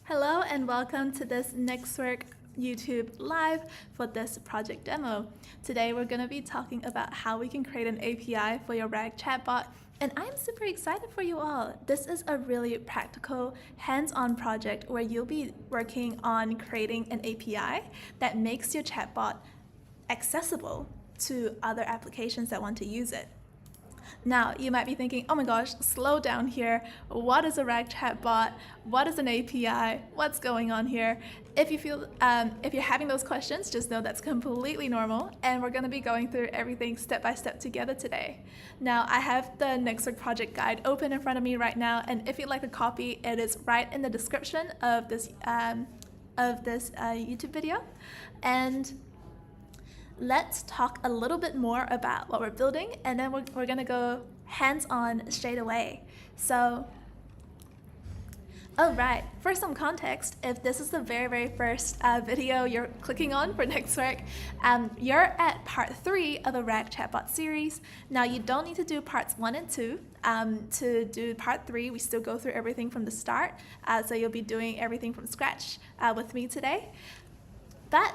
Hello and welcome to this Nextwork YouTube Live for this project demo. Today we're going to be talking about how we can create an API for your RAG chatbot, and I'm super excited for you all. This is a really practical, hands-on project where you'll be working on creating an API that makes your chatbot accessible to other applications that want to use it. Now, you might be thinking, oh my gosh, slow down here. What is a RAG chatbot? What is an API? What's going on here? If you're having those questions, just know that's completely normal, and we're going to be going through everything step by step together today. Now, I have the Nextwork project guide open in front of me right now, and if you'd like a copy, it is right in the description of this YouTube video. And let's talk a little bit more about what we're building, and then we're going to go hands-on straight away. So, all right, for some context, if this is the very first video you're clicking on for Nextwork, you're at part 3 of a RAG chatbot series. Now, you don't need to do parts 1 and 2. To do part 3, we still go through everything from the start, so you'll be doing everything from scratch with me today. But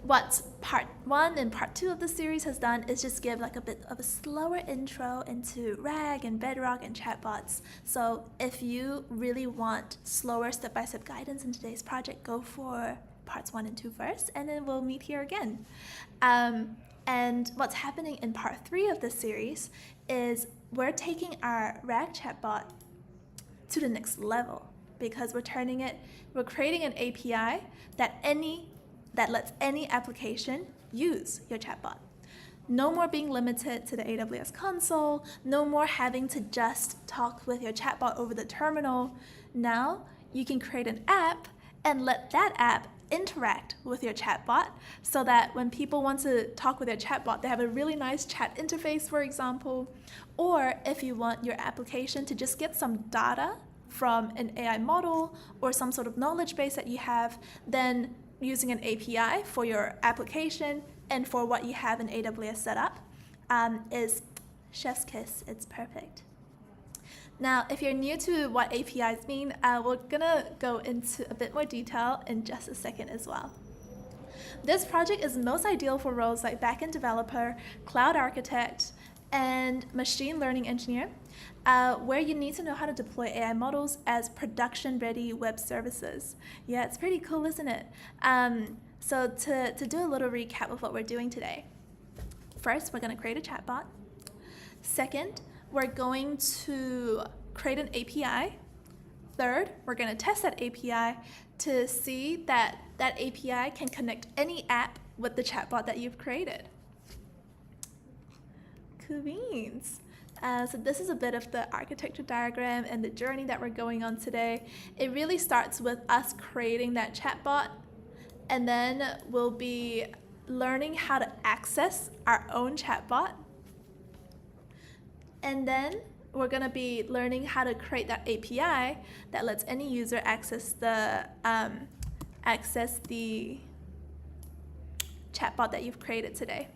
what part 1 and part 2 of the series has done is just give like a bit of a slower intro into RAG and Bedrock and chatbots. So if you really want slower step-by-step guidance in today's project, go for parts 1 and 2 first, and then we'll meet here again. And what's happening in part 3 of this series is we're taking our RAG chatbot to the next level, because we're creating an API that lets any application use your chatbot. No more being limited to the AWS Console, no more having to just talk with your chatbot over the terminal. Now you can create an app and let that app interact with your chatbot, so that when people want to talk with your chatbot, they have a really nice chat interface, for example. Or if you want your application to just get some data from an AI model or some sort of knowledge base that you have, then using an API for your application and for what you have in AWS set up is chef's kiss. It's perfect. Now, if you're new to what APIs mean, we're gonna go into a bit more detail in just a second as well. This project is most ideal for roles like Backend Developer, Cloud Architect, and Machine Learning Engineer, where you need to know how to deploy AI models as production-ready web services. Yeah, it's pretty cool, isn't it? So to do a little recap of what we're doing today. First, we're going to create a chatbot. Second, we're going to create an API. Third, we're going to test that API to see that that API can connect any app with the chatbot that you've created. Cool beans. So this is a bit of the architecture diagram and the journey that we're going on today. It really starts with us creating that chatbot, and then we'll be learning how to access our own chatbot. And then we're going to be learning how to create that API that lets any user access the chatbot that you've created today.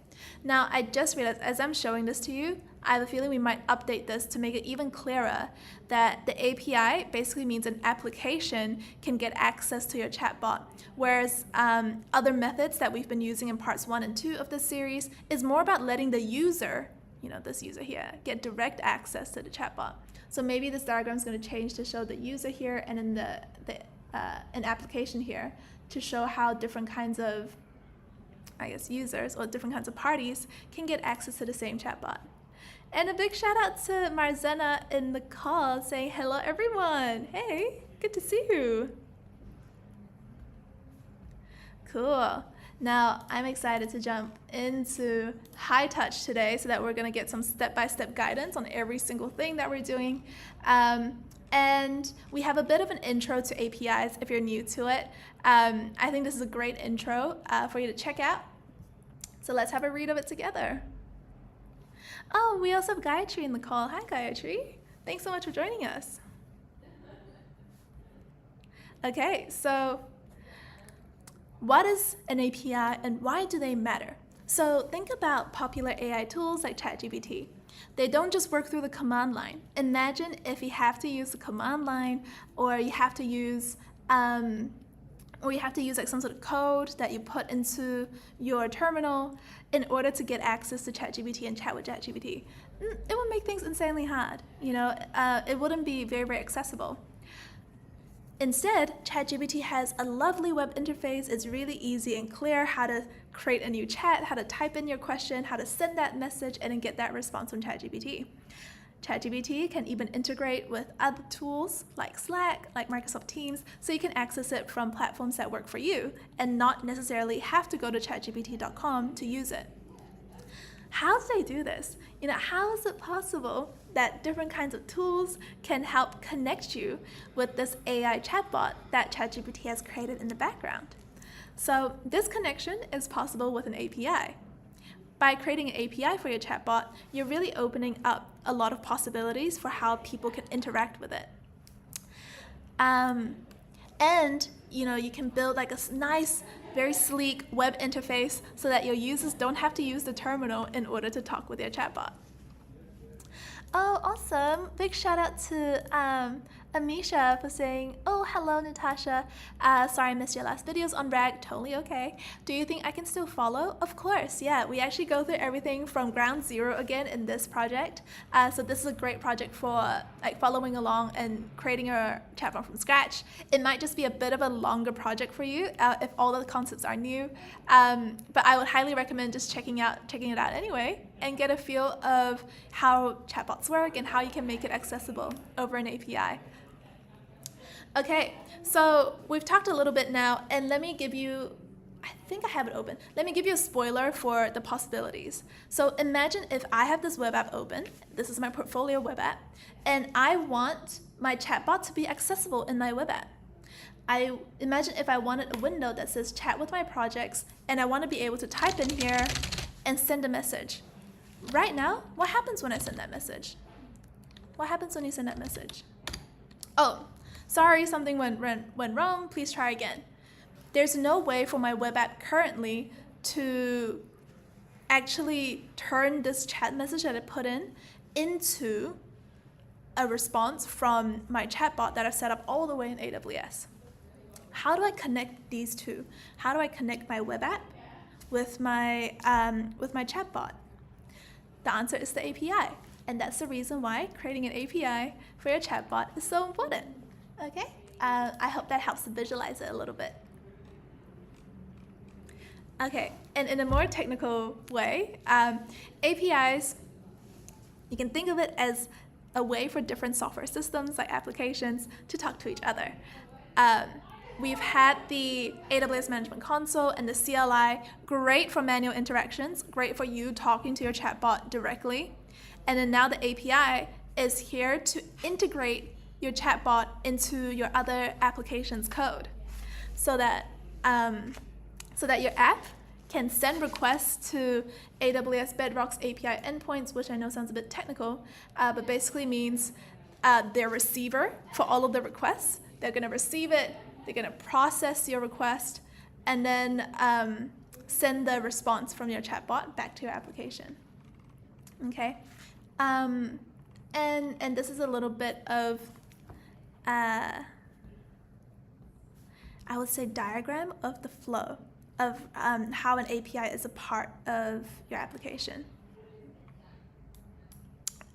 Now, I just realized as I'm showing this to you, I have a feeling we might update this to make it even clearer that the API basically means an application can get access to your chatbot, whereas other methods that we've been using in parts 1 and 2 of this series is more about letting the user, this user here, get direct access to the chatbot. So maybe this diagram is going to change to show the user here, and then an application here to show how different kinds of users or different kinds of parties can get access to the same chatbot. And a big shout out to Marzena in the call saying, hello everyone. Hey, good to see you. Cool. Now, I'm excited to jump into high touch today so that we're going to get some step-by-step guidance on every single thing that we're doing. And we have a bit of an intro to APIs if you're new to it. I think this is a great intro for you to check out. So let's have a read of it together. Oh, we also have Gayatri in the call. Hi, Gayatri. Thanks so much for joining us. Okay, so what is an API and why do they matter? So think about popular AI tools like ChatGPT. They don't just work through the command line. Imagine if you have to use the command line, or you have to use or you have to use like some sort of code that you put into your terminal in order to get access to ChatGPT and chat with ChatGPT. It would make things insanely hard. It wouldn't be very, very accessible. Instead, ChatGPT has a lovely web interface. It's really easy and clear how to create a new chat, how to type in your question, how to send that message, and then get that response from ChatGPT. ChatGPT can even integrate with other tools like Slack, like Microsoft Teams, so you can access it from platforms that work for you and not necessarily have to go to chatgpt.com to use it. How do they do this? How is it possible that different kinds of tools can help connect you with this AI chatbot that ChatGPT has created in the background? So this connection is possible with an API. By creating an API for your chatbot, you're really opening up a lot of possibilities for how people can interact with it. And you can build like a nice, very sleek web interface so that your users don't have to use the terminal in order to talk with your chatbot. Oh, awesome. Big shout out to Amisha for saying, oh, hello, Natasha. Sorry I missed your last videos on RAG. Totally okay. Do you think I can still follow? Of course, yeah. We actually go through everything from ground zero again in this project. So this is a great project for like following along and creating a chatbot from scratch. It might just be a bit of a longer project for you if all the concepts are new. But I would highly recommend just checking it out anyway and get a feel of how chatbots work and how you can make it accessible over an API. Okay, so we've talked a little bit now, and let me give you, I think I have it open. Let me give you a spoiler for the possibilities. So imagine if I have this web app open, this is my portfolio web app, and I want my chatbot to be accessible in my web app. I imagine if I wanted a window that says chat with my projects, and I want to be able to type in here and send a message. Right now, what happens when I send that message? What happens when you send that message? Oh, sorry, something went wrong, please try again. There's no way for my web app currently to actually turn this chat message that I put in into a response from my chatbot that I've set up all the way in AWS. How do I connect these two? How do I connect my web app with my chatbot? The answer is the API, and that's the reason why creating an API for your chatbot is so important. Okay, I hope that helps to visualize it a little bit. Okay, and in a more technical way, APIs, you can think of it as a way for different software systems, like applications, to talk to each other. We've had the AWS Management Console and the CLI, great for manual interactions, great for you talking to your chatbot directly. And then now the API is here to integrate your chatbot into your other application's code so that your app can send requests to AWS Bedrock's API endpoints, which I know sounds a bit technical, but basically means their receiver for all of the requests. They're going to receive it, they're going to process your request, and then send the response from your chatbot back to your application. Okay, and this is a little bit of I would say diagram of the flow of how an API is a part of your application.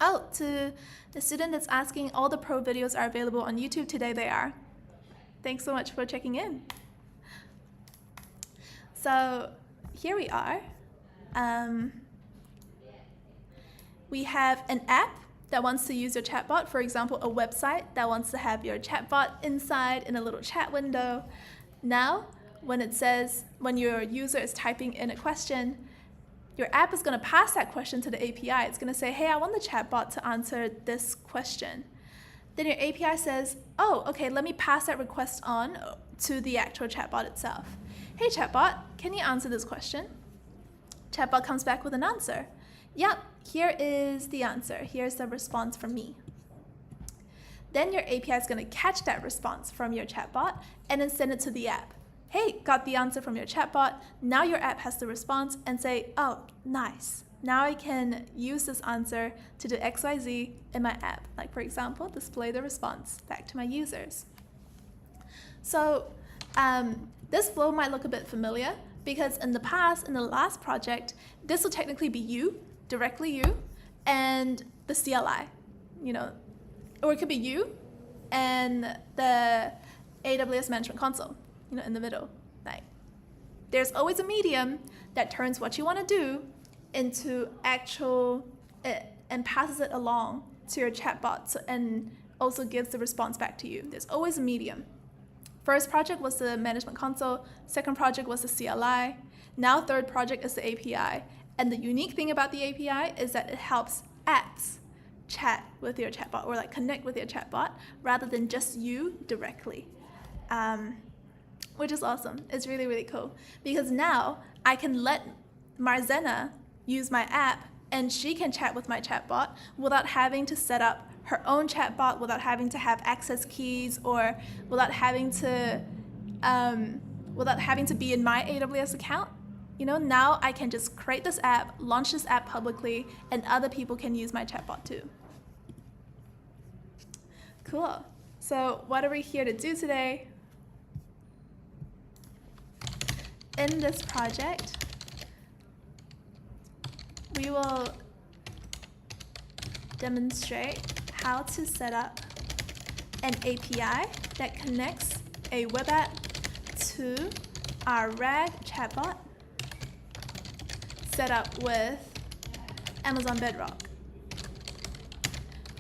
Oh, to the student that's asking, all the pro videos are available on YouTube today. They are. Thanks so much for checking in. So here we are. We have an app that wants to use your chatbot, for example, a website that wants to have your chatbot inside in a little chat window. Now, when your user is typing in a question, your app is going to pass that question to the API. It's going to say, hey, I want the chatbot to answer this question. Then your API says, oh, okay, let me pass that request on to the actual chatbot itself. Hey, chatbot, can you answer this question? Chatbot comes back with an answer. Yep, here is the answer. Here's the response from me. Then your API is going to catch that response from your chatbot and then send it to the app. Hey, got the answer from your chatbot. Now your app has the response and say, oh, nice. Now I can use this answer to do XYZ in my app. Like, for example, display the response back to my users. So this flow might look a bit familiar because in the past, in the last project, this will technically be you, directly you, and the CLI, or it could be you and the AWS Management Console, in the middle. Like, there's always a medium that turns what you want to do into actual, and passes it along to your chatbot and also gives the response back to you. There's always a medium. First project was the Management Console, second project was the CLI, now third project is the API. And the unique thing about the API is that it helps apps chat with your chatbot or like connect with your chatbot rather than just you directly, which is awesome. It's really, really cool because now I can let Marzena use my app and she can chat with my chatbot without having to set up her own chatbot, without having to have access keys, or without having to be in my AWS account. Now I can just create this app, launch this app publicly, and other people can use my chatbot too. Cool. So what are we here to do today? In this project, we will demonstrate how to set up an API that connects a web app to our RAG chatbot set up with Amazon Bedrock.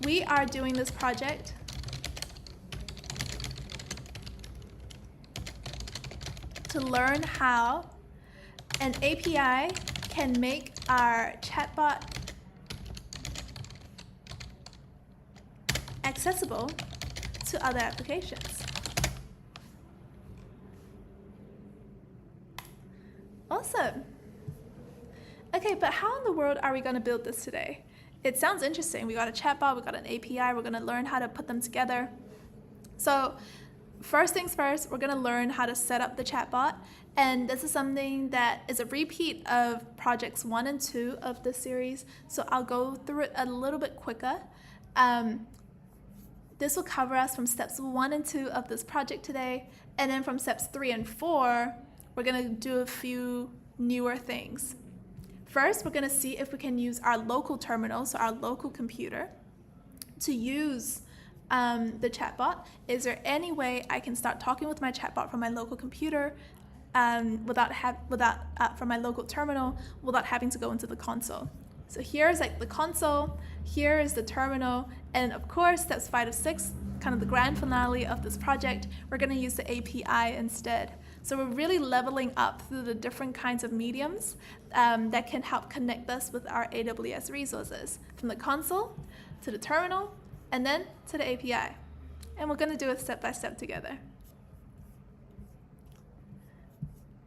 We are doing this project to learn how an API can make our chatbot accessible to other applications. Awesome. Okay, but how in the world are we going to build this today? It sounds interesting. We got a chatbot, we got an API, we're going to learn how to put them together. So first things first, we're going to learn how to set up the chatbot. And this is something that is a repeat of projects 1 and 2 of this series. So I'll go through it a little bit quicker. This will cover us from steps 1 and 2 of this project today. And then from steps 3 and 4, we're going to do a few newer things. First, we're going to see if we can use our local terminal, so our local computer, to use the chatbot. Is there any way I can start talking with my chatbot from my local computer from my local terminal without having to go into the console? So here's like the console, here is the terminal, and of course, steps 5 to 6, kind of the grand finale of this project, we're going to use the API instead. So we're really leveling up through the different kinds of mediums that can help connect us with our AWS resources, from the console to the terminal, and then to the API. And we're going to do it step by step together.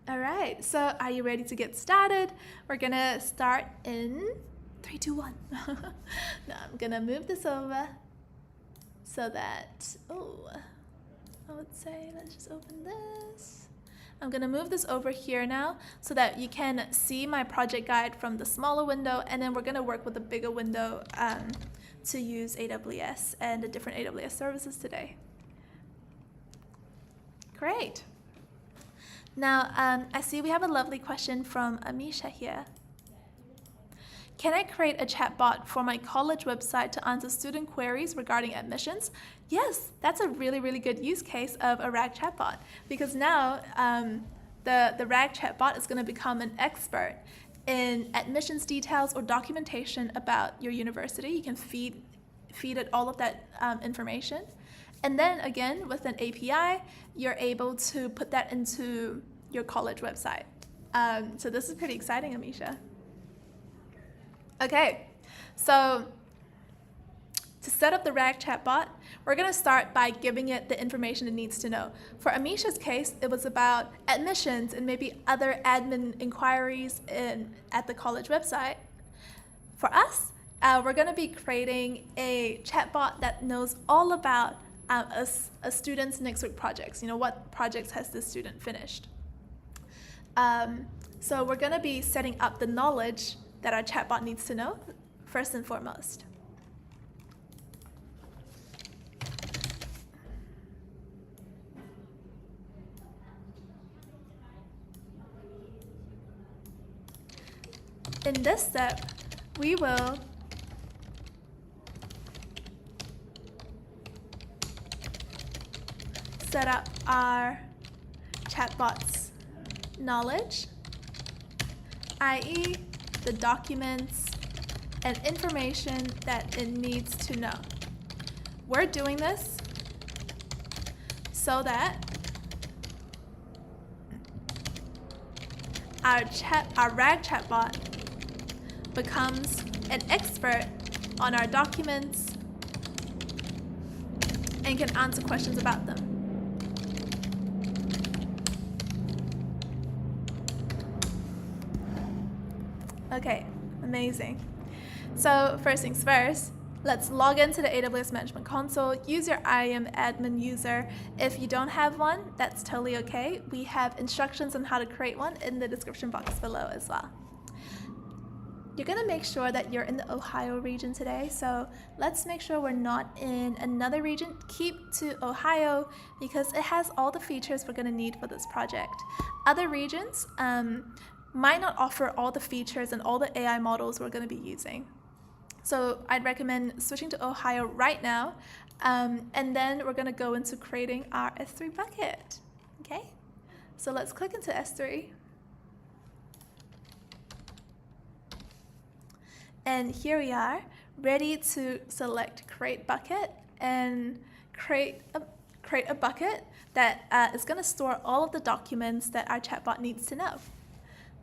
All right, so are you ready to get started? We're going to start in 3, 2, 1. Now I'm going to move this over so that, I would say let's just open this. I'm going to move this over here now so that you can see my project guide from the smaller window, and then we're going to work with the bigger window to use AWS and the different AWS services today. Great. Now, I see we have a lovely question from Amisha here. Can I create a chatbot for my college website to answer student queries regarding admissions? Yes, that's a really, really good use case of a RAG chatbot, because now the RAG chatbot is going to become an expert in admissions details or documentation about your university. You can feed it all of that information. And then again, with an API, you're able to put that into your college website. So this is pretty exciting, Amisha. Okay, so to set up the RAG chatbot, we're going to start by giving it the information it needs to know. For Amisha's case, it was about admissions and maybe other admin inquiries at the college website. For us, we're going to be creating a chatbot that knows all about a student's next week projects. What projects has this student finished? So we're going to be setting up the knowledge that our chatbot needs to know, first and foremost. in this step, we will set up our chatbot's knowledge, i.e. the documents and information that it needs to know. We're doing this so that our RAG chatbot becomes an expert on our documents and can answer questions about them. Okay, amazing. So first things first, let's log into the AWS Management Console. Use your IAM admin user. If you don't have one, that's totally okay. We have instructions on how to create one in the description box below as well. You're gonna make sure that you're in the Ohio region today, so let's make sure we're not in another region. Keep to Ohio because it has all the features we're gonna need for this project. Other regions might not offer all the features and all the AI models we're gonna be using. So I'd recommend switching to Ohio right now, and then we're gonna go into creating our S3 bucket, okay? So let's click into S3. And here we are, ready to select create bucket and create a bucket that is gonna store all of the documents that our chatbot needs to know.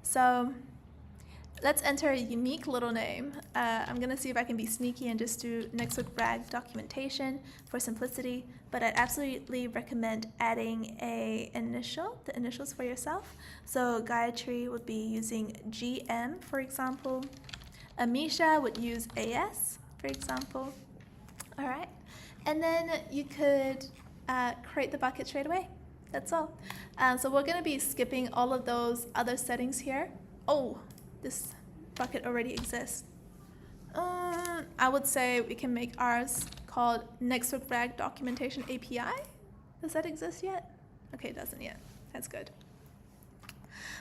So let's enter a unique little name. I'm gonna see if I can be sneaky and just do next with RAG documentation for simplicity, but I'd absolutely recommend adding the initials for yourself. So Gayatri would be using GM, for example. Amisha would use AS, for example. All right, and then you could create the bucket straight away. That's all. So we're gonna be skipping all of those other settings here. Oh, this bucket already exists. I would say we can make ours called Next with RAG Documentation API. Does that exist yet? Okay, it doesn't yet. That's good.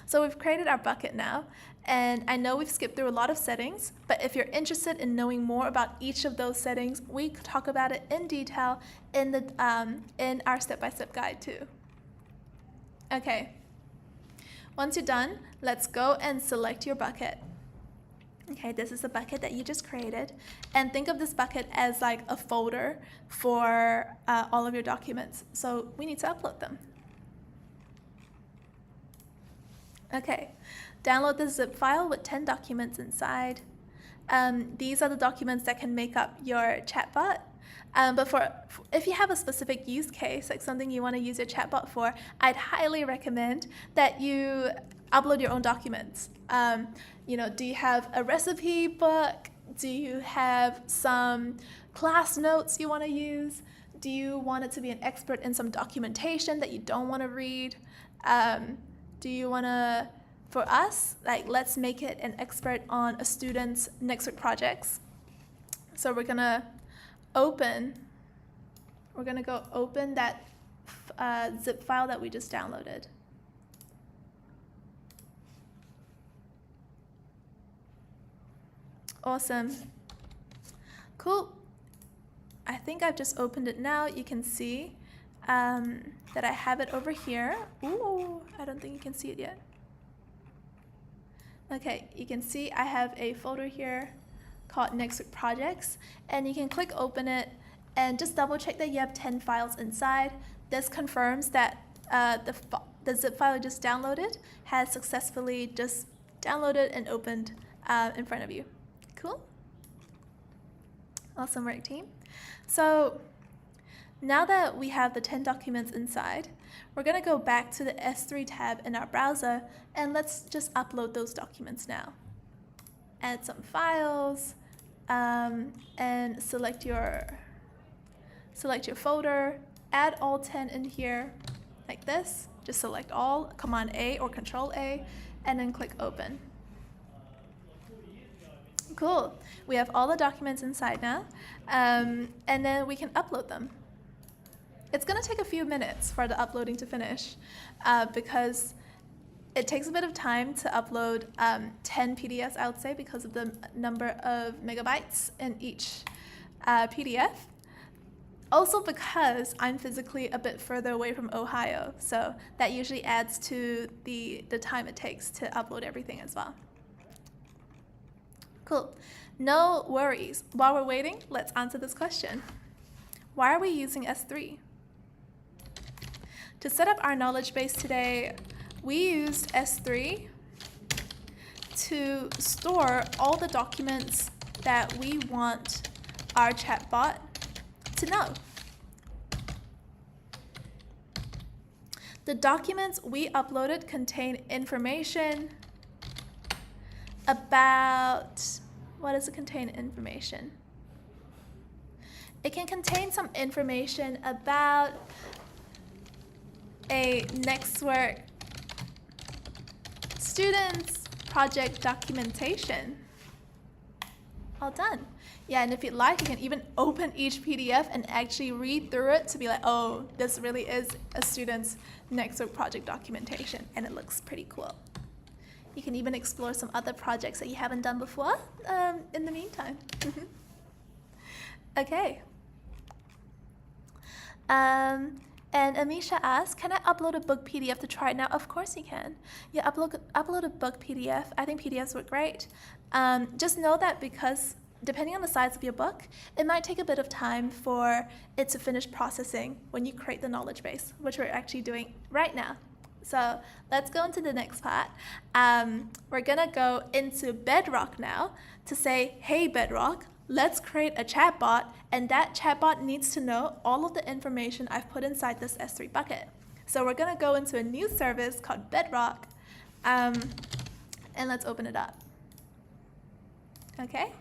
So we've created our bucket now, and I know we've skipped through a lot of settings, but if you're interested in knowing more about each of those settings, we could talk about it in detail in our step-by-step guide too. Okay, once you're done, let's go and select your bucket. Okay, this is the bucket that you just created, and think of this bucket as like a folder for all of your documents. So we need to upload them. Okay, download the zip file with 10 documents inside. These are the documents that can make up your chatbot. But if you have a specific use case, like something you want to use your chatbot for, I'd highly recommend that you upload your own documents. Do you have a recipe book? Do you have some class notes you want to use? Do you want it to be an expert in some documentation that you don't want to read? Do you want to, for us, let's make it an expert on a student's next week projects. So we're gonna go open that zip file that we just downloaded. Awesome. Cool. I think I've just opened it now. You can see that I have it over here. Ooh, I don't think you can see it yet. Okay, you can see I have a folder here called Next Week Projects, and you can click open it and just double check that you have 10 files inside. This confirms that the zip file you just downloaded has successfully just downloaded and opened in front of you. Cool? Awesome work, team. So now that we have the 10 documents inside, we're going to go back to the S3 tab in our browser, and let's just upload those documents now. Add some files, and select your folder, add all 10 in here like this. Just select all, Command A or Control A, and then click open. Cool. We have all the documents inside now, and then we can upload them. It's going to take a few minutes for the uploading to finish because It takes a bit of time to upload 10 PDFs, I would say, because of the number of megabytes in each PDF. Also because I'm physically a bit further away from Ohio, so that usually adds to the time it takes to upload everything as well. Cool. No worries. While we're waiting, let's answer this question. Why are we using S3? To set up our knowledge base today, we used S3 to store all the documents that we want our chatbot to know. The documents we uploaded contain information about, what does it contain information? It can contain some information about a NextWork student's project documentation. All done. Yeah, and if you'd like, you can even open each PDF and actually read through it to be like, oh, this really is a student's NextWork project documentation, and it looks pretty cool. You can even explore some other projects that you haven't done before in the meantime. Okay. And Amisha asks, can I upload a book PDF to try it now? Of course you can. You upload a book PDF. I think PDFs work great. Just know that because depending on the size of your book, it might take a bit of time for it to finish processing when you create the knowledge base, which we're actually doing right now. So let's go into the next part. We're gonna go into Bedrock now to say, hey Bedrock, let's create a chatbot, and that chatbot needs to know all of the information I've put inside this S3 bucket. So we're gonna go into a new service called Bedrock, and let's open it up. Okay,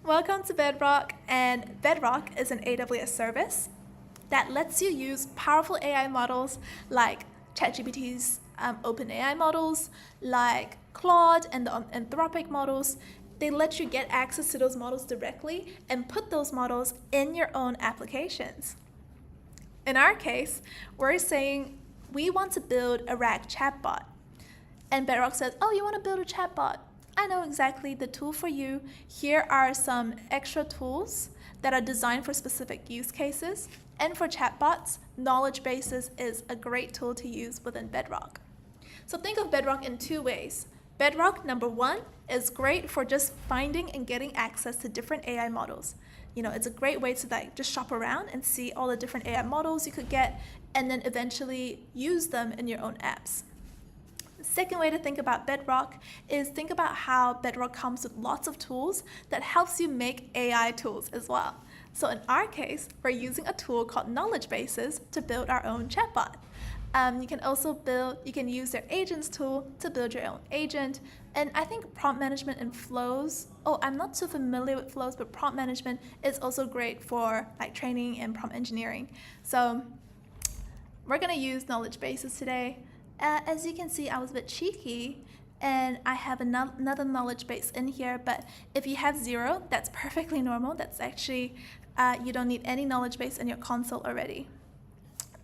welcome to Bedrock, and Bedrock is an AWS service that lets you use powerful AI models like ChatGPT's OpenAI models, like Claude and the Anthropic models. They let you get access to those models directly and put those models in your own applications. In our case, we're saying we want to build a RAG chatbot. And Bedrock says, oh, you want to build a chatbot? I know exactly the tool for you. Here are some extra tools that are designed for specific use cases. And for chatbots, knowledge bases is a great tool to use within Bedrock. So think of Bedrock in two ways. Bedrock, number one, is great for just finding and getting access to different AI models. You know, it's a great way to like just shop around and see all the different AI models you could get and then eventually use them in your own apps. The second way to think about Bedrock is think about how Bedrock comes with lots of tools that helps you make AI tools as well. So in our case, we're using a tool called Knowledge Bases to build our own chatbot. You can also you can use their agents tool to build your own agent. And I think prompt management and flows, I'm not too familiar with flows, but prompt management is also great for like training and prompt engineering. So we're gonna use knowledge bases today. As you can see, I was a bit cheeky and I have another knowledge base in here, but if you have 0, that's perfectly normal. That's actually, you don't need any knowledge base in your console already.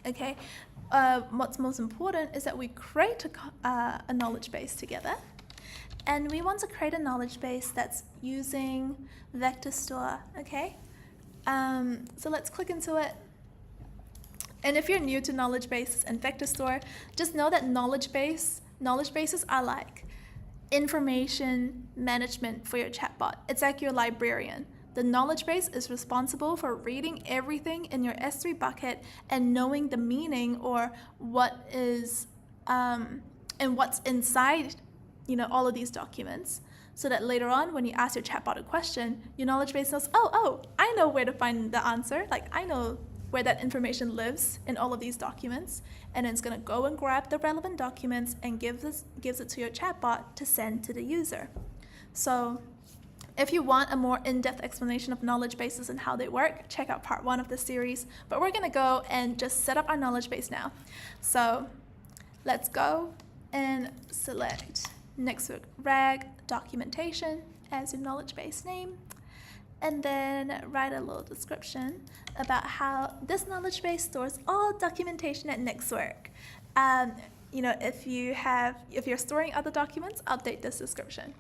Okay, what's most important is that we create a knowledge base together. And we want to create a knowledge base that's using vector store, okay? So let's click into it. And if you're new to knowledge bases and vector store, just know that knowledge bases are like information management for your chatbot. It's like your librarian. The knowledge base is responsible for reading everything in your S3 bucket and knowing the meaning or what is and what's inside, all of these documents, so that later on when you ask your chatbot a question, your knowledge base knows, I know where to find the answer. Like I know where that information lives in all of these documents, and it's going to go and grab the relevant documents and gives it to your chatbot to send to the user. So if you want a more in-depth explanation of knowledge bases and how they work, check out part 1 of this series. But we're going to go and just set up our knowledge base now. So let's go and select NextWork RAG documentation as your knowledge base name, and then write a little description about how this knowledge base stores all documentation at NextWork. if you're storing other documents, update this description.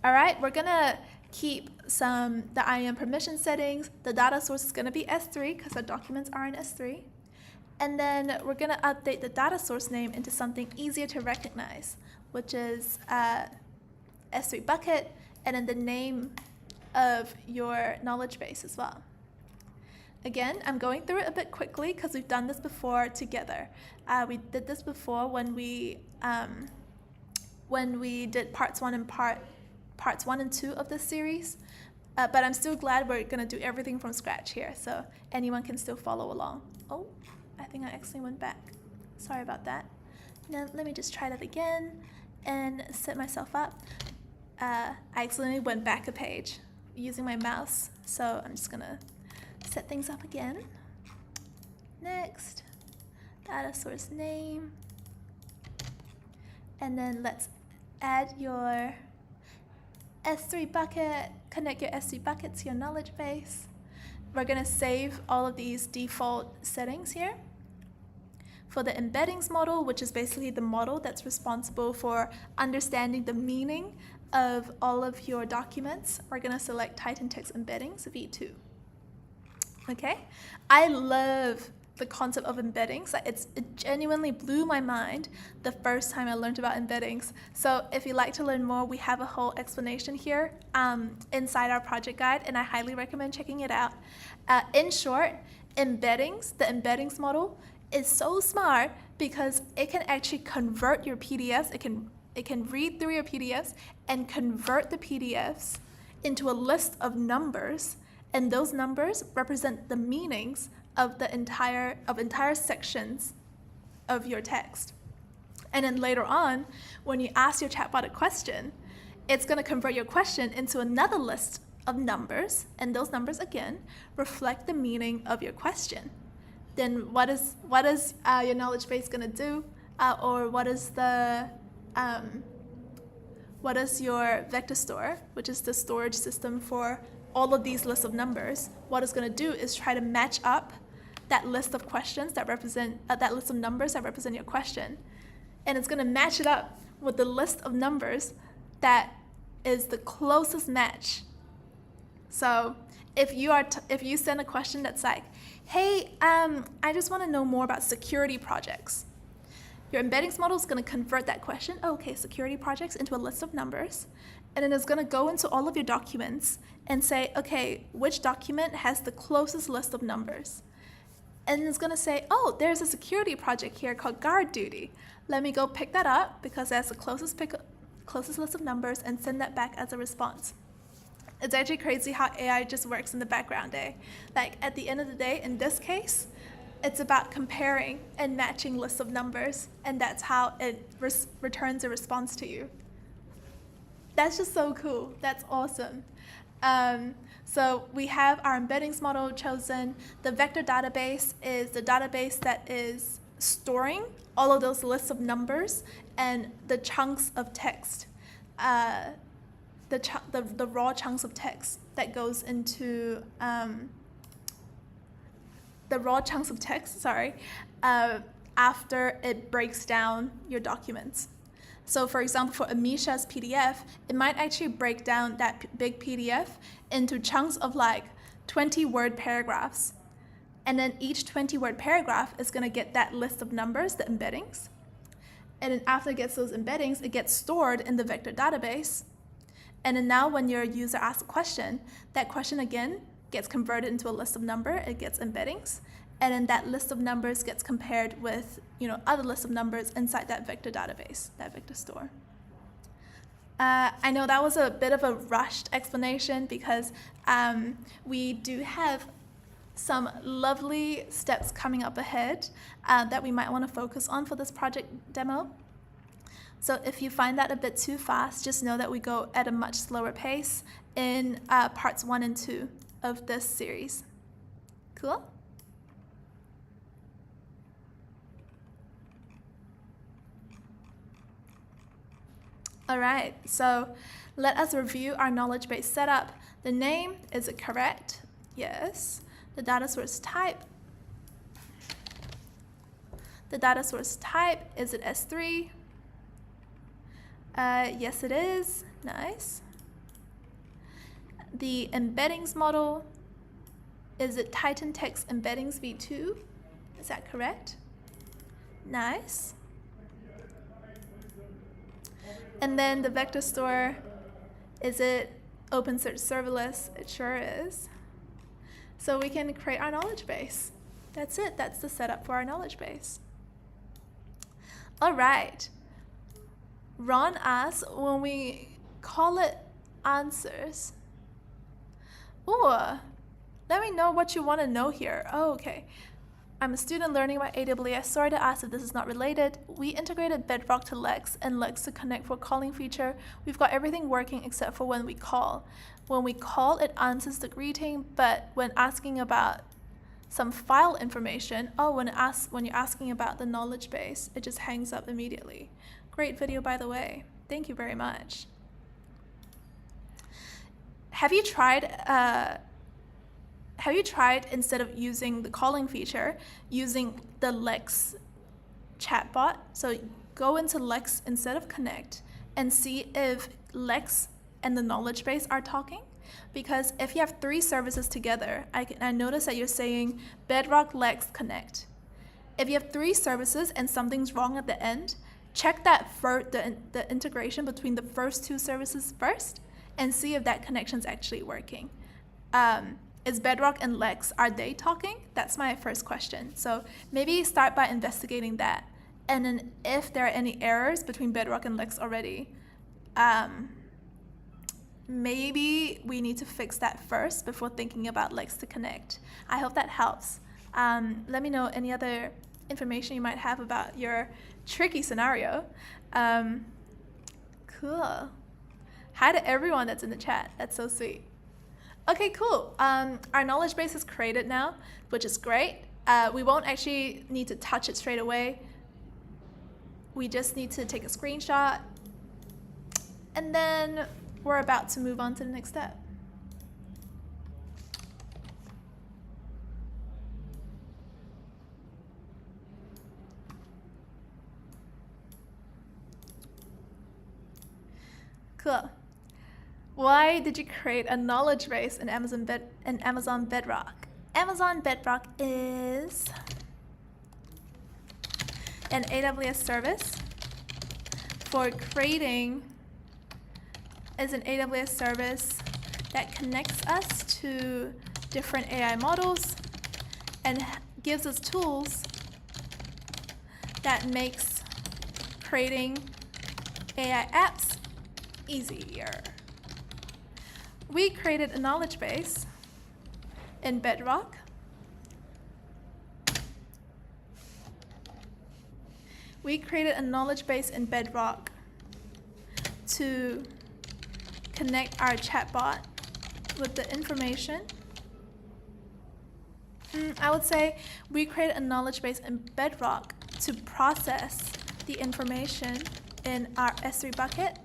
All right, we're gonna keep the IAM permission settings. The data source is gonna be S3 because our documents are in S3. And then we're gonna update the data source name into something easier to recognize, which is S3 bucket, and then the name of your knowledge base as well. Again, I'm going through it a bit quickly because we've done this before together. We did this before when we did parts 1 and 2 of this series. But I'm still glad we're going to do everything from scratch here, so anyone can still follow along. Oh, I think I accidentally went back. Sorry about that. Now let me just try that again and set myself up. I accidentally went back a page using my mouse, so I'm just going to set things up again. Next, data source name. And then let's add your S3 bucket, connect your S3 bucket to your knowledge base. We're going to save all of these default settings here. For the embeddings model, which is basically the model that's responsible for understanding the meaning of all of your documents, we're going to select Titan Text Embeddings v2. Okay, I love the concept of embeddings. It genuinely blew my mind the first time I learned about embeddings. So if you'd like to learn more, we have a whole explanation here inside our project guide, and I highly recommend checking it out. In short, embeddings, the embeddings model, is so smart because it can actually convert your PDFs. It can read through your PDFs and convert the PDFs into a list of numbers, and those numbers represent the meanings of entire sections of your text. And then later on, when you ask your chatbot a question, it's going to convert your question into another list of numbers, and those numbers again reflect the meaning of your question. Then what is your knowledge base going to do, or what is your vector store, which is the storage system for all of these lists of numbers? What it's going to do is try to match up that list of questions that represent that list of numbers that represent your question, and it's going to match it up with the list of numbers that is the closest match. So if you send a question that's like, hey, I just want to know more about security projects, your embeddings model is going to convert that question, okay, security projects, into a list of numbers, and then it's going to go into all of your documents and say, okay, which document has the closest list of numbers? And it's going to say, oh, there's a security project here called guard duty. Let me go pick that up because that's the closest list of numbers, and send that back as a response. It's actually crazy how AI just works in the background, eh? Like at the end of the day, in this case, it's about comparing and matching lists of numbers, and that's how it returns a response to you. That's just so cool. That's awesome. So we have our embeddings model chosen. The vector database is the database that is storing all of those lists of numbers and the chunks of text, the raw chunks of text that goes into after it breaks down your documents. So for example, for Amisha's PDF, it might actually break down that big PDF into chunks of like 20-word paragraphs. And then each 20-word paragraph is going to get that list of numbers, the embeddings. And then after it gets those embeddings, it gets stored in the vector database. And then now when your user asks a question, that question again gets converted into a list of numbers, it gets embeddings. And then that list of numbers gets compared with other lists of numbers inside that vector database, that vector store. I know that was a bit of a rushed explanation because we do have some lovely steps coming up ahead that we might want to focus on for this project demo. So if you find that a bit too fast, just know that we go at a much slower pace in parts 1 and 2 of this series. Cool? All right, so let us review our knowledge base setup. The name, is it correct? Yes. The data source type. The data source type, is it S3? Yes, it is. Nice. The embeddings model, is it Titan Text Embeddings v2? Is that correct? Nice. And then the vector store, is it OpenSearch serverless? It sure is. So we can create our knowledge base. That's it. That's the setup for our knowledge base. All right. Ron asks, when we call it answers, let me know what you want to know here. Oh, okay. I'm a student learning about AWS. Sorry to ask if this is not related. We integrated Bedrock to Lex and Lex to connect for calling feature. We've got everything working except for when we call. When we call, it answers the greeting, but when asking about some file information, when you're asking about the knowledge base, it just hangs up immediately. Great video, by the way. Thank you very much. Have you tried instead of using the calling feature, using the Lex chatbot? So go into Lex instead of Connect and see if Lex and the knowledge base are talking. Because if you have 3 services together, I notice that you're saying Bedrock, Lex, Connect. If you have 3 services and something's wrong at the end, check that the integration between the first 2 services first and see if that connection's actually working. Is Bedrock and Lex, are they talking? That's my first question. So maybe start by investigating that. And then if there are any errors between Bedrock and Lex already, maybe we need to fix that first before thinking about Lex to connect. I hope that helps. Let me know any other information you might have about your tricky scenario. Cool. Hi to everyone that's in the chat. That's so sweet. Okay, cool. Our knowledge base is created now, which is great. We won't actually need to touch it straight away. We just need to take a screenshot, and then we're about to move on to the next step. Cool. Why did you create a knowledge base in Amazon Bedrock? Amazon Bedrock is an AWS service for creating, is an AWS service that connects us to different AI models and gives us tools that makes creating AI apps easier. We created a knowledge base in Bedrock. We created a knowledge base in Bedrock to connect our chatbot with the information. I would say we created a knowledge base in Bedrock to process the information in our S3 bucket.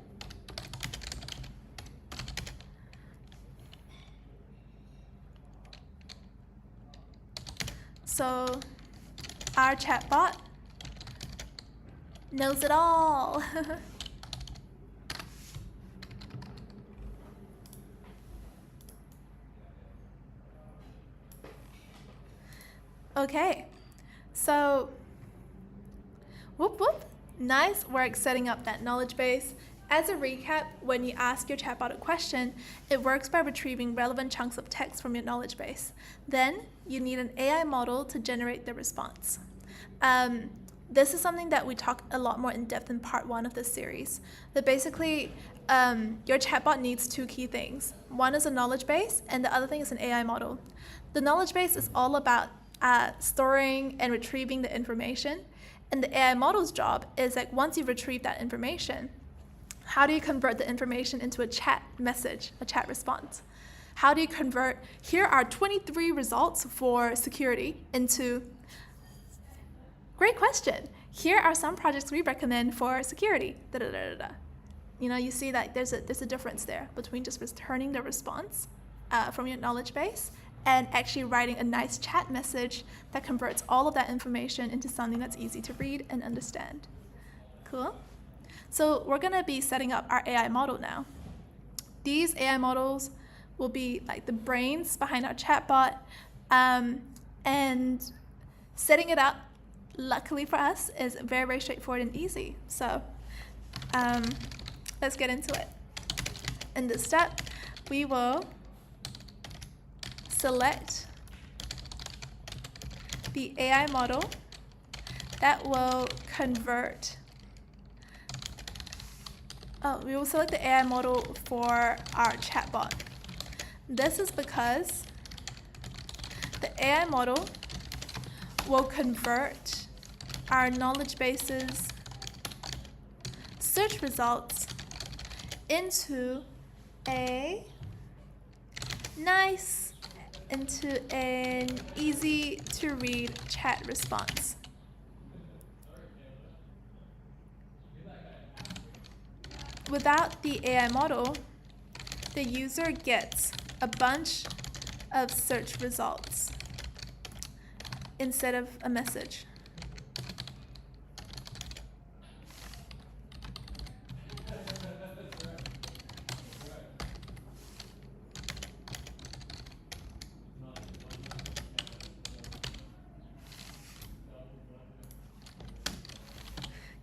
So our chatbot knows it all. Okay, so whoop whoop, nice work setting up that knowledge base. As a recap, when you ask your chatbot a question, it works by retrieving relevant chunks of text from your knowledge base. Then you need an AI model to generate the response. This is something that we talk a lot more in depth in part 1 of this series. But basically, your chatbot needs 2 key things. One is a knowledge base, and the other thing is an AI model. The knowledge base is all about storing and retrieving the information, and the AI model's job is like once you've retrieved that information, how do you convert the information into a chat message, a chat response? How do you convert, here are 23 results for security into, great question, here are some projects we recommend for security, da da da da da. You know, you see that there's a difference there between just returning the response from your knowledge base and actually writing a nice chat message that converts all of that information into something that's easy to read and understand. Cool? So we're going to be setting up our AI model now. These AI models will be like the brains behind our chatbot, and setting it up, luckily for us, is very, very straightforward and easy. So let's get into it. In this step, we will select the AI model that will convert. We will select the AI model for our chatbot. This is because the AI model will convert our knowledge base's search results into an easy to read chat response. Without the AI model, the user gets a bunch of search results instead of a message.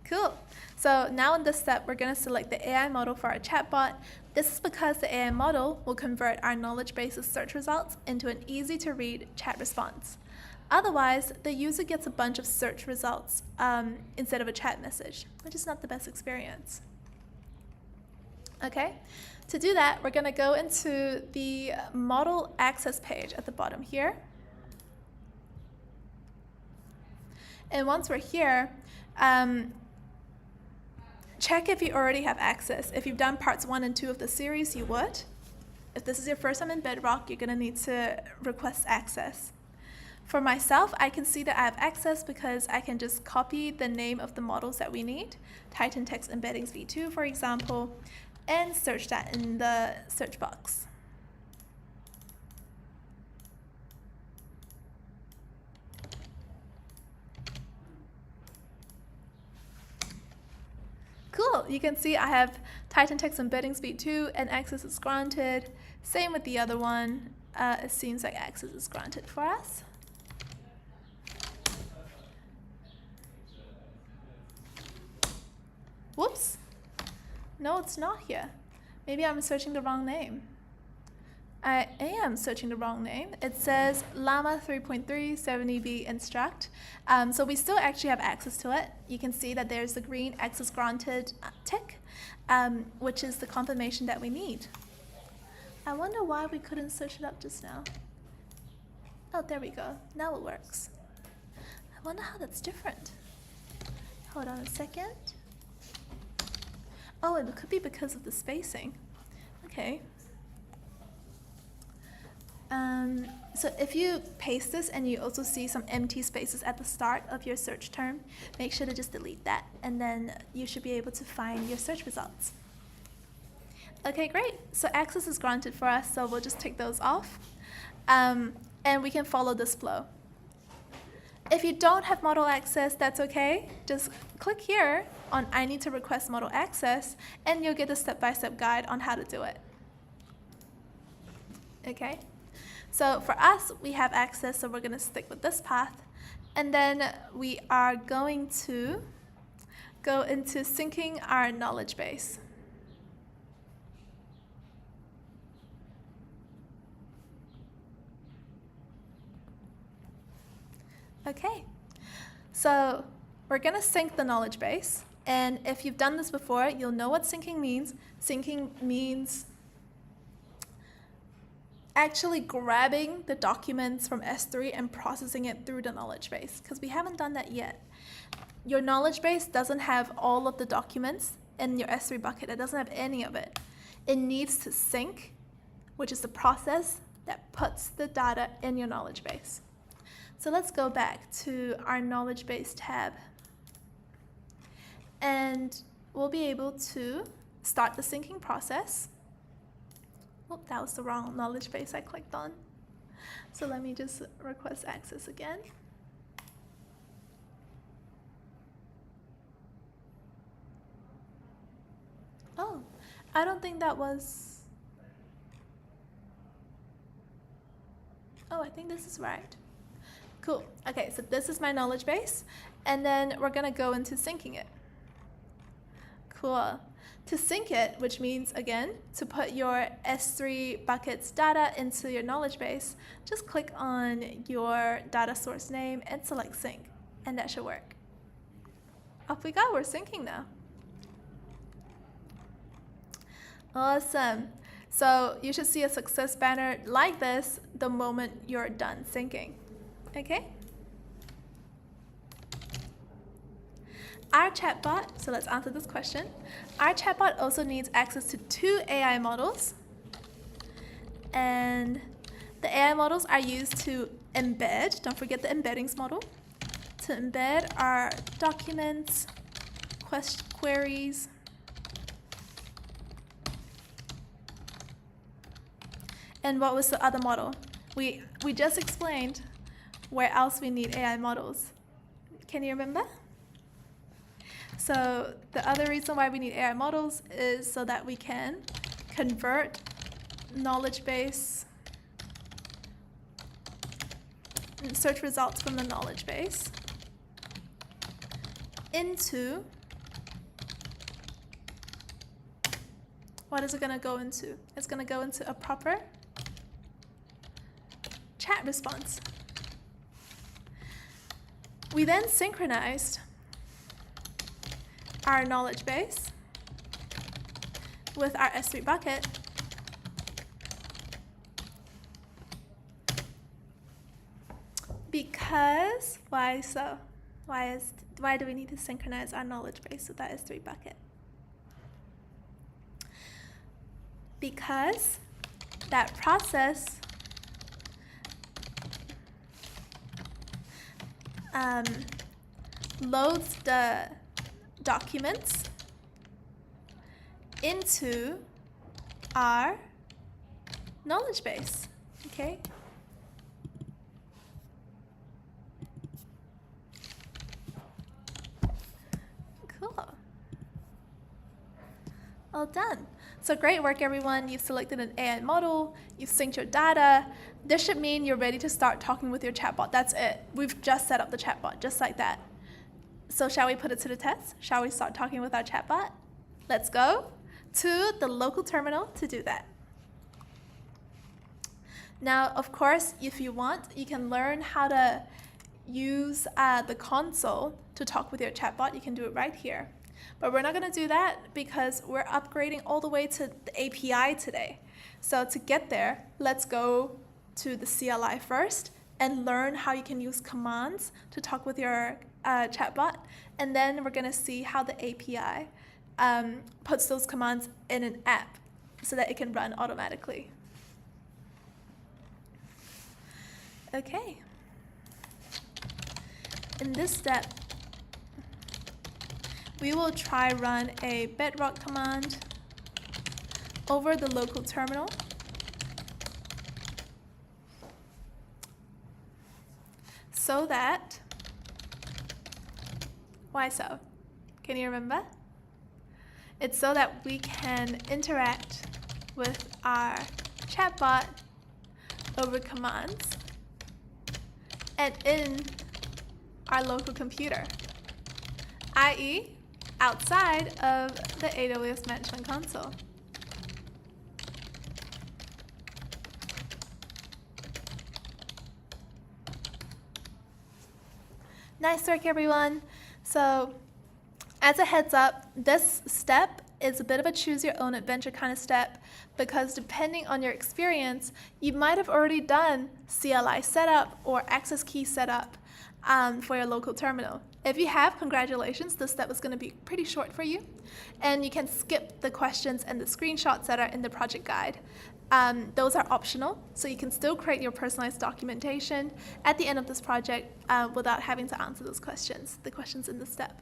Cool. So now in this step, we're going to select the AI model for our chatbot. This is because the AI model will convert our knowledge base's search results into an easy-to-read chat response. Otherwise, the user gets a bunch of search results instead of a chat message, which is not the best experience. Okay, to do that, we're going to go into the model access page at the bottom here. And once we're here, check if you already have access. If you've done parts 1 and 2 of the series, you would. If this is your first time in Bedrock, you're going to need to request access. For myself, I can see that I have access because I can just copy the name of the models that we need, Titan Text Embeddings v2, for example, and search that in the search box. Cool, you can see I have Titan Text Embeddings v2 and access is granted. Same with the other one. It seems like access is granted for us. Whoops. No, it's not here. Maybe I'm searching the wrong name. I am searching the wrong name. It says Llama 3.3 70B instruct. So we still actually have access to it. You can see that there's the green access granted tick, which is the confirmation that we need. I wonder why we couldn't search it up just now. Oh, there we go. Now it works. I wonder how that's different. Hold on a second. Oh, it could be because of the spacing. Okay. So if you paste this and you also see some empty spaces at the start of your search term, make sure to just delete that, and then you should be able to find your search results. Okay, great. So access is granted for us, so we'll just take those off. And we can follow this flow. If you don't have model access, that's okay. Just click here on I need to request model access, and you'll get a step-by-step guide on how to do it. Okay? So for us, we have access, so we're going to stick with this path. And then we are going to go into syncing our knowledge base. Okay, so we're going to sync the knowledge base. And if you've done this before, you'll know what syncing means. Syncing means actually grabbing the documents from S3 and processing it through the knowledge base, because we haven't done that yet. Your knowledge base doesn't have all of the documents in your S3 bucket. It doesn't have any of it. It needs to sync, which is the process that puts the data in your knowledge base. So let's go back to our knowledge base tab. And we'll be able to start the syncing process. Oh, that was the wrong knowledge base I clicked on. So let me just request access again. Oh, I don't think that was... Oh, I think this is right. Cool. Okay, so this is my knowledge base, and then we're gonna go into syncing it. Cool. To sync it, which means, again, to put your S3 buckets data into your knowledge base, just click on your data source name and select sync, and that should work. Off we go, we're syncing now. Awesome. So you should see a success banner like this the moment you're done syncing. Okay? Our chatbot, so let's answer this question. Our chatbot also needs access to 2 AI models. And the AI models are used to embed, don't forget the embeddings model, to embed our documents, queries, and what was the other model? We just explained where else we need AI models. Can you remember? So the other reason why we need AI models is so that we can convert knowledge base, search results from the knowledge base into, what is it going to go into? It's going to go into a proper chat response. We then synchronized our knowledge base with our S3 bucket because, why so? Why do we need to synchronize our knowledge base with our S3 bucket? Because that process loads the documents into our knowledge base, okay? Cool. All done. So great work, everyone. You've selected an AI model, you've synced your data. This should mean you're ready to start talking with your chatbot. That's it. We've just set up the chatbot, just like that. So shall we put it to the test? Shall we start talking with our chatbot? Let's go to the local terminal to do that. Now, of course, if you want, you can learn how to use the console to talk with your chatbot. You can do it right here. But we're not going to do that because we're upgrading all the way to the API today. So to get there, let's go to the CLI first and learn how you can use commands to talk with your chatbot. And then we're going to see how the API puts those commands in an app so that it can run automatically. Okay. In this step, we will try run a Bedrock command over the local terminal. So that, why so? Can you remember? It's so that we can interact with our chatbot over commands and in our local computer, i.e. outside of the AWS Management Console. Nice work, everyone. So as a heads up, this step is a bit of a choose your own adventure kind of step because depending on your experience, you might have already done CLI setup or access key setup for your local terminal. If you have, congratulations, this step is going to be pretty short for you. And you can skip the questions and the screenshots that are in the project guide. Those are optional, so you can still create your personalized documentation at the end of this project without having to answer those questions, the questions in the step.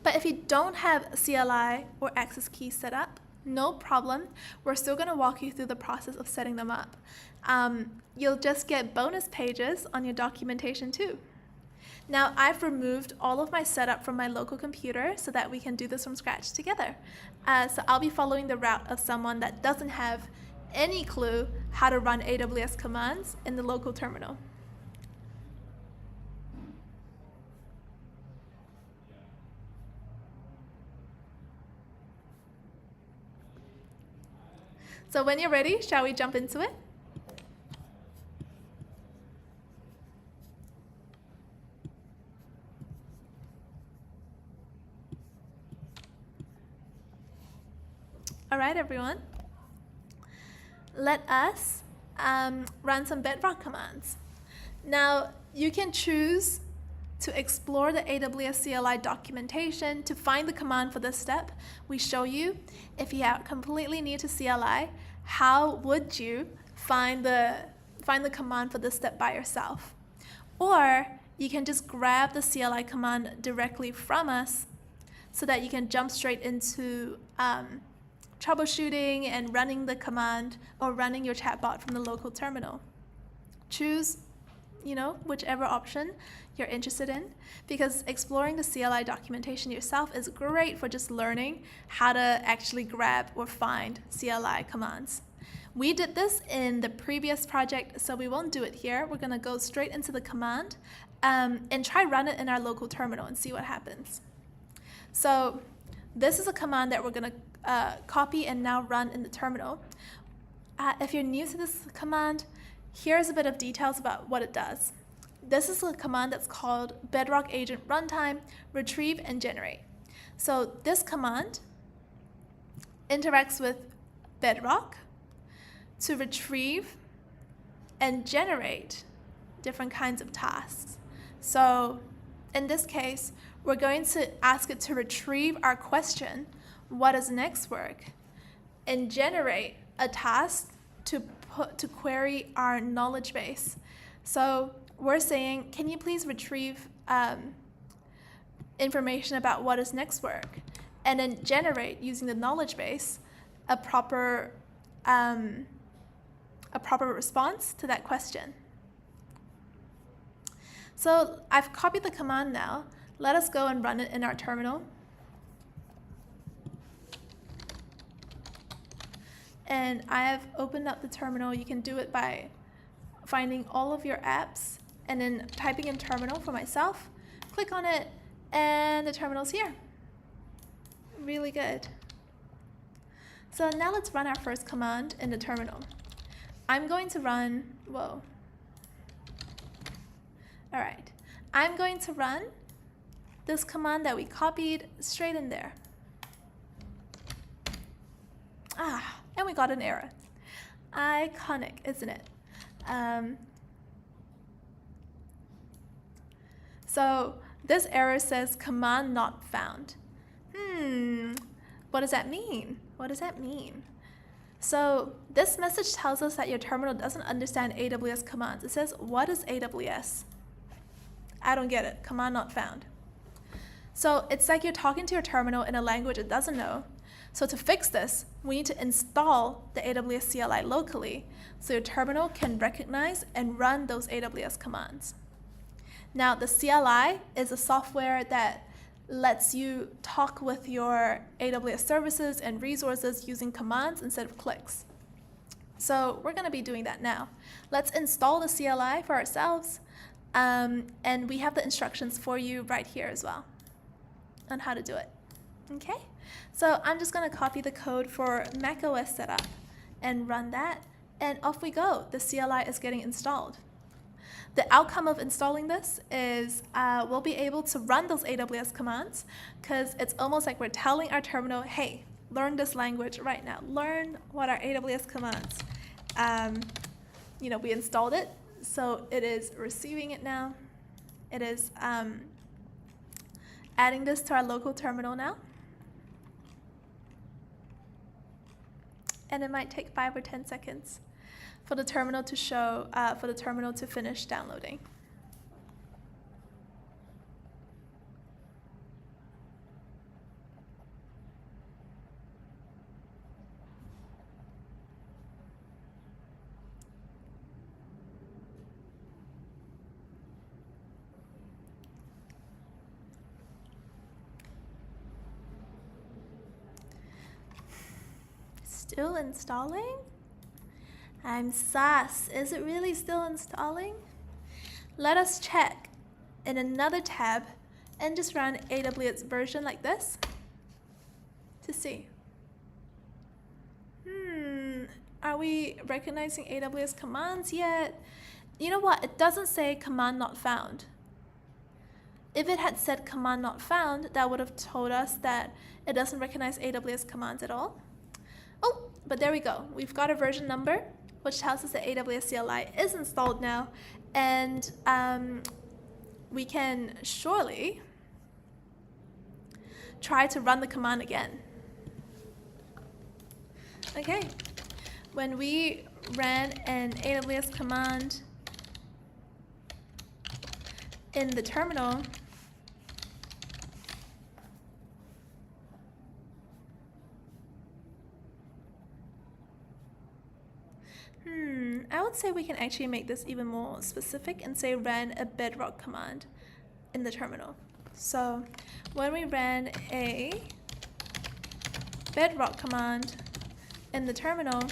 But if you don't have CLI or access key set up, No problem. We're still going to walk you through the process of setting them up. You'll just get bonus pages on your documentation too. Now, I've removed all of my setup from my local computer so that we can do this from scratch together. So I'll be following the route of someone that doesn't have any clue how to run AWS commands in the local terminal. So when you're ready, shall we jump into it? All right, everyone. Let us run some Bedrock commands. Now, you can choose to explore the AWS CLI documentation to find the command for this step. We show you, if you are completely new to CLI, how would you find the command for this step by yourself. Or you can just grab the CLI command directly from us so that you can jump straight into troubleshooting and running the command or running your chatbot from the local terminal. Choose, whichever option you're interested in, because exploring the CLI documentation yourself is great for just learning how to actually grab or find CLI commands. We did this in the previous project, so we won't do it here. We're going to go straight into the command and try run it in our local terminal and see what happens. So this is a command that we're going to copy and now run in the terminal. If you're new to this command, here's a bit of details about what it does. This is a command that's called Bedrock Agent Runtime Retrieve and Generate. So this command interacts with Bedrock to retrieve and generate different kinds of tasks. So in this case, we're going to ask it to retrieve our question, what is next work, and generate a task to query our knowledge base. So we're saying, can you please retrieve information about what is next work, and then generate, using the knowledge base, a proper response to that question. So I've copied the command now. Let us go and run it in our terminal. And I have opened up the terminal. You can do it by finding all of your apps and then typing in terminal for myself. Click on it, and the terminal's here. Really good. So now let's run our first command in the terminal. I'm going to run, all right. I'm going to run this command that we copied straight in there. And we got an error. Iconic, isn't it? So this error says command not found. What does that mean? What does that mean? So this message tells us that your terminal doesn't understand AWS commands. It says, what is AWS? I don't get it. Command not found. So it's like you're talking to your terminal in a language it doesn't know. So to fix this, we need to install the AWS CLI locally so your terminal can recognize and run those AWS commands. Now, the CLI is a software that lets you talk with your AWS services and resources using commands instead of clicks. So we're going to be doing that now. Let's install the CLI for ourselves, and we have the instructions for you right here as well on how to do it. Okay, so I'm just going to copy the code for macOS setup and run that, and off we go. The CLI is getting installed. The outcome of installing this is we'll be able to run those AWS commands, because it's almost like we're telling our terminal, hey, learn this language right now. Learn what are AWS commands. We installed it, so it is receiving it now. It is adding this to our local terminal now. And it might take 5 or 10 seconds for the terminal to show, for the terminal to finish downloading. Still installing? I'm sus. Is it really still installing? Let us check in another tab and just run AWS version like this to see. Are we recognizing AWS commands yet? You know what? It doesn't say command not found. If it had said command not found, that would have told us that it doesn't recognize AWS commands at all. Oh, but there we go. We've got a version number, which tells us that AWS CLI is installed now, and we can surely try to run the command again. Okay, when we ran an AWS command in the terminal, I would say we can actually make this even more specific and say ran a Bedrock command in the terminal. So when we ran a Bedrock command in the terminal,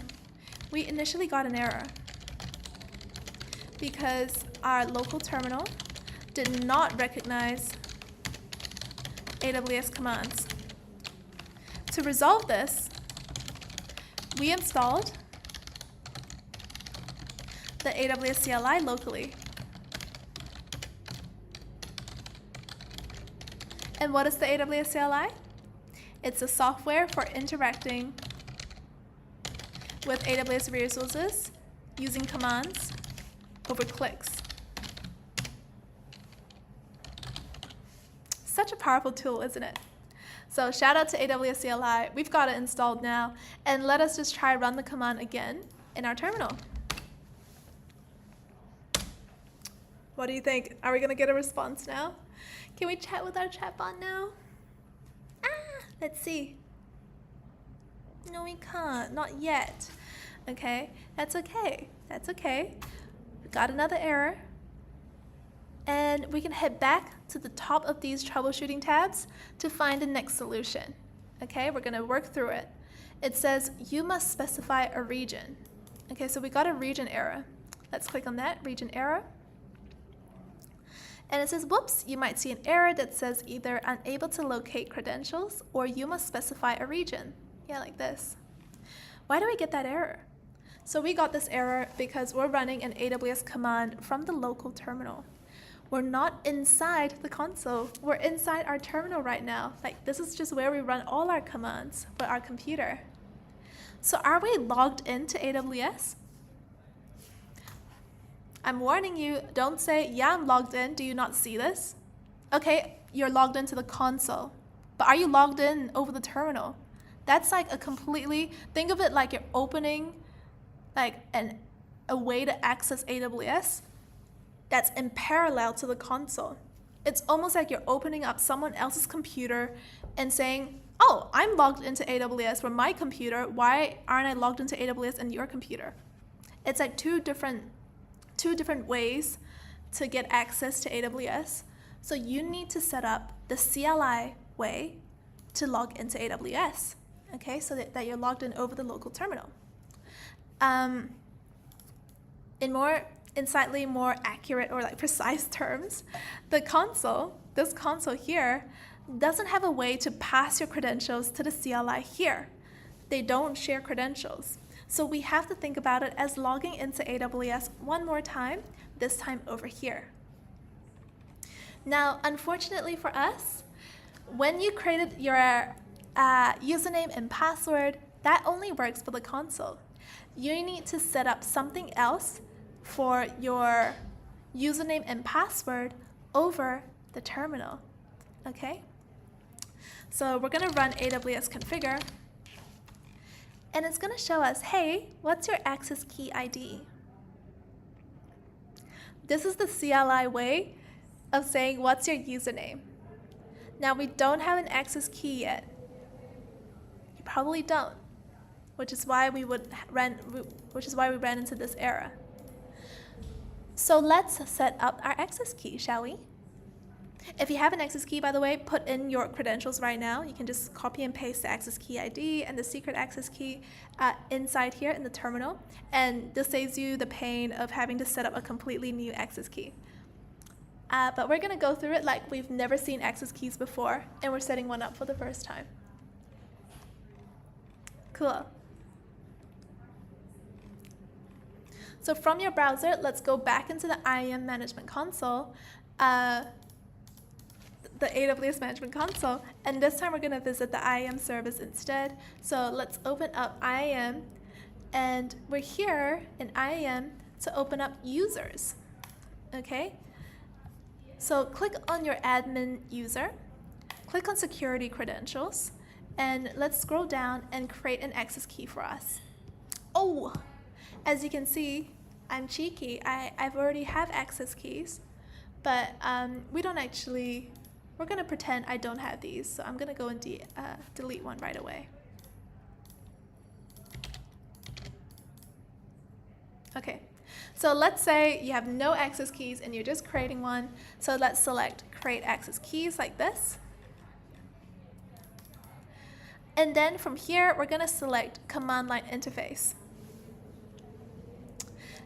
we initially got an error because our local terminal did not recognize AWS commands. To resolve this, we installed the AWS CLI locally. And what is the AWS CLI? It's a software for interacting with AWS resources using commands over clicks. Such a powerful tool, isn't it? So shout out to AWS CLI. We've got it installed now, and let us just try run the command again in our terminal. What do you think? Are we gonna get a response now? Can we chat with our chatbot now? Let's see. No, we can't, not yet. Okay, that's okay, that's okay. We got another error. And we can head back to the top of these troubleshooting tabs to find the next solution. Okay, we're gonna work through it. It says you must specify a region. Okay, so we got a region error. Let's click on that, region error. And it says, whoops, you might see an error that says either unable to locate credentials or you must specify a region. Yeah, like this. Why do we get that error? So we got this error because we're running an AWS command from the local terminal. We're not inside the console. We're inside our terminal right now. Like, this is just where we run all our commands for our computer. So are we logged into AWS? I'm warning you, don't say, yeah, I'm logged in. Do you not see this? Okay, you're logged into the console, but are you logged in over the terminal? That's like a completely, think of it like you're opening like a way to access AWS that's in parallel to the console. It's almost like you're opening up someone else's computer and saying, oh, I'm logged into AWS from my computer. Why aren't I logged into AWS in your computer? It's like two different ways to get access to AWS. So you need to set up the CLI way to log into AWS, okay? So that you're logged in over the local terminal. In slightly more accurate or like precise terms, this console here doesn't have a way to pass your credentials to the CLI here. They don't share credentials. So we have to think about it as logging into AWS one more time, this time over here. Now, unfortunately for us, when you created your username and password, that only works for the console. You need to set up something else for your username and password over the terminal, okay? So we're gonna run AWS configure, and it's gonna show us, hey, what's your access key ID? This is the CLI way of saying what's your username. Now we don't have an access key yet. You probably don't, which is why we ran into this error. So let's set up our access key, shall we? If you have an access key, by the way, put in your credentials right now. You can just copy and paste the access key ID and the secret access key inside here in the terminal. And this saves you the pain of having to set up a completely new access key. But we're going to go through it like we've never seen access keys before, and we're setting one up for the first time. Cool. So from your browser, let's go back into the IAM Management Console, the AWS Management Console, and this time we're going to visit the IAM service instead. So let's open up IAM, and we're here in IAM to open up users. Okay? So click on your admin user, click on security credentials, and let's scroll down and create an access key for us. Oh, as you can see, I'm cheeky. I've already have access keys, but we're going to pretend I don't have these. So I'm going to go and delete one right away. Okay. So let's say you have no access keys and you're just creating one. So let's select create access keys like this. And then from here, we're going to select command line interface.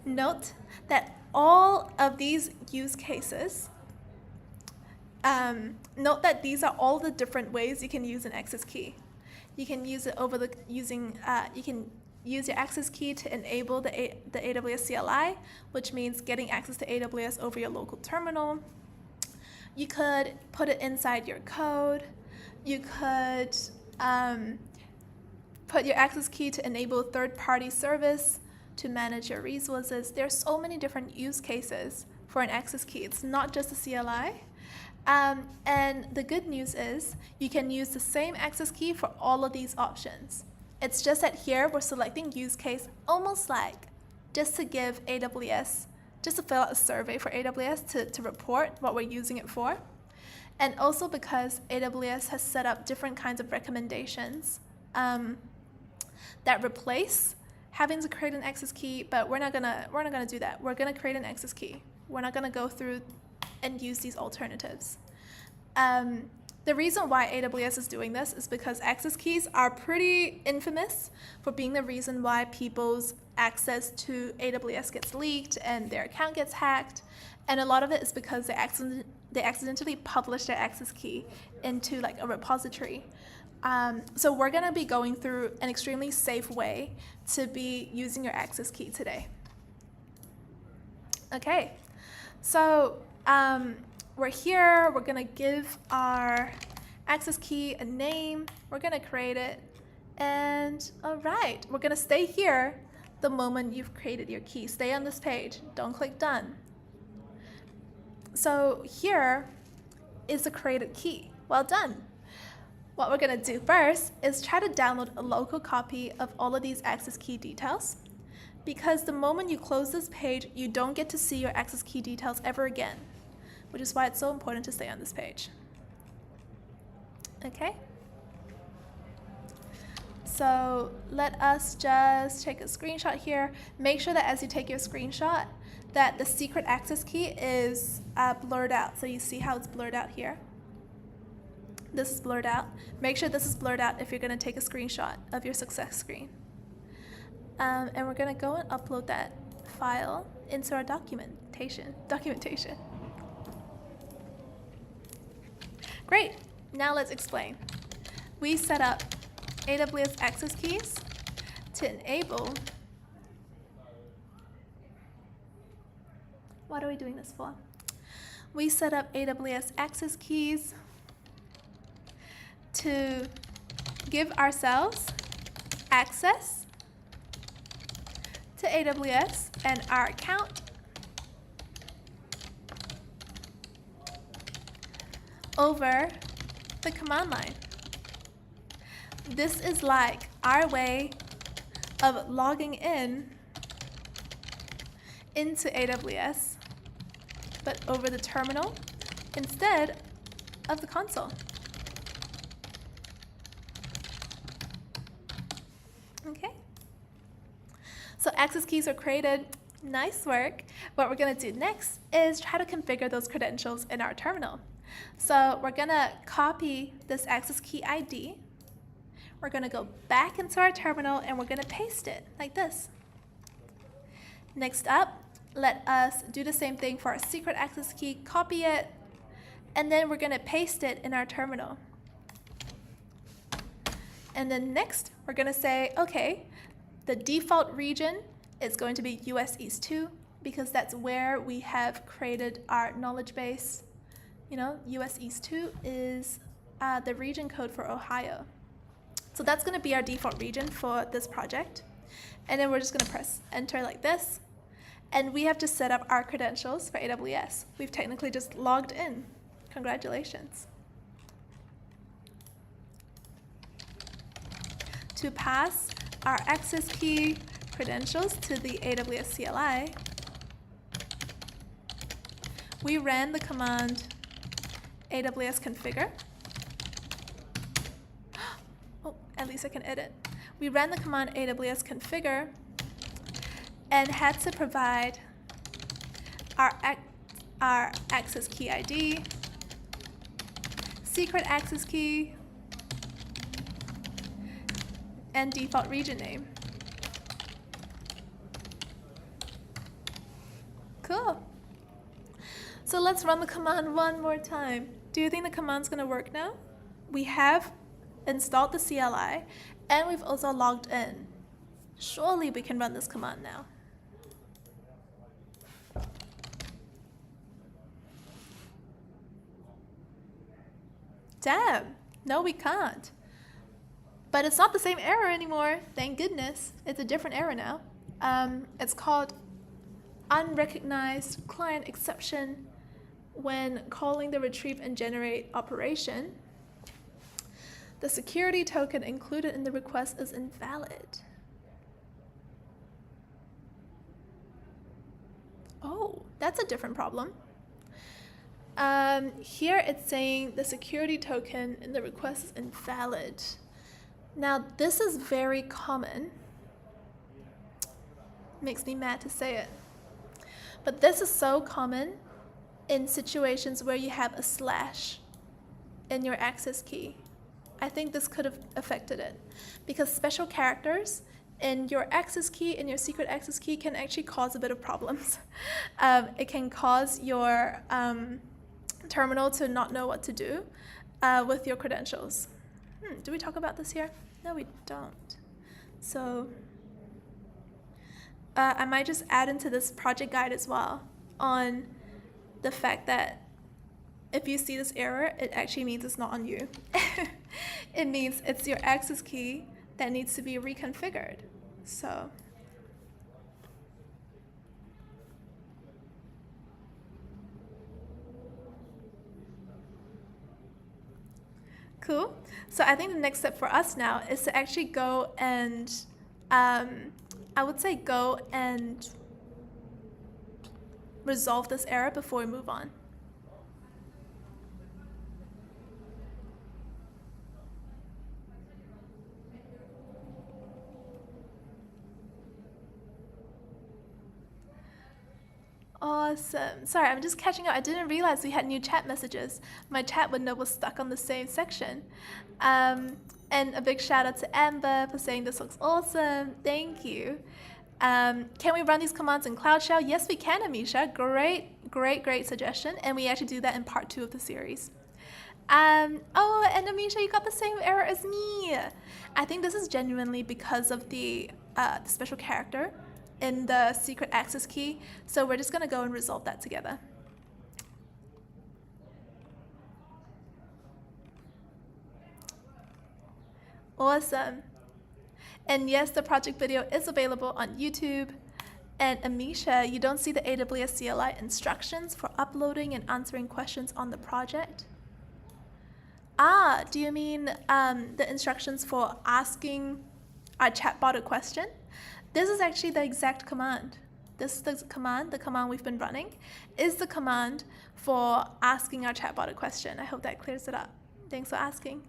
Note that all of these use cases, note that these are all the different ways you can use an access key. You can use it over you can use your access key to enable the AWS CLI, which means getting access to AWS over your local terminal. You could put it inside your code. You could put your access key to enable third-party service to manage your resources. There are so many different use cases for an access key. It's not just a CLI. And the good news is you can use the same access key for all of these options. It's just that here we're selecting use case almost like just to give AWS, just to fill out a survey for AWS to report what we're using it for. And also because AWS has set up different kinds of recommendations that replace having to create an access key, but we're not gonna do that. We're gonna create an access key. We're not gonna go through and use these alternatives. The reason why AWS is doing this is because access keys are pretty infamous for being the reason why people's access to AWS gets leaked and their account gets hacked. And a lot of it is because they accidentally publish their access key into like a repository. So we're going to be going through an extremely safe way to be using your access key today. Okay, so we're here, we're going to give our access key a name, we're going to create it, and all right, we're going to stay here the moment you've created your key. Stay on this page, don't click done. So here is the created key. Well done. What we're going to do first is try to download a local copy of all of these access key details, because the moment you close this page, you don't get to see your access key details ever again, which is why it's so important to stay on this page. Okay? So let us just take a screenshot here. Make sure that as you take your screenshot, that the secret access key is blurred out. So you see how it's blurred out here? This is blurred out. Make sure this is blurred out if you're going to take a screenshot of your success screen. And we're going to go and upload that file into our documentation. Great. Now let's explain. We set up AWS access keys to enable. What are we doing this for? We set up AWS access keys to give ourselves access to AWS and our account over the command line. This is like our way of logging into AWS, but over the terminal instead of the console. Okay. So access keys are created. Nice work. What we're going to do next is try to configure those credentials in our terminal. So we're gonna copy this access key ID. We're gonna go back into our terminal and we're gonna paste it like this. Next up, let us do the same thing for our secret access key, copy it, and then we're gonna paste it in our terminal. And then next, we're gonna say, okay, the default region is going to be US East 2 because that's where we have created our knowledge base. You know, US East 2 is the region code for Ohio. So that's gonna be our default region for this project. And then we're just gonna press enter like this. And we have to set up our credentials for AWS. We've technically just logged in. Congratulations. To pass our access key credentials to the AWS CLI, we ran the command AWS configure. Oh, at least I can edit. We ran the command AWS configure and had to provide our access key ID, secret access key, and default region name. Cool. So let's run the command one more time. Do you think the command's gonna work now? We have installed the CLI and we've also logged in. Surely we can run this command now. Damn, no we can't. But it's not the same error anymore, thank goodness. It's a different error now. It's called unrecognized client exception when calling the retrieve and generate operation. The security token included in the request is invalid. Oh, that's a different problem. Here it's saying the security token in the request is invalid. Now this is very common. Makes me mad to say it. But this is so common in situations where you have a slash in your access key. I think this could have affected it because special characters in your access key and your secret access key can actually cause a bit of problems. It can cause your terminal to not know what to do with your credentials. Do we talk about this here? No, we don't. So I might just add into this project guide as well on the fact that if you see this error, it actually means it's not on you. It means it's your access key that needs to be reconfigured. So cool. So I think the next step for us now is to actually go and I would say go and resolve this error before we move on. Awesome. Sorry, I'm just catching up. I didn't realize we had new chat messages. My chat window was stuck on the same section. And a big shout out to Amber for saying this looks awesome. Thank you. Can we run these commands in Cloud Shell? Yes, we can, Amisha. Great suggestion. And we actually do that in part 2 of the series. Oh, and Amisha, you got the same error as me. I think this is genuinely because of the special character in the secret access key. So we're just going to go and resolve that together. Awesome. And yes, the project video is available on YouTube. And Amisha, you don't see the AWS CLI instructions for uploading and answering questions on the project? Do you mean the instructions for asking our chatbot a question? This is actually the exact command. This is the command we've been running, is the command for asking our chatbot a question. I hope that clears it up. Thanks for asking.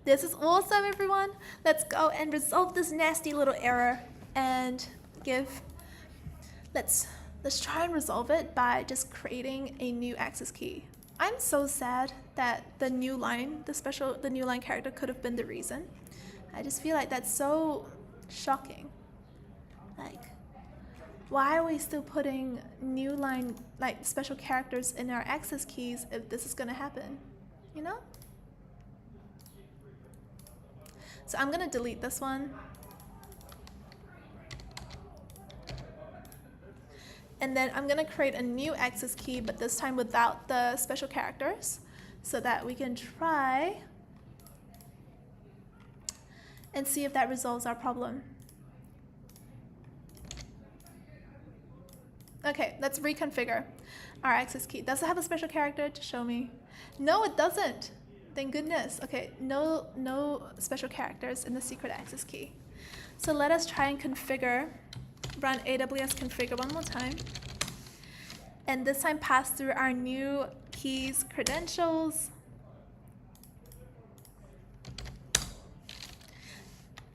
This is awesome, everyone. Let's go and resolve this nasty little error and let's Let's try and resolve it by just creating a new access key. I'm so sad that the new line, the new line character could have been the reason. I just feel like that's so shocking. Like, why are we still putting new line, like special characters in our access keys if this is gonna happen, you know? So I'm gonna delete this one. And then I'm gonna create a new access key, but this time without the special characters, so that we can try and see if that resolves our problem. Okay, let's reconfigure our access key. Does it have a special character to show me? No, it doesn't. Thank goodness. Okay, no special characters in the secret access key. So let us try and run AWS configure one more time. And this time pass through our new keys credentials.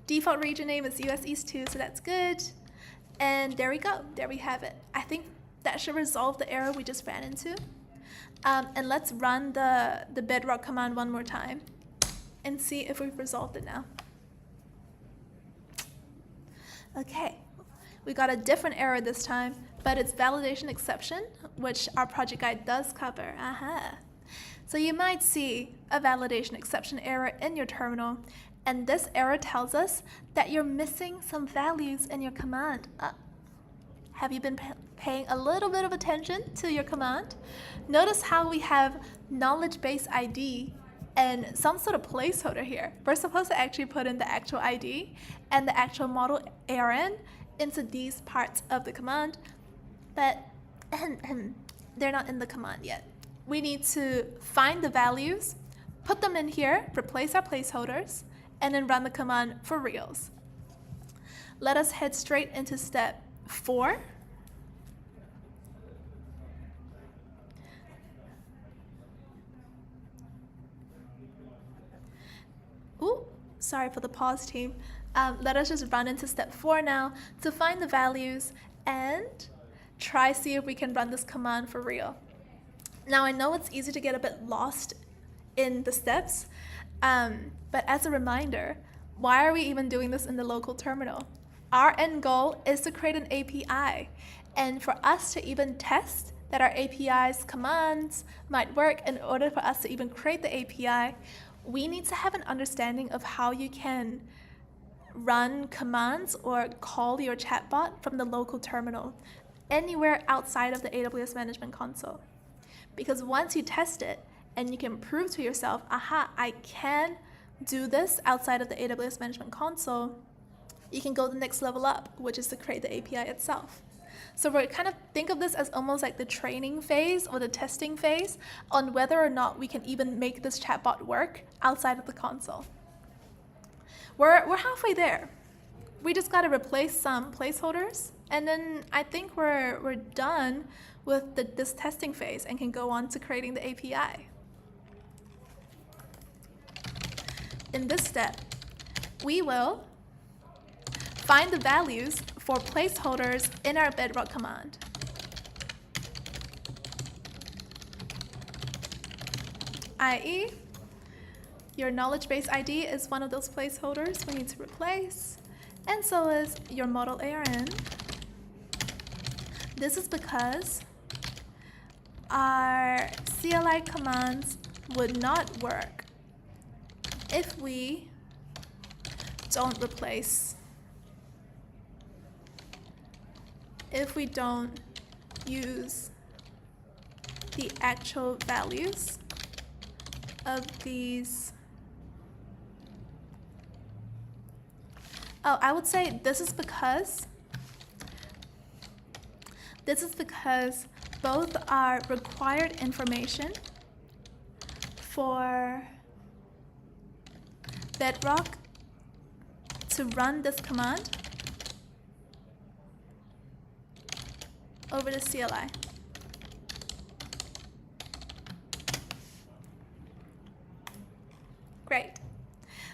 Default region name is US East 2, so that's good. And there we go, there we have it. I think that should resolve the error we just ran into. And let's run the Bedrock command one more time and see if we've resolved it now. Okay, we got a different error this time, but it's validation exception, which our project guide does cover. So you might see a validation exception error in your terminal, and this error tells us that you're missing some values in your command. Have you been paying a little bit of attention to your command? Notice how we have knowledge base ID and some sort of placeholder here. We're supposed to actually put in the actual ID and the actual model ARN into these parts of the command, but they're not in the command yet. We need to find the values, put them in here, replace our placeholders, and then run the command for reals. Let us head straight into step 4. Ooh, sorry for the pause, team. Let us just run into step 4 now to find the values and try see if we can run this command for real. Now I know it's easy to get a bit lost in the steps, but as a reminder, why are we even doing this in the local terminal? Our end goal is to create an API, and for us to even test that our API's commands might work, in order for us to even create the API, we need to have an understanding of how you can run commands or call your chatbot from the local terminal anywhere outside of the AWS Management Console. Because once you test it and you can prove to yourself, I can do this outside of the AWS Management Console, you can go the next level up, which is to create the API itself. So we're kind of think of this as almost like the training phase or the testing phase on whether or not we can even make this chatbot work outside of the console. We're halfway there. We just got to replace some placeholders, and then I think we're done with this testing phase and can go on to creating the API. In this step, we will find the values for placeholders in our Bedrock command. i.e., your knowledge base ID is one of those placeholders we need to replace, and so is your model ARN. This is because our CLI commands would not work if we don't use the actual values of these. Oh, I would say this is because both are required information for Bedrock to run this command over the CLI. Great.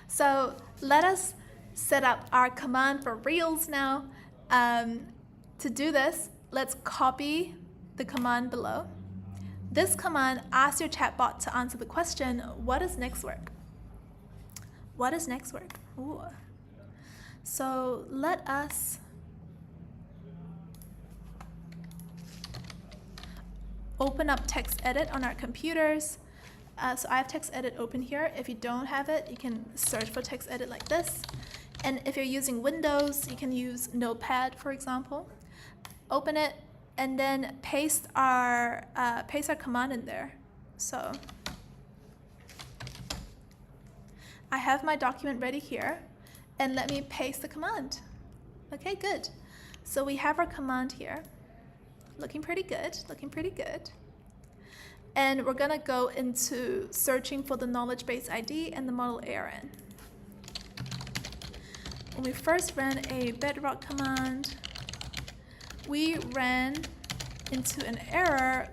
So let us set up our command for reals now. To do this, let's copy the command below. This command asks your chatbot to answer the question, what is next work? What is next work? Ooh. So let us open up text edit on our computers. So I have text edit open here. If you don't have it, you can search for text edit like this. And if you're using Windows, you can use Notepad, for example. Open it and then paste our command in there. So I have my document ready here, and let me paste the command. Okay, good. So we have our command here. Looking pretty good, looking pretty good. And we're gonna go into searching for the knowledge base ID and the model ARN. When we first ran a Bedrock command, we ran into an error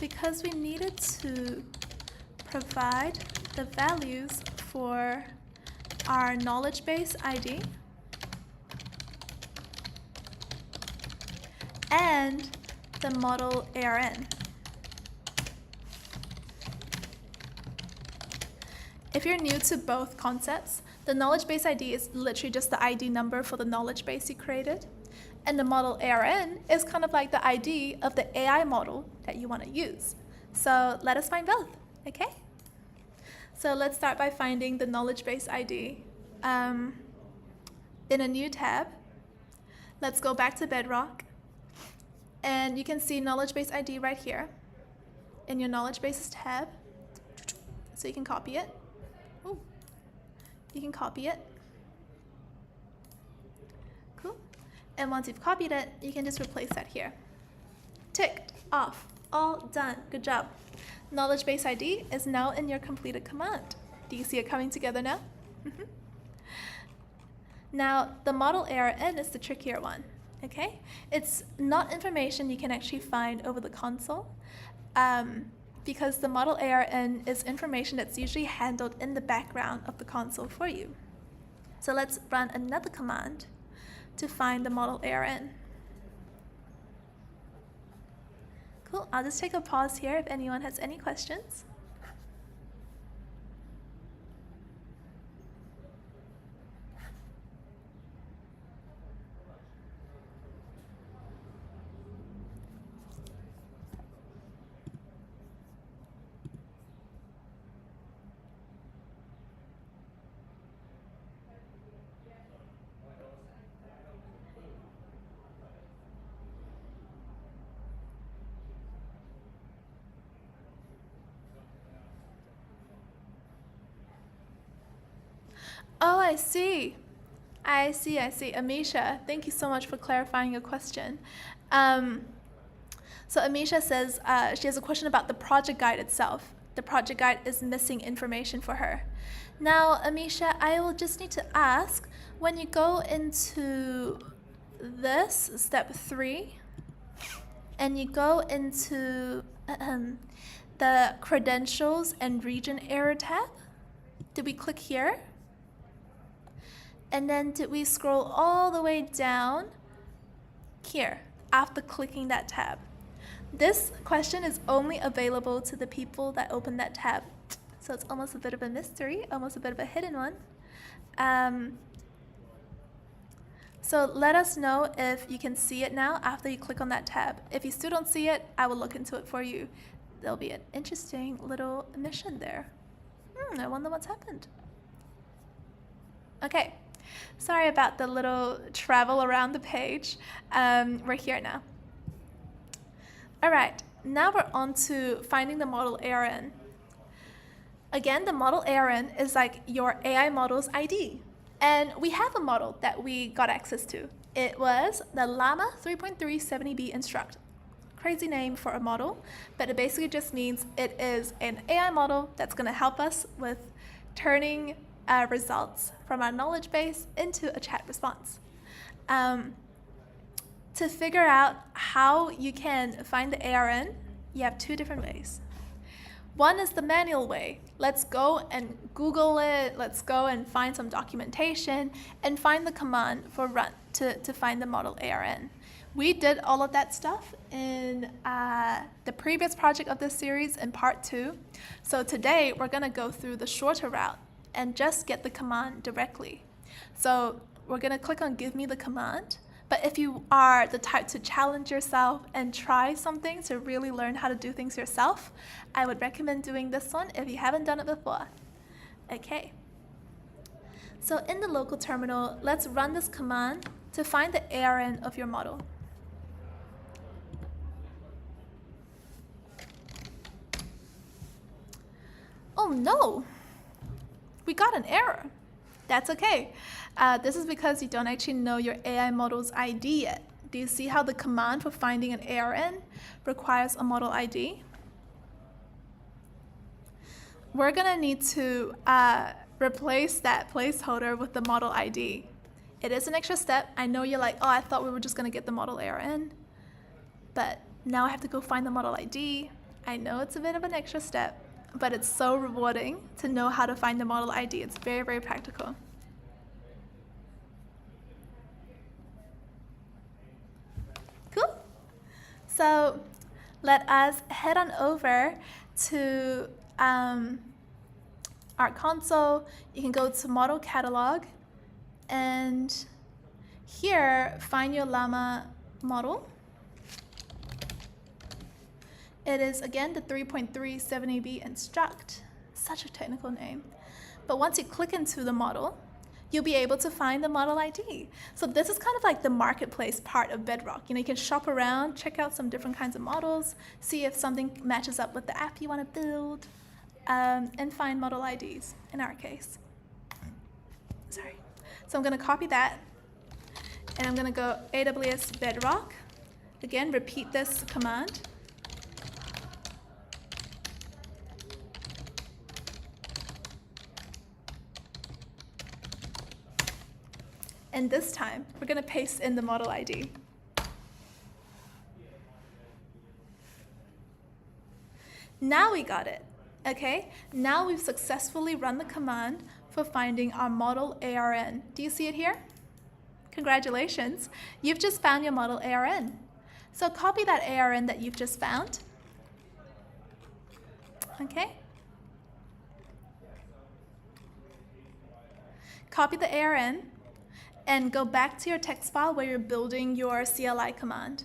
because we needed to provide the values for our knowledge base ID and the model ARN. If you're new to both concepts, the knowledge base ID is literally just the ID number for the knowledge base you created. And the model ARN is kind of like the ID of the AI model that you want to use. So let us find both, okay? So let's start by finding the knowledge base ID in a new tab. Let's go back to Bedrock. And you can see knowledge base ID right here in your knowledge bases tab. So you can copy it. Ooh. You can copy it. Cool. And once you've copied it, you can just replace that here. Ticked off. All done. Good job. Knowledge base ID is now in your completed command. Do you see it coming together now? Now, the model ARN is the trickier one. Okay? It's not information you can actually find over the console because the model ARN is information that's usually handled in the background of the console for you. So let's run another command to find the model ARN. Cool. I'll just take a pause here if anyone has any questions. Oh, I see. I see. Amisha, thank you so much for clarifying your question. So Amisha says she has a question about the project guide itself. The project guide is missing information for her. Now, Amisha, I will just need to ask, when you go into this, step 3, and you go into the credentials and region error tab, did we click here? And then did we scroll all the way down here after clicking that tab? This question is only available to the people that open that tab. So it's almost a bit of a mystery, almost a bit of a hidden one. So let us know if you can see it now after you click on that tab. If you still don't see it, I will look into it for you. There'll be an interesting little mission there. I wonder what's happened. Okay. Sorry about the little travel around the page. We're here now. All right, now we're on to finding the model ARN. Again, the model ARN is like your AI model's ID. And we have a model that we got access to. It was the Llama 3.370B Instruct. Crazy name for a model, but it basically just means it is an AI model that's going to help us with turning results from our knowledge base into a chat response. To figure out how you can find the ARN, you have 2 different ways. One is the manual way. Let's go and Google it. Let's go and find some documentation and find the command for run to find the model ARN. We did all of that stuff in the previous project of this series in part 2. So today we're going to go through the shorter route and just get the command directly. So we're going to click on give me the command. But if you are the type to challenge yourself and try something to really learn how to do things yourself, I would recommend doing this one if you haven't done it before. Okay. So in the local terminal, let's run this command to find the ARN of your model. Oh no, we got an error. That's okay. This is because you don't actually know your AI model's ID yet. Do you see how the command for finding an ARN requires a model ID? We're gonna need to replace that placeholder with the model ID. It is an extra step. I know you're like, oh, I thought we were just gonna get the model ARN, but now I have to go find the model ID. I know it's a bit of an extra step, but it's so rewarding to know how to find the model ID. It's very, very practical. Cool. So let us head on over to our console. You can go to Model Catalog, and here find your llama model. It is, again, the 3.370B Instruct. Such a technical name. But once you click into the model, you'll be able to find the model ID. So this is kind of like the marketplace part of Bedrock. You know, you can shop around, check out some different kinds of models, see if something matches up with the app you want to build, and find model IDs, in our case. Sorry. So I'm going to copy that, and I'm going to go AWS Bedrock. Again, repeat this command. And this time, we're going to paste in the model ID. Now we got it, okay? Now we've successfully run the command for finding our model ARN. Do you see it here? Congratulations, you've just found your model ARN. So copy that ARN that you've just found, okay? Copy the ARN, and go back to your text file where you're building your CLI command,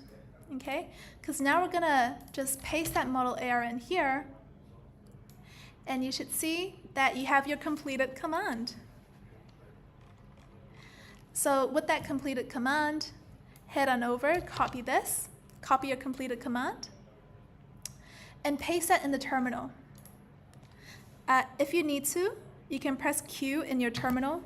okay? Because now we're gonna just paste that model ARN here, and you should see that you have your completed command. So with that completed command, head on over, copy this, copy your completed command, and paste that in the terminal. If you need to, you can press Q in your terminal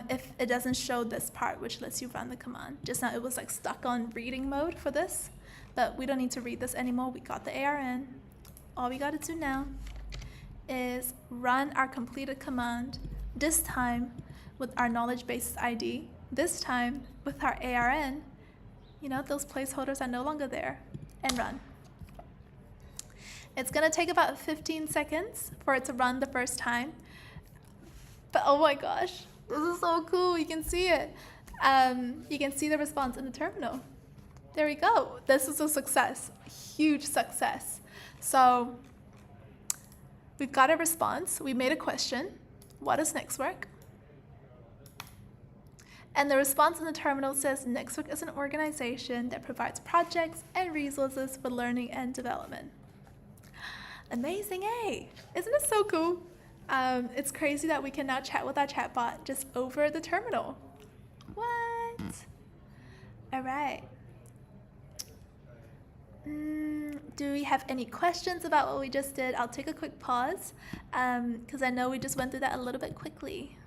if it doesn't show this part, which lets you run the command. Just now it was like stuck on reading mode for this, but we don't need to read this anymore. We got the ARN. All we got to do now is run our completed command, this time with our knowledge base ID, this time with our ARN. You know, those placeholders are no longer there, and run. It's going to take about 15 seconds for it to run the first time, but oh my gosh. This is so cool. You can see it. You can see the response in the terminal. There we go. This is a success, huge success. So we've got a response. We made a question. What is Nextwork? And the response in the terminal says Nextwork is an organization that provides projects and resources for learning and development. Amazing, eh? Isn't it so cool? It's crazy that we can now chat with our chatbot just over the terminal. What? All right. Do we have any questions about what we just did? I'll take a quick pause because I know we just went through that a little bit quickly.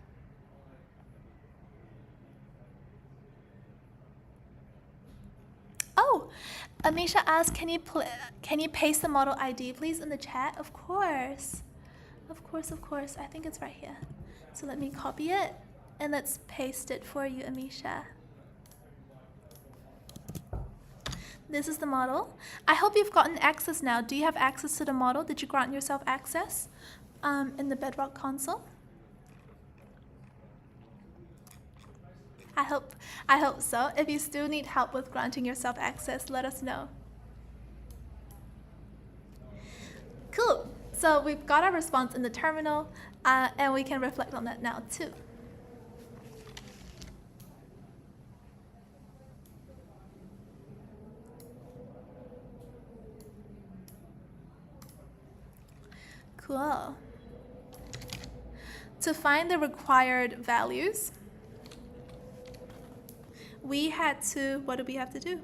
Oh, Amisha asked, can you paste the model ID, please, in the chat? Of course. Of course. I think it's right here. So let me copy it, and let's paste it for you, Amisha. This is the model. I hope you've gotten access now. Do you have access to the model? Did you grant yourself access in the Bedrock console? I hope so. If you still need help with granting yourself access, let us know. Cool. So we've got our response in the terminal, and we can reflect on that now too. Cool. To find the required values, we had to, what do we have to do?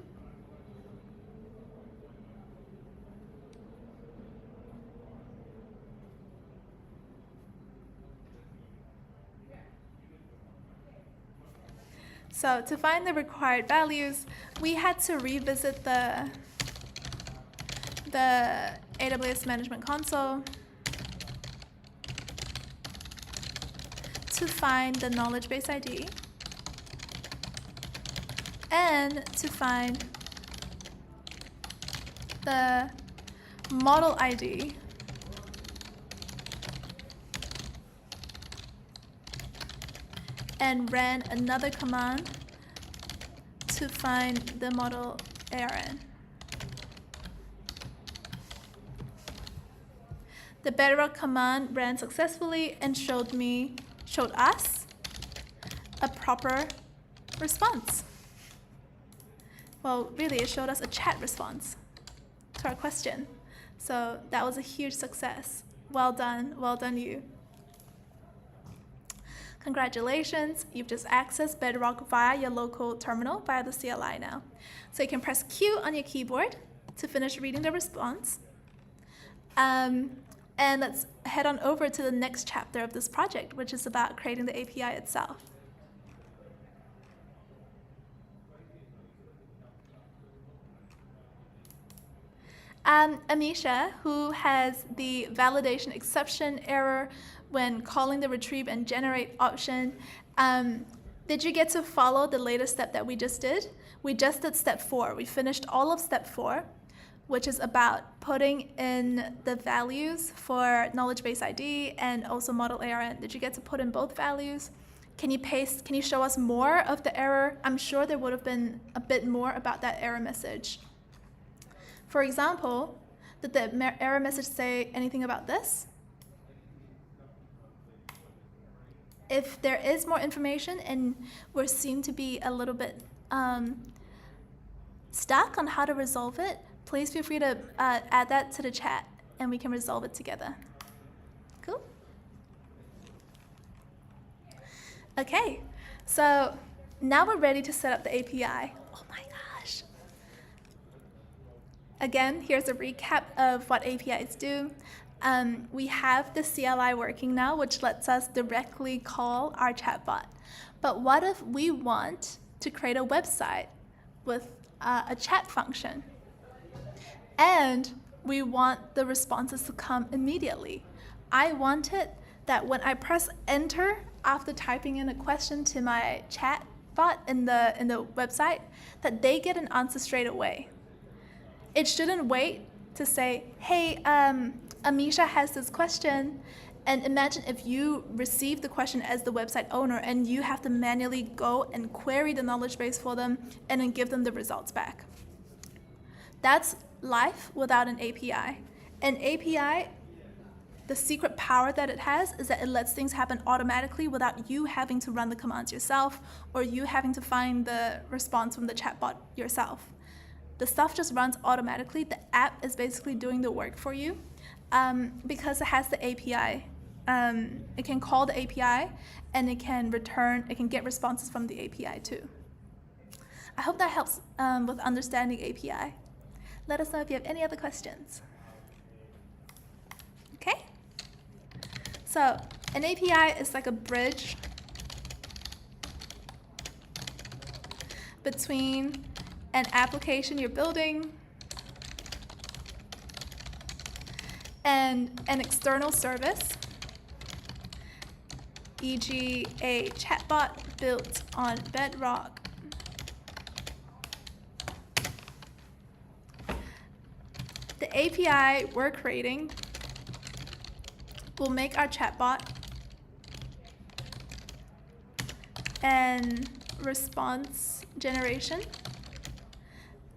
So to find the required values, we had to revisit the AWS Management Console to find the knowledge base ID and to find the model ID and ran another command to find the model ARN. The Bedrock command ran successfully and showed us a proper response. Well, really, it showed us a chat response to our question. So that was a huge success. Well done you. Congratulations, you've just accessed Bedrock via your local terminal via the CLI now. So you can press Q on your keyboard to finish reading the response. And let's head on over to the next chapter of this project, which is about creating the API itself. Amisha, who has the validation exception error when calling the retrieve and generate option, did you get to follow the latest step that we just did? We just did step 4. We finished all of step 4, which is about putting in the values for knowledge base ID and also model ARN. Did you get to put in both values? Can you show us more of the error? I'm sure there would have been a bit more about that error message. For example, did the error message say anything about this? If there is more information and we seem to be a little bit stuck on how to resolve it, please feel free to add that to the chat and we can resolve it together. Cool? Okay, so now we're ready to set up the API. Oh my gosh. Again, here's a recap of what APIs do. We have the CLI working now, which lets us directly call our chatbot. But what if we want to create a website with a chat function? And we want the responses to come immediately. I want it that when I press enter after typing in a question to my chatbot in the website, that they get an answer straight away. It shouldn't wait to say, hey, Amisha has this question, and imagine if you receive the question as the website owner and you have to manually go and query the knowledge base for them and then give them the results back. That's life without an API. An API, the secret power that it has is that it lets things happen automatically without you having to run the commands yourself or you having to find the response from the chatbot yourself. The stuff just runs automatically. The app is basically doing the work for you because it has the API. It can call the API and it can get responses from the API too. I hope that helps with understanding API. Let us know if you have any other questions. Okay? So an API is like a bridge between an application you're building and an external service, e.g. a chatbot built on Bedrock. The API we're creating will make our chatbot and response generation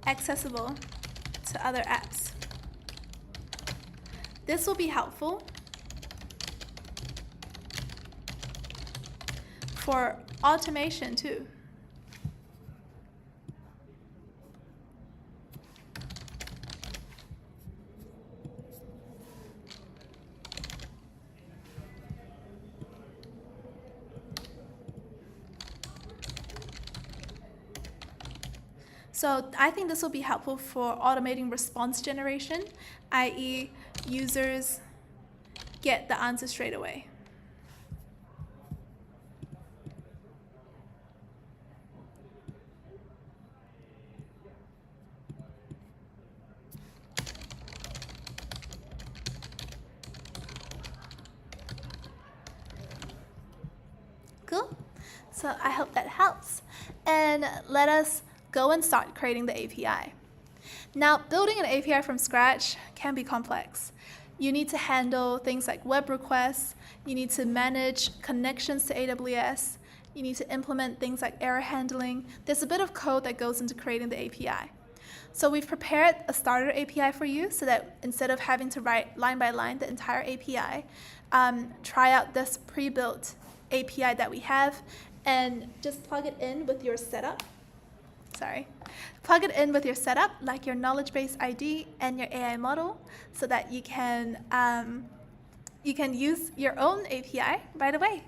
accessible to other apps. This will be helpful for automation too. So I think this will be helpful for automating response generation, i.e. users get the answer straight away. Cool. So I hope that helps. And let us go and start creating the API. Now, building an API from scratch can be complex. You need to handle things like web requests, you need to manage connections to AWS, you need to implement things like error handling. There's a bit of code that goes into creating the API. So we've prepared a starter API for you so that instead of having to write line by line the entire API, try out this pre-built API that we have and just plug it in with your setup. Plug it in with your setup, like your knowledge base ID and your AI model, so that you can use your own API right away.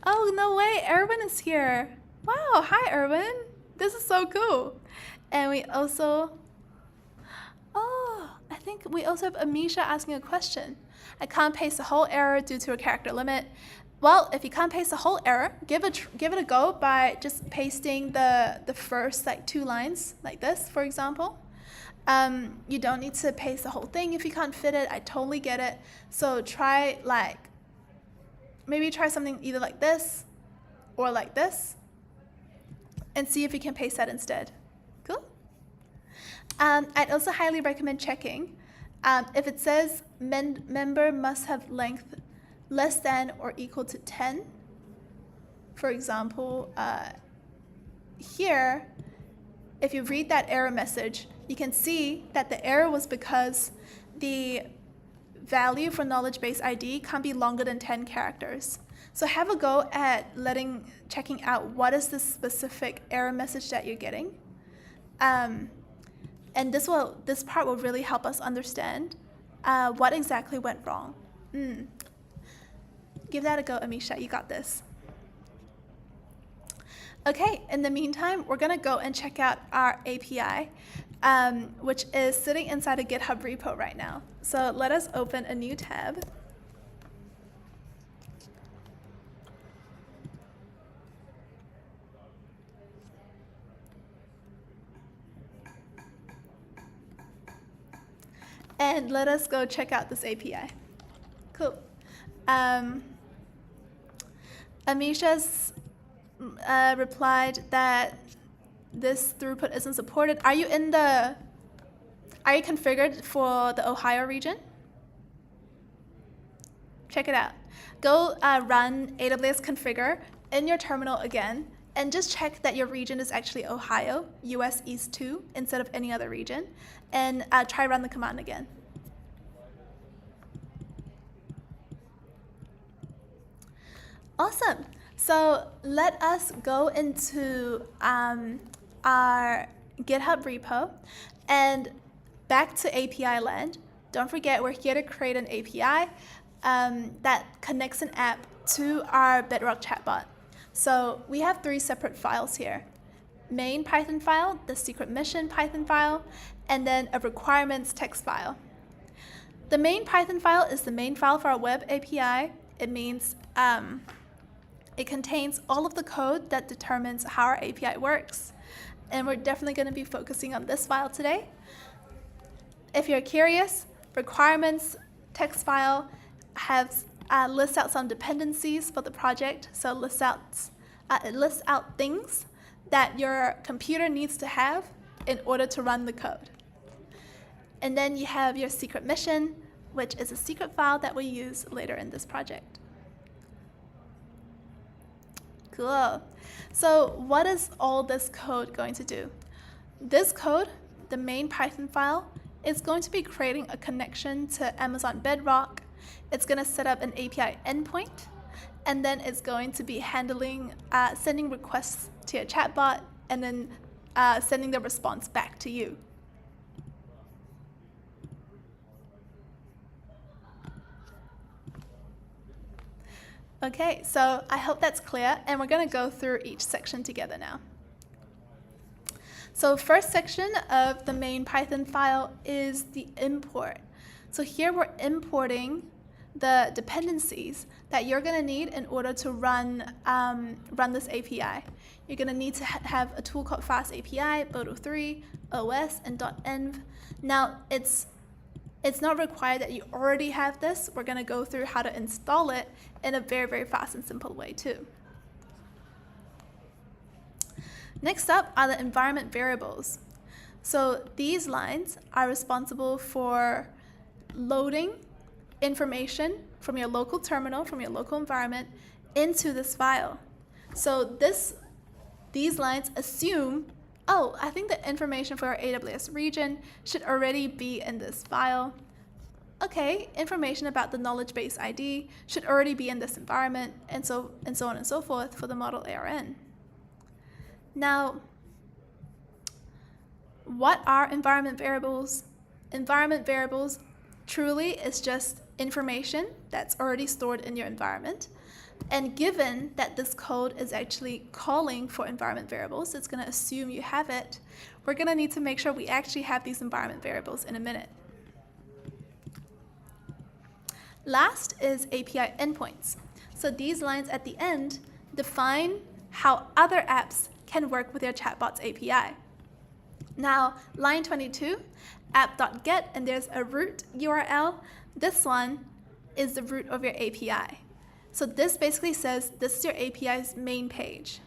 Oh, no way, Erwin is here. Wow, hi Erwin. This is so cool. And we also, I think we also have Amisha asking a question. I can't paste the whole error due to a character limit. Well, if you can't paste the whole error, give it a go by just pasting the first like 2 lines like this, for example. You don't need to paste the whole thing if you can't fit it. I totally get it. So maybe try something either like this or like this and see if you can paste that instead. Cool. I'd also highly recommend checking if it says member must have length less than or equal to 10. For example, here, if you read that error message, you can see that the error was because the value for knowledge base ID can't be longer than 10 characters. So have a go at checking out what is the specific error message that you're getting. And this part will really help us understand what exactly went wrong. Give that a go, Amisha. You got this. Okay, in the meantime, we're going to go and check out our API, which is sitting inside a GitHub repo right now. So let us open a new tab. And let us go check out this API. Cool. Amisha's replied that this throughput isn't supported. Are you configured for the Ohio region? Check it out. Go run AWS configure in your terminal again, and just check that your region is actually Ohio, US East 2, instead of any other region, and try run the command again. Awesome. So let us go into our GitHub repo and back to API land. Don't forget, we're here to create an API that connects an app to our Bedrock chatbot. So we have 3 separate files here. Main Python file, the secret mission Python file, and then a requirements text file. The main Python file is the main file for our web API. It means it contains all of the code that determines how our API works. And we're definitely going to be focusing on this file today. If you're curious, requirements text file lists out some dependencies for the project. So it lists out things that your computer needs to have in order to run the code. And then you have your secret mission, which is a secret file that we'll use later in this project. Cool. So what is all this code going to do? This code, the main Python file, is going to be creating a connection to Amazon Bedrock. It's going to set up an API endpoint, and then it's going to be handling sending requests to your chatbot, and then sending the response back to you. Okay, so I hope that's clear, and we're going to go through each section together now. So first section of the main Python file is the import. So here we're importing the dependencies that you're going to need in order to run this API. You're going to need to have a tool called Fast API, Boto3, OS, and .env. Now, it's not required that you already have this. We're going to go through how to install it in a very, very fast and simple way too. Next up are the environment variables. So these lines are responsible for loading information from your local terminal, from your local environment, into this file. So these lines assume, oh, I think the information for our AWS region should already be in this file. Okay, information about the knowledge base ID should already be in this environment, and so on and so forth for the model ARN. Now, what are environment variables? Environment variables truly is just information that's already stored in your environment. And given that this code is actually calling for environment variables, it's going to assume you have it, we're going to need to make sure we actually have these environment variables in a minute. Last is API endpoints. So these lines at the end define how other apps can work with your chatbot's API. Now, line 22, app.get, and there's a root URL. This one is the root of your API. So this basically says this is your API's main page.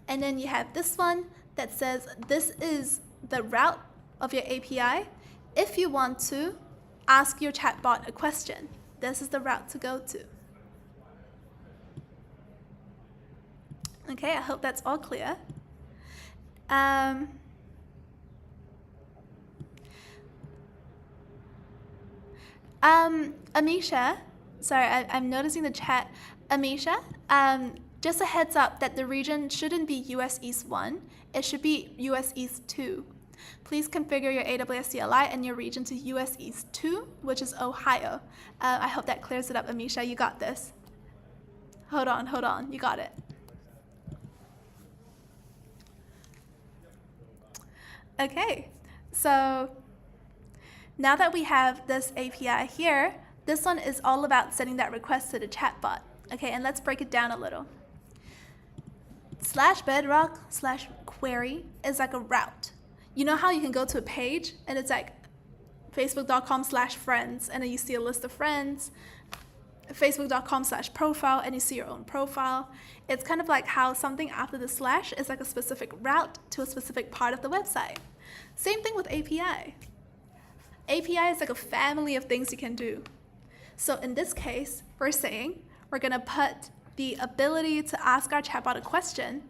And then you have this one that says this is the route of your API. If you want to ask your chatbot a question, this is the route to go to. Okay, I hope that's all clear. Amisha, sorry, I'm noticing the chat. Amisha, just a heads up that the region shouldn't be US East 1, it should be US East 2. Please configure your AWS CLI and your region to US East 2, which is Ohio. I hope that clears it up, Amisha, you got this. Hold on, you got it. Okay, so now that we have this API here, this one is all about sending that request to the chatbot. Okay, and let's break it down a little. /bedrock/query is like a route. You know how you can go to a page and it's like facebook.com/friends, and then you see a list of friends, facebook.com/profile, and you see your own profile. It's kind of like how something after the slash is like a specific route to a specific part of the website. Same thing with API. API is like a family of things you can do. So in this case, we're saying we're going to put the ability to ask our chatbot a question.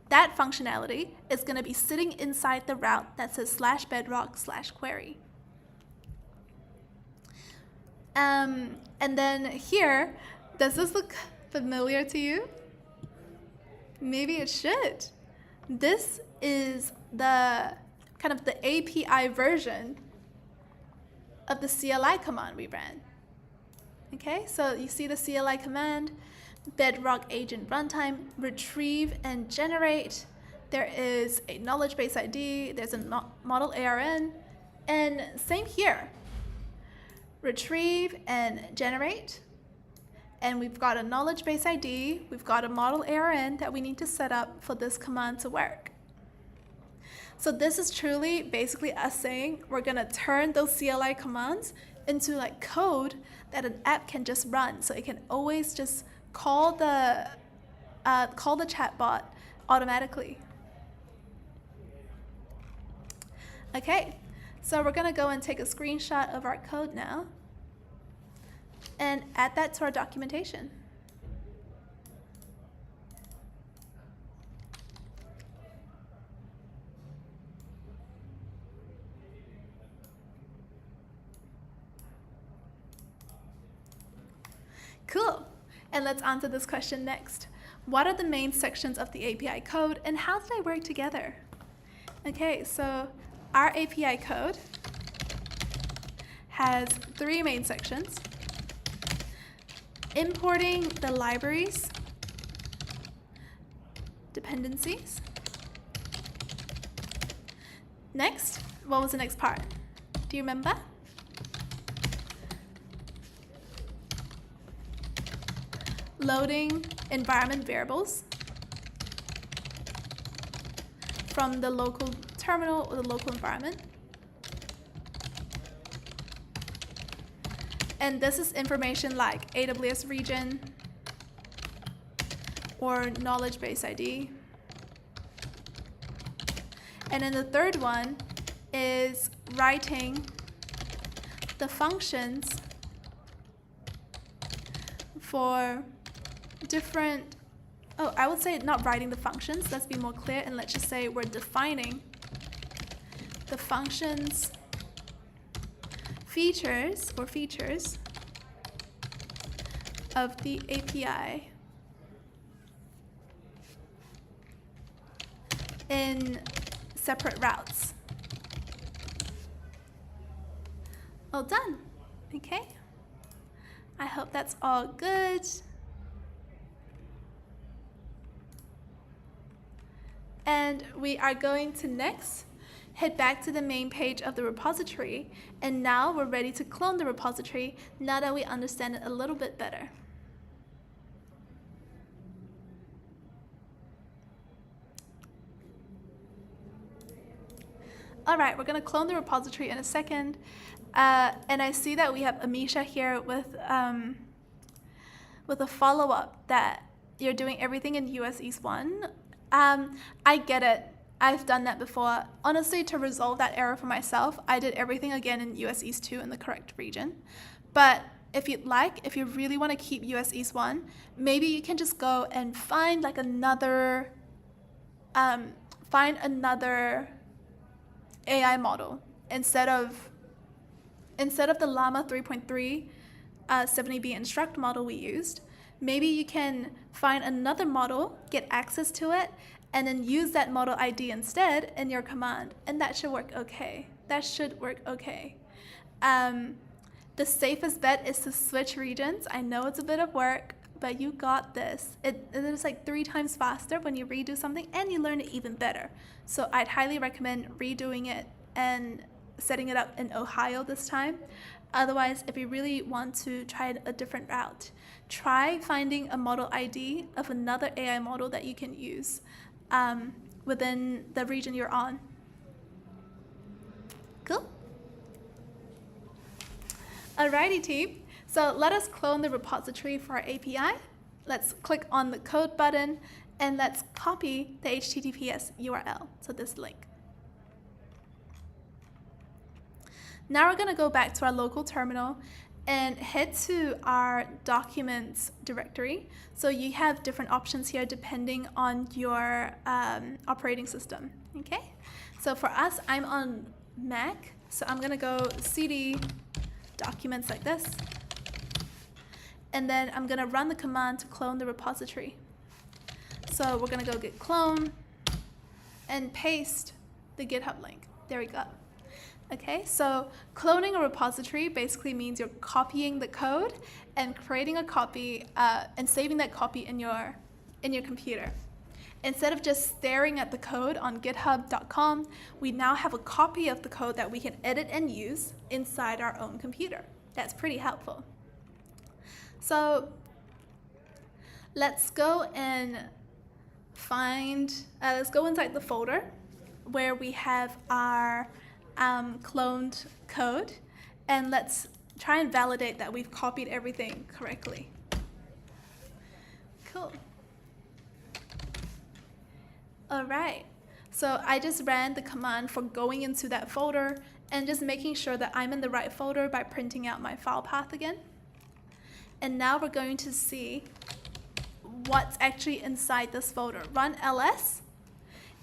That functionality is going to be sitting inside the route that says /bedrock/query. And then here, does this look familiar to you? Maybe it should. This is the kind of the API version of the CLI command we ran. Okay, so you see the CLI command, Bedrock agent runtime, retrieve and generate. There is a knowledge base ID, there's a model ARN, and same here. Retrieve and generate, and we've got a knowledge base ID, we've got a model ARN that we need to set up for this command to work. So this is truly basically us saying we're gonna turn those CLI commands into like code that an app can just run, so it can always just call the chatbot automatically. Okay, So we're gonna go and take a screenshot of our code now and add that to our documentation. Cool. And let's answer this question next. What are the main sections of the API code and how do they work together? Okay, so our API code has 3 main sections. Importing the libraries, dependencies. Next, what was the next part? Do you remember? Loading environment variables from the local terminal or the local environment. And this is information like AWS region or knowledge base ID. And then the third one is writing the functions for different, I would say not writing the functions, let's be more clear, and let's just say we're defining the functions features of the API in separate routes. All done. Okay. I hope that's all good. And we are going to next head back to the main page of the repository. And now we're ready to clone the repository now that we understand it a little bit better. All right, we're going to clone the repository in a second. And I see that we have Amisha here with a follow-up that you're doing everything in US East 1. I get it. I've done that before. Honestly, to resolve that error for myself, I did everything again in US East 2 in the correct region. But if you'd like, if you really want to keep US East 1, maybe you can just go and find like another AI model instead of the Llama 3.3 70B instruct model we used. Maybe you can find another model, get access to it, and then use that model ID instead in your command, and that should work okay. The safest bet is to switch regions. I know it's a bit of work, but you got this. It is like 3 times faster when you redo something, and you learn it even better. So I'd highly recommend redoing it and setting it up in Ohio this time. Otherwise, if you really want to try a different route, try finding a model ID of another AI model that you can use within the region you're on. Cool? Alrighty, team. So let us clone the repository for our API. Let's click on the code button and let's copy the HTTPS URL, so this link. Now we're going to go back to our local terminal and head to our documents directory. So you have different options here depending on your operating system. Okay. So for us, I'm on Mac, so I'm going to go cd documents like this. And then I'm going to run the command to clone the repository. So we're going to go git clone and paste the GitHub link. There we go. Okay, so cloning a repository basically means you're copying the code and creating a copy and saving that copy in your computer. Instead of just staring at the code on github.com, we now have a copy of the code that we can edit and use inside our own computer. That's pretty helpful. So let's go and let's go inside the folder where we have our cloned code, and let's try and validate that we've copied everything correctly. Cool. All right, so I just ran the command for going into that folder and just making sure that I'm in the right folder by printing out my file path again. And now we're going to see what's actually inside this folder. Run ls,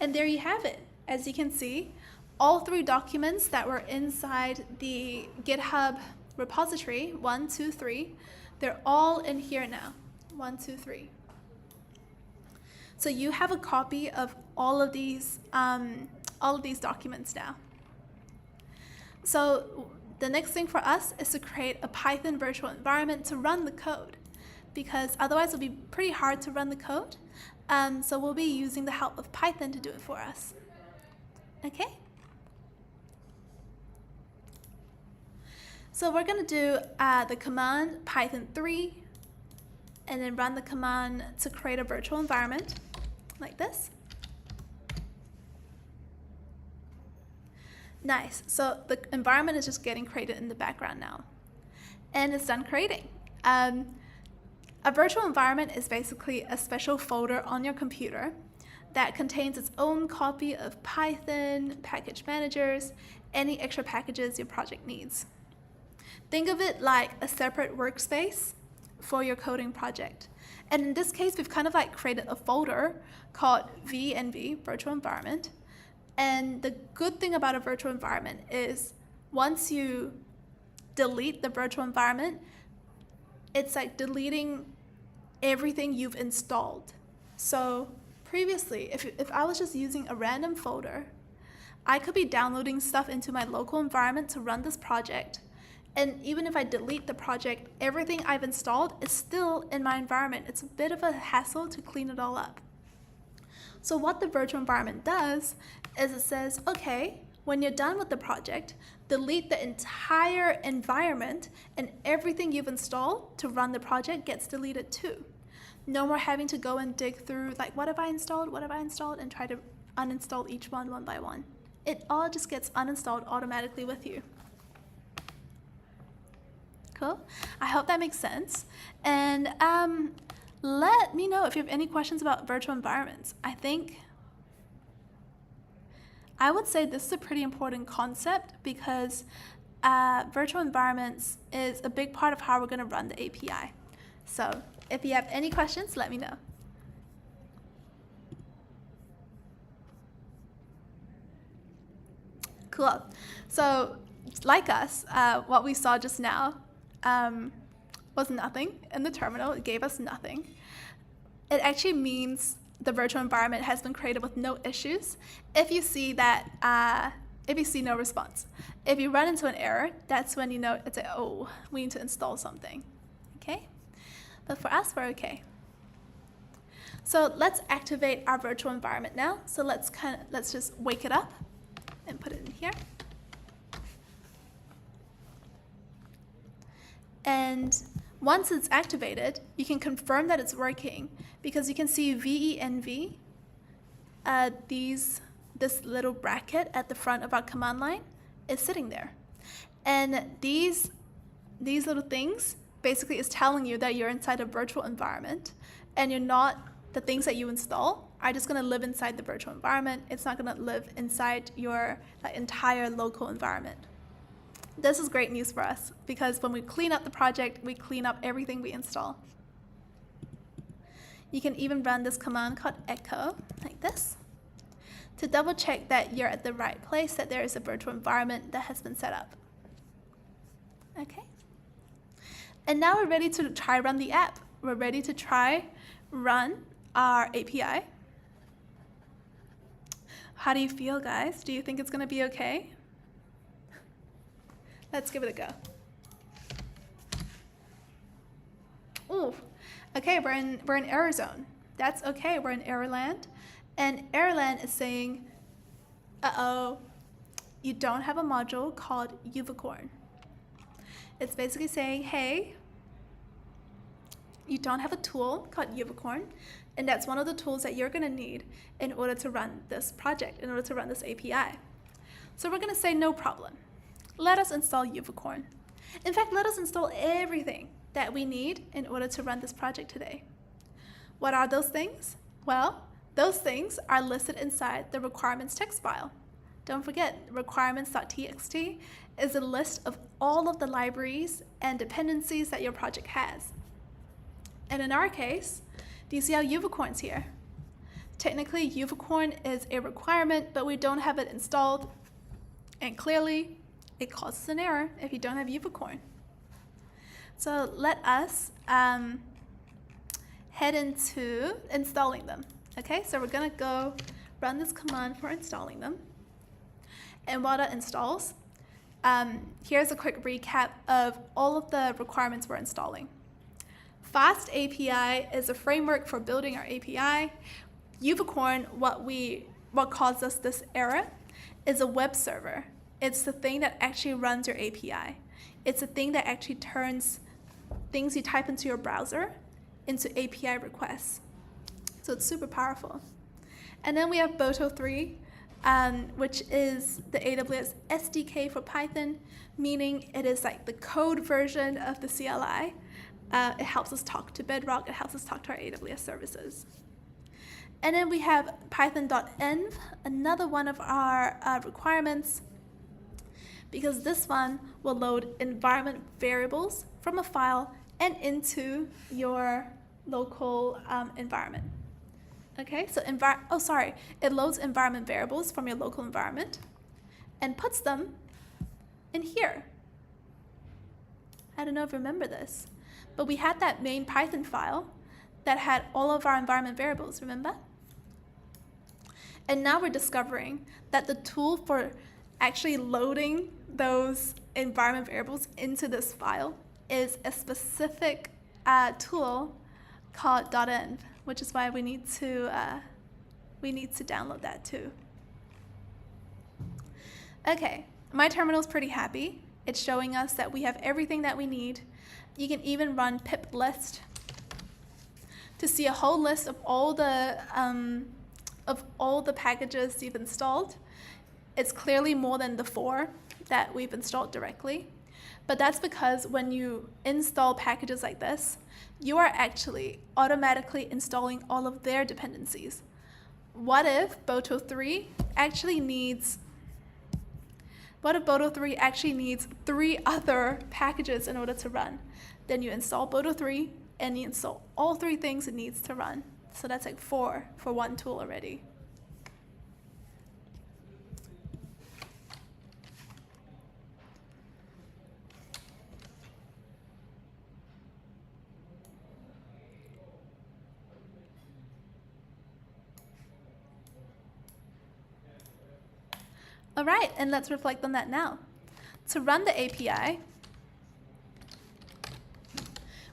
and there you have it. As you can see, all 3 documents that were inside the GitHub repository, 1, 2, 3, they're all in here now. 1, 2, 3. So you have a copy of all of these documents now. So the next thing for us is to create a Python virtual environment to run the code, because otherwise it'll be pretty hard to run the code. So we'll be using the help of Python to do it for us. Okay? So we're going to do the command Python 3, and then run the command to create a virtual environment like this. Nice. So the environment is just getting created in the background now. And it's done creating. A virtual environment is basically a special folder on your computer that contains its own copy of Python, package managers, any extra packages your project needs. Think of it like a separate workspace for your coding project. And in this case, we've kind of like created a folder called VNV, virtual environment. And the good thing about a virtual environment is once you delete the virtual environment, it's like deleting everything you've installed. So previously, if I was just using a random folder, I could be downloading stuff into my local environment to run this project. And even if I delete the project, everything I've installed is still in my environment. It's a bit of a hassle to clean it all up. So what the virtual environment does is it says, okay, when you're done with the project, delete the entire environment, and everything you've installed to run the project gets deleted too. No more having to go and dig through, like, what have I installed, and try to uninstall each one by one. It all just gets uninstalled automatically with you. Cool. I hope that makes sense. And let me know if you have any questions about virtual environments. I would say this is a pretty important concept because virtual environments is a big part of how we're going to run the API. So if you have any questions, let me know. Cool. So like us, what we saw just now was nothing in the terminal. It gave us nothing. It actually means the virtual environment has been created with no issues. If you see that, if you see no response, if you run into an error, that's when you know it's like, oh, we need to install something. Okay? But for us, we're okay. So let's activate our virtual environment now. So let's just wake it up and put it in here. And once it's activated, you can confirm that it's working because you can see VENV, this little bracket at the front of our command line is sitting there. And these little things basically is telling you that you're inside a virtual environment and you're not, the things that you install are just going to live inside the virtual environment. It's not going to live inside your entire local environment. This is great news for us because when we clean up the project, we clean up everything we install. You can even run this command called echo like this to double check that you're at the right place, that there is a virtual environment that has been set up. Okay. And now we're ready to try run the app. We're ready to try run our API. How do you feel, guys? Do you think it's going to be okay? Let's give it a go. Ooh, okay, we're in error zone. That's okay, we're in error land. And error land is saying, uh-oh, you don't have a module called Unicorn. It's basically saying, hey, you don't have a tool called Unicorn, and that's one of the tools that you're gonna need in order to run this project, in order to run this API. So we're gonna say no problem. Let us install Unicorn. In fact, let us install everything that we need in order to run this project today. What are those things? Well, those things are listed inside the requirements text file. Don't forget, requirements.txt is a list of all of the libraries and dependencies that your project has. And in our case, do you see how Unicorn's here? Technically, Unicorn is a requirement, but we don't have it installed. And clearly, it causes an error if you don't have Unicorn. So let us head into installing them. Okay, so we're gonna go run this command for installing them. And while that installs, here's a quick recap of all of the requirements we're installing. Fast API is a framework for building our API. Unicorn, what caused us this error, is a web server. It's the thing that actually runs your API. It's the thing that actually turns things you type into your browser into API requests. So it's super powerful. And then we have Boto3, which is the AWS SDK for Python, meaning it is like the code version of the CLI. It helps us talk to Bedrock. It helps us talk to our AWS services. And then we have python.env, another one of our requirements, because this one will load environment variables from a file and into your local environment. Okay, so it loads environment variables from your local environment and puts them in here. I don't know if you remember this, but we had that main Python file that had all of our environment variables, remember? And now we're discovering that the tool for actually loading those environment variables into this file is a specific tool called .env, which is why we need to download that too. Okay, my terminal's pretty happy. It's showing us that we have everything that we need. You can even run pip list to see a whole list of all the packages you've installed. It's clearly more than the 4 that we've installed directly. But that's because when you install packages like this, you are actually automatically installing all of their dependencies. What if Boto3 actually needs 3 other packages in order to run? Then you install Boto3 and you install all 3 things it needs to run. So that's like 4 for one tool already. All right, and let's reflect on that now. To run the API,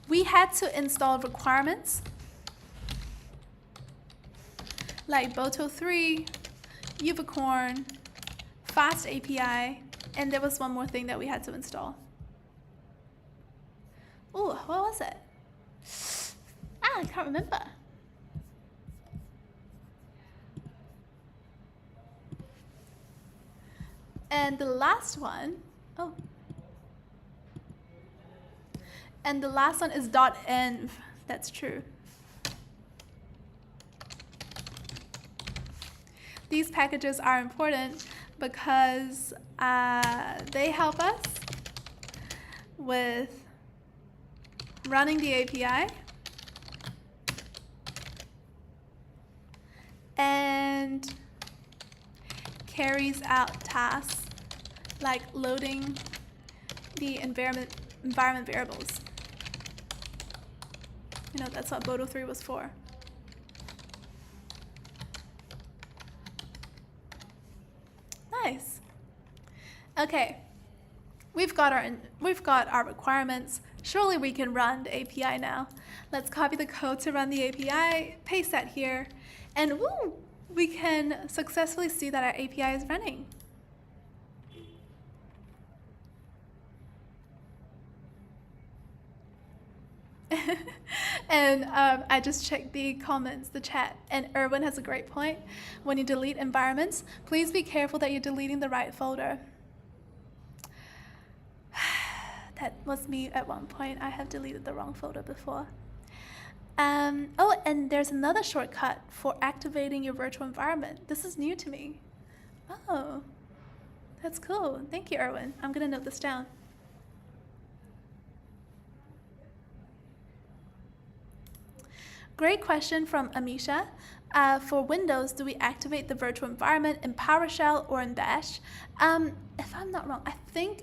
we had to install requirements like Boto3, Unicorn, Fast API, and there was one more thing that we had to install. Ooh, what was it? I can't remember. And the last one, and the last one is .env. That's true. These packages are important because they help us with running the API and carries out tasks like loading the environment variables. You know, that's what Boto3 was for. Nice. Okay, we've got our requirements. Surely we can run the API now. Let's copy the code to run the API, paste that here, and woo, we can successfully see that our API is running. And I just checked the comments, the chat, and Erwin has a great point. When you delete environments, please be careful that you're deleting the right folder. That was me at one point. I have deleted the wrong folder before. Oh, and there's another shortcut for activating your virtual environment. This is new to me. Oh, That's cool. Thank you, Erwin. I'm going to note this down. Great question from Amisha. For Windows, do we activate the virtual environment in PowerShell or in Bash? If I'm not wrong, I think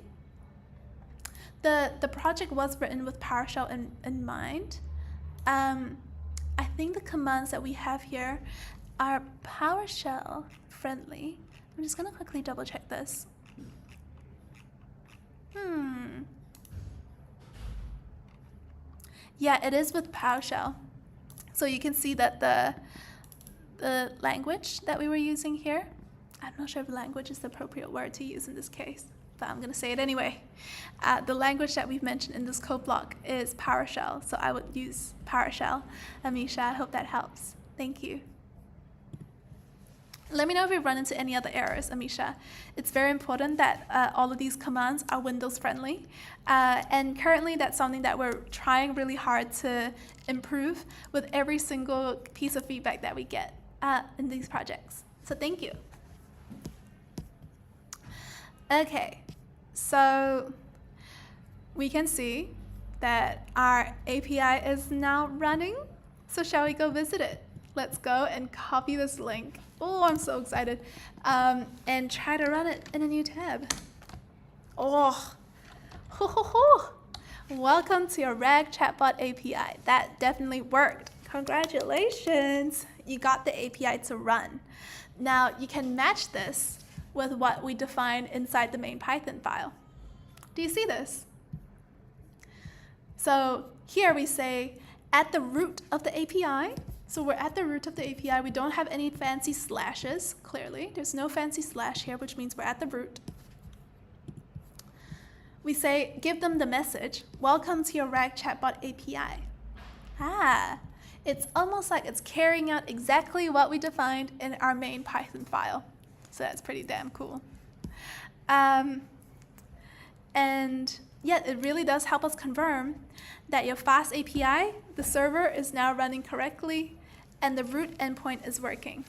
the project was written with PowerShell in mind. I think the commands that we have here are PowerShell friendly. I'm just going to quickly double check this. Yeah, it is with PowerShell. So you can see that the language that we were using here, I'm not sure if language is the appropriate word to use in this case, but I'm going to say it anyway. The language that we've mentioned in this code block is PowerShell, so I would use PowerShell. Amisha, I hope that helps. Thank you. Let me know if you run into any other errors, Amisha. It's very important that all of these commands are Windows friendly. And currently that's something that we're trying really hard to improve with every single piece of feedback that we get in these projects. So thank you. Okay, so we can see that our API is now running. So shall we go visit it? Let's go and copy this link. Oh, I'm so excited. And try to run it in a new tab. Oh, ho, ho, ho. Welcome to your RAG Chatbot API. That definitely worked. Congratulations. You got the API to run. Now you can match this with what we define inside the main Python file. Do you see this? So here we say at the root of the API. So we're at the root of the API. We don't have any fancy slashes, clearly. There's no fancy slash here, which means we're at the root. We say, give them the message, welcome to your RAG Chatbot API. It's almost like it's carrying out exactly what we defined in our main Python file. So that's pretty damn cool. And yet it really does help us confirm that your fast API, the server is now running correctly and the root endpoint is working.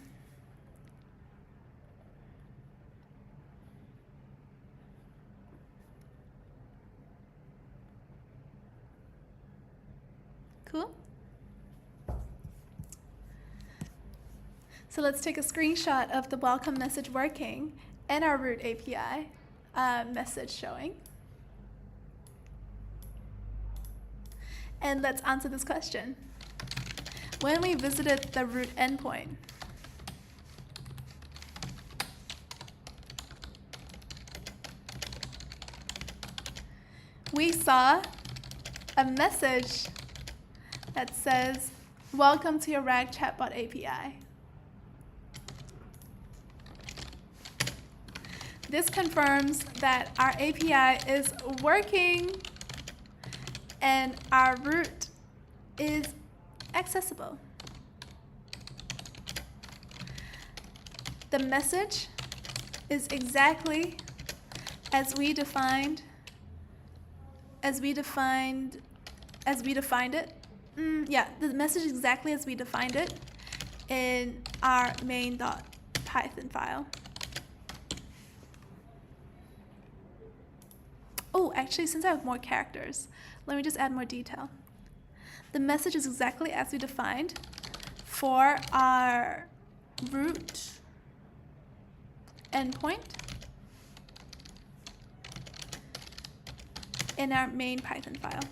Cool. So let's take a screenshot of the welcome message working and our root API message showing. And let's answer this question. When we visited the root endpoint, we saw a message that says, welcome to your RAG Chatbot API. This confirms that our API is working and our root is accessible. The message is exactly as we defined it. Yeah, the message is exactly as we defined it in our main.python file. Oh, actually, since I have more characters, let me just add more detail. The message is exactly as we defined for our root endpoint in our main Python file.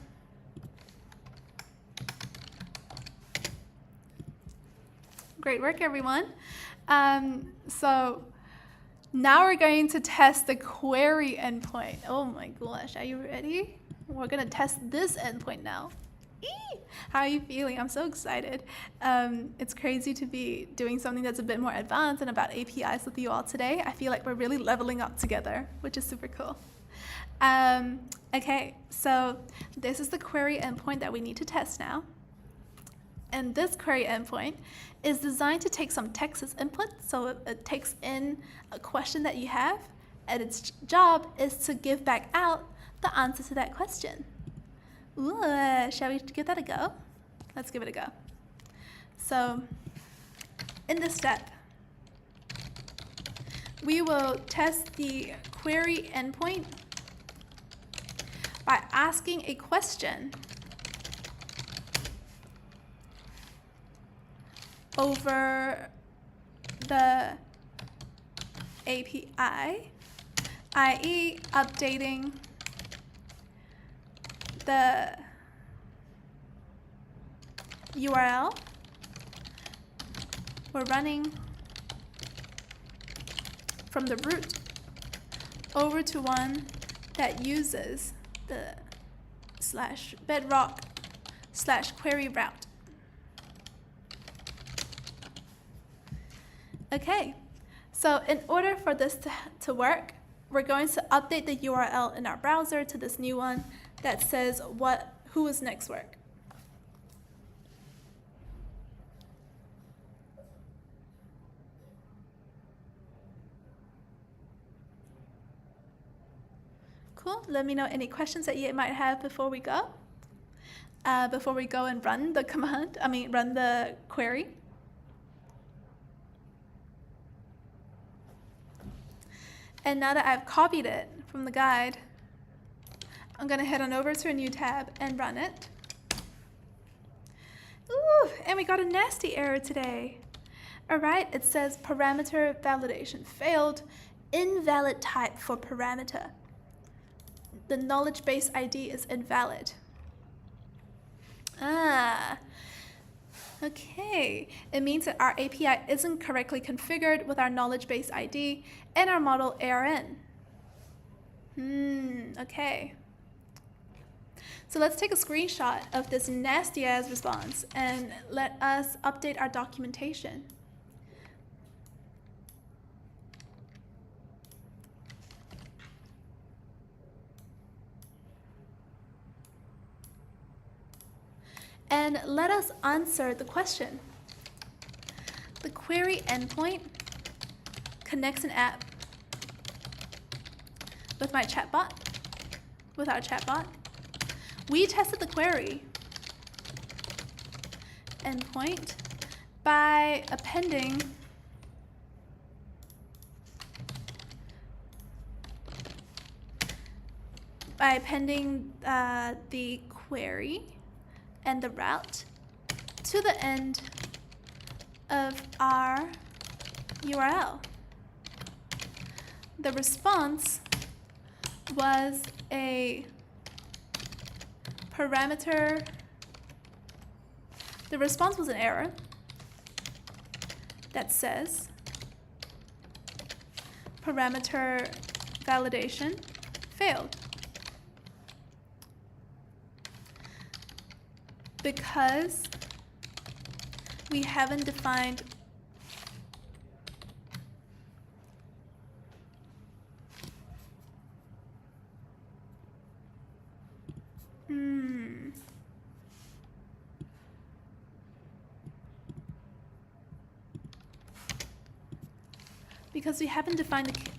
Great work, everyone. So now we're going to test the query endpoint. Oh my gosh, are you ready? We're going to test this endpoint now. Eee! How are you feeling? I'm so excited. It's crazy to be doing something that's a bit more advanced and about APIs with you all today. I feel like we're really leveling up together, which is super cool. Okay, so this is the query endpoint that we need to test now. And this query endpoint is designed to take some text as input. So it takes in a question that you have, and its job is to give back out the answer to that question. Ooh, shall we give that a go? Let's give it a go. So in this step, we will test the query endpoint by asking a question over the API, i.e. updating the URL we're running from the root over to one that uses the /bedrock /query route. Okay, so in order for this to work, we're going to update the URL in our browser to this new one that says who is next work. Cool. Let me know any questions that you might have before we go. Before we go and run the command, run the query. And now that I've copied it from the guide, I'm going to head on over to a new tab and run it. Ooh, and we got a nasty error today. All right, it says parameter validation failed, invalid type for parameter. The knowledge base ID is invalid. Okay. It means that our API isn't correctly configured with our knowledge base ID and our model ARN. Okay. So let's take a screenshot of this nasty ass response and let us update our documentation. And let us answer the question. The query endpoint connects an app with my chatbot, with our chatbot. We tested the query endpoint by appending the query and the route to the end of our URL. The response was a parameter. The response was an error that says parameter validation failed. Because we haven't defined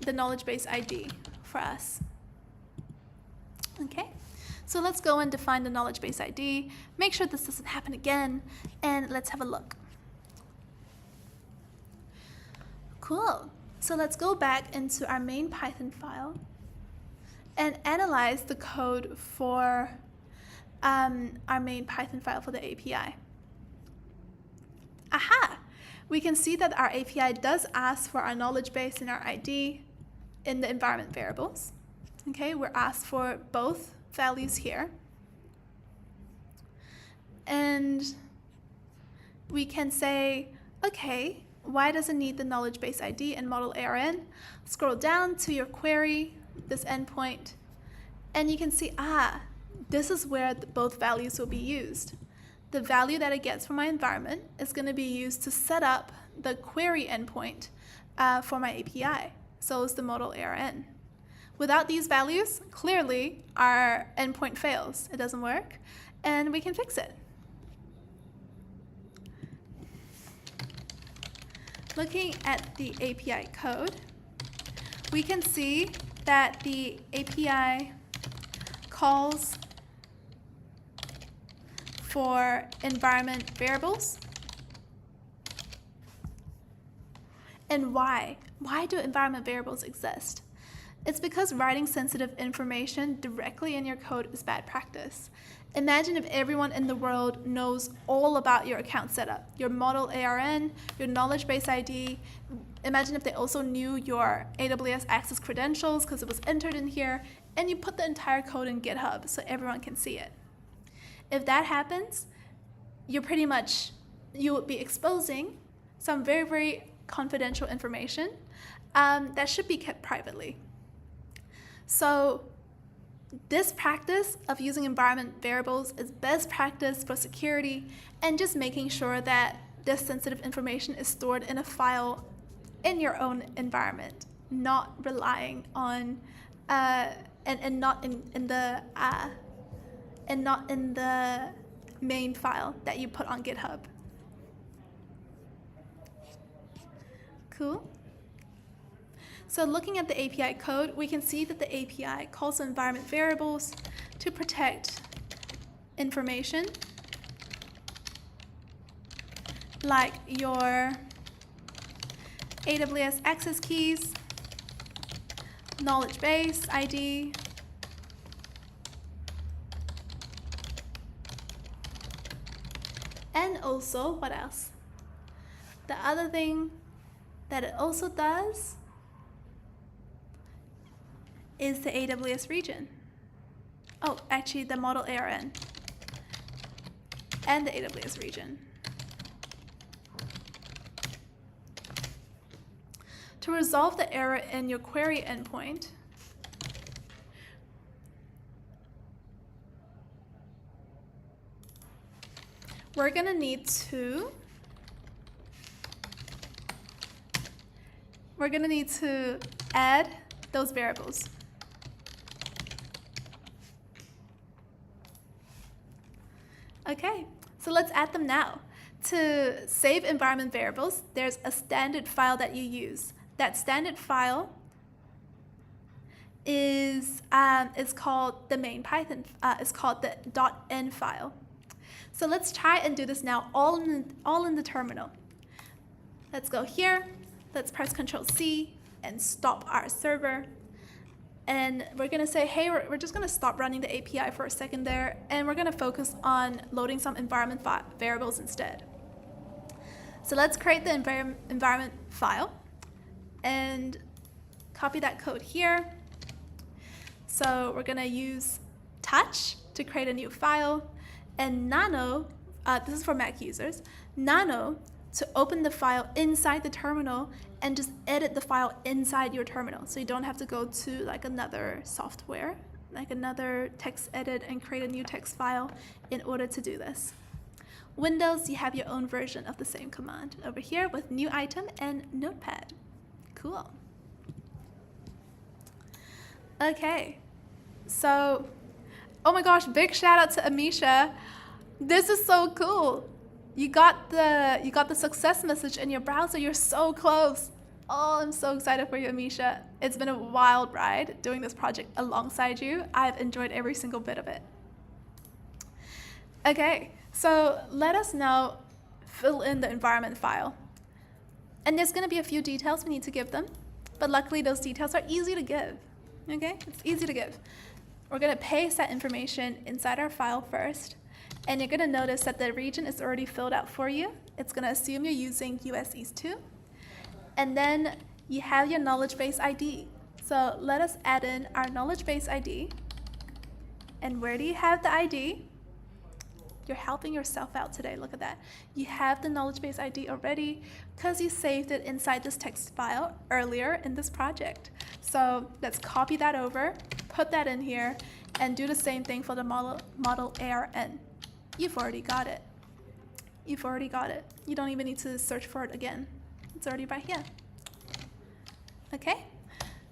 the knowledge base ID for us. Okay. So let's go and define the knowledge base ID, make sure this doesn't happen again, and let's have a look. Cool. So let's go back into our main Python file and analyze the code for our main Python file for the API. Aha! We can see that our API does ask for our knowledge base and our ID in the environment variables. Okay, we're asked for both values here. And we can say, okay, why does it need the knowledge base ID and model ARN? Scroll down to your query, this endpoint, and you can see, this is where both values will be used. The value that it gets from my environment is going to be used to set up the query endpoint for my API. So is the model ARN. Without these values, clearly our endpoint fails. It doesn't work, and we can fix it. Looking at the API code, we can see that the API calls for environment variables. And why? Why do environment variables exist? It's because writing sensitive information directly in your code is bad practice. Imagine if everyone in the world knows all about your account setup, your model ARN, your knowledge base ID. Imagine if they also knew your AWS Access credentials because it was entered in here, and you put the entire code in GitHub so everyone can see it. If that happens, you would be exposing some very, very confidential information that should be kept privately. So this practice of using environment variables is best practice for security and just making sure that this sensitive information is stored in a file in your own environment, not relying on and not in the main file that you put on GitHub. Cool. So looking at the API code, we can see that the API calls environment variables to protect information like your AWS access keys, knowledge base ID, and also, what else? The other thing that it also does is the AWS region. Oh, actually the model ARN and the AWS region. To resolve the error in your query endpoint, we're gonna need to add those variables. Okay, so let's add them now. To save environment variables, there's a standard file that you use. That standard file is called the main Python. It's called the .n file. So let's try and do this now, all in the terminal. Let's go here. Let's press Control-C and stop our server. And we're gonna say, hey, we're just gonna stop running the API for a second there, and we're gonna focus on loading some environment variables instead. So let's create the environment file and copy that code here. So we're gonna use touch to create a new file, and nano, this is for Mac users, nano to open the file inside the terminal and just edit the file inside your terminal. So you don't have to go to like another software, like another text edit and create a new text file in order to do this. Windows, you have your own version of the same command over here with new item and notepad. Cool. Okay, so, oh my gosh, big shout out to Amisha. This is so cool. You got the success message in your browser. You're so close. Oh, I'm so excited for you, Amisha. It's been a wild ride doing this project alongside you. I've enjoyed every single bit of it. Okay, so let us now fill in the environment file. And there's going to be a few details we need to give them, but luckily those details are easy to give. Okay, it's easy to give. We're going to paste that information inside our file first. And you're going to notice that the region is already filled out for you. It's going to assume you're using US East 2. And then you have your knowledge base ID. So let us add in our knowledge base ID. And where do you have the ID? You're helping yourself out today. Look at that. You have the knowledge base ID already because you saved it inside this text file earlier in this project. So let's copy that over, put that in here, and do the same thing for the model ARN. You've already got it. You've already got it. You don't even need to search for it again. It's already right here. Okay?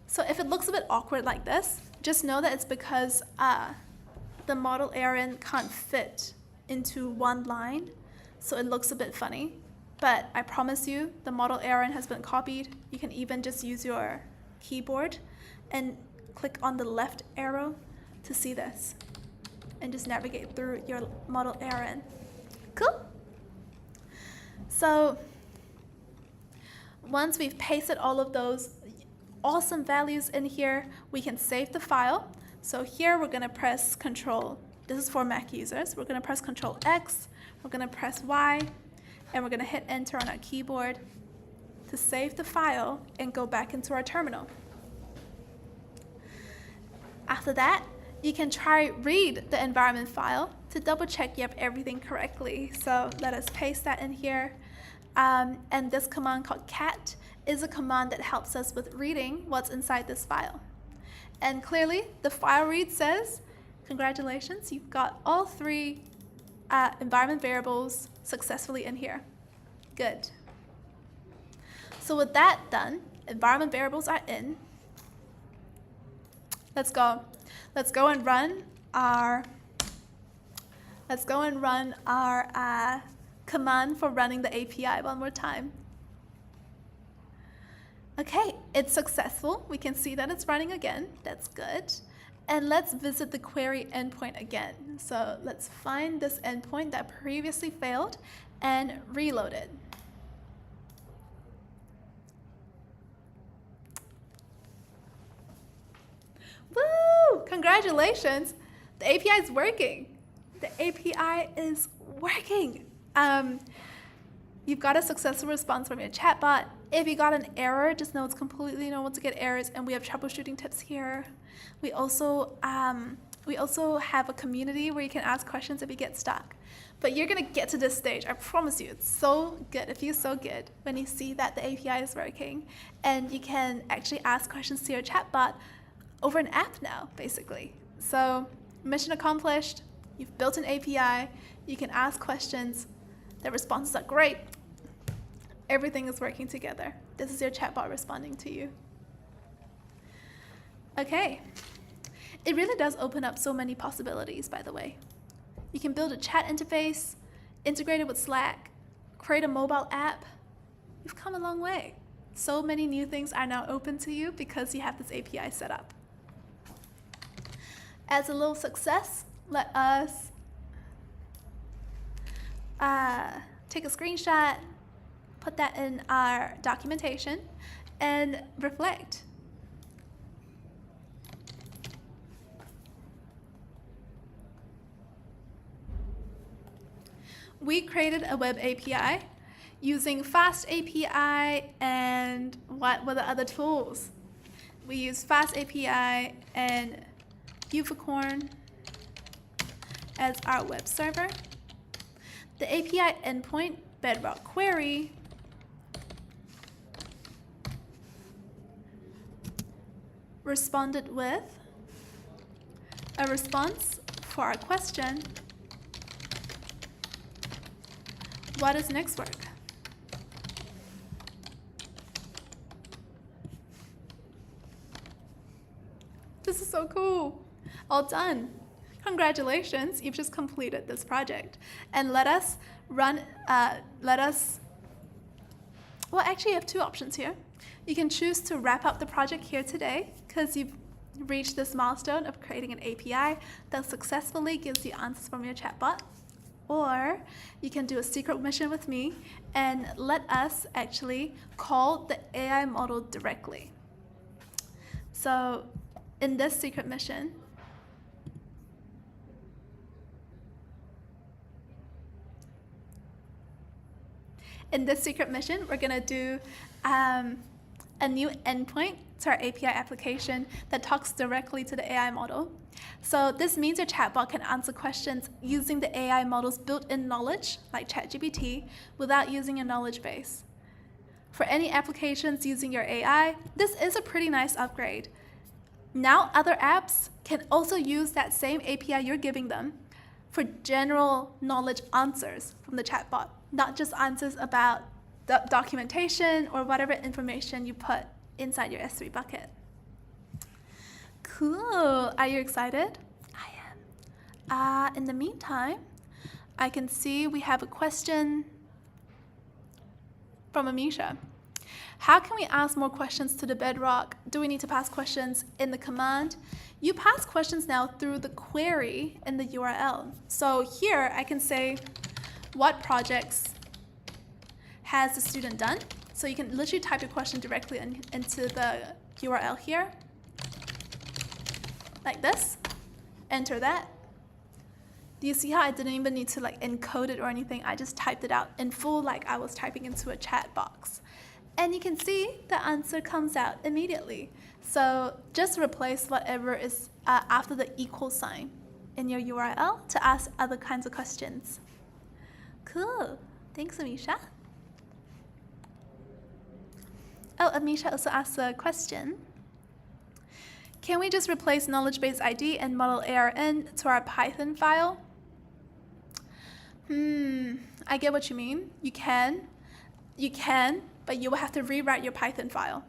So if it looks a bit awkward like this, just know that it's because the model ARN can't fit into one line, so it looks a bit funny. But I promise you, the model ARN has been copied. You can even just use your keyboard and click on the left arrow to see this, and just navigate through your model ARN. Cool? So Once we've pasted all of those awesome values in here, we can save the file. So here we're going to press Control. This is for Mac users. We're going to press Control X, we're going to press Y, and we're going to hit Enter on our keyboard to save the file and go back into our terminal. After that, you can try read the environment file to double check you have everything correctly. So let us paste that in here. And this command called cat is a command that helps us with reading what's inside this file. And clearly, the file read says, congratulations, you've got all three environment variables successfully in here. Good. So with that done, environment variables are in. Let's go and run our command for running the API one more time. Okay, it's successful. We can see that it's running again. That's good. And let's visit the query endpoint again. So let's find this endpoint that previously failed and reload it. Woo! Congratulations! The API is working. The API is working. You've got a successful response from your chatbot. If you got an error, just know it's completely normal to get errors, and we have troubleshooting tips here. We also have a community where you can ask questions if you get stuck. But you're gonna get to this stage. I promise you, it's so good. It feels so good when you see that the API is working, and you can actually ask questions to your chatbot over an app now, basically. So mission accomplished. You've built an API. You can ask questions. The responses are great. Everything is working together. This is your chatbot responding to you. Okay. It really does open up so many possibilities, by the way. You can build a chat interface, integrate it with Slack, create a mobile app. You've come a long way. So many new things are now open to you because you have this API set up. As a little success, let us take a screenshot, put that in our documentation, and reflect. We created a web API using Fast API and what were the other tools? We used Fast API and Unicorn as our web server. The API endpoint, Bedrock query, responded with a response for our question, what is next work? This is so cool. All done. Congratulations, you've just completed this project. And let us well, actually you have two options here. You can choose to wrap up the project here today because you've reached this milestone of creating an API that successfully gives you answers from your chatbot. Or you can do a secret mission with me and let us actually call the AI model directly. So in this secret mission, we're going to do a new endpoint to our API application that talks directly to the AI model. So this means your chatbot can answer questions using the AI model's built-in knowledge, like ChatGPT, without using a knowledge base. For any applications using your AI, this is a pretty nice upgrade. Now other apps can also use that same API you're giving them for general knowledge answers from the chatbot, not just answers about the documentation or whatever information you put inside your S3 bucket. Cool. Are you excited? I am. In the meantime, I can see we have a question from Amisha. How can we ask more questions to the Bedrock? Do we need to pass questions in the command? You pass questions now through the query in the URL. So here I can say, what projects has the student done? So you can literally type your question directly into the URL here, like this, enter that. Do you see how I didn't even need to like encode it or anything? I just typed it out in full like I was typing into a chat box. And you can see the answer comes out immediately. So just replace whatever is after the equal sign in your URL to ask other kinds of questions. Cool. Thanks, Amisha. Oh, Amisha also asked a question. Can we just replace knowledge base ID and model ARN to our Python file? I get what you mean. You can, but you will have to rewrite your Python file.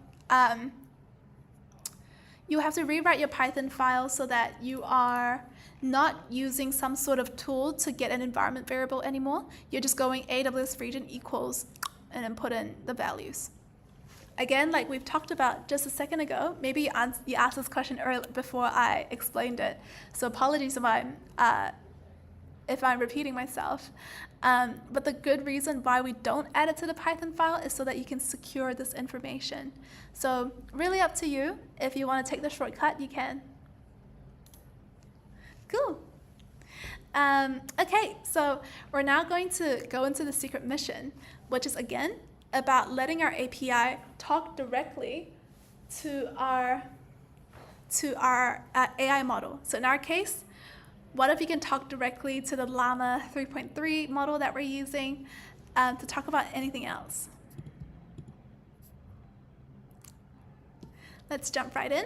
You have to rewrite your Python file so that you are not using some sort of tool to get an environment variable anymore. You're just going AWS region equals and then put in the values. Again, like we've talked about just a second ago, maybe you asked this question earlier before I explained it. So apologies if I'm repeating myself. But the good reason why we don't add it to the Python file is so that you can secure this information. So really up to you. If you want to take the shortcut, you can. Cool. Okay, so we're now going to go into the secret mission, which is again about letting our API talk directly to our AI model. So in our case, what if you can talk directly to the Llama 3.3 model that we're using to talk about anything else? Let's jump right in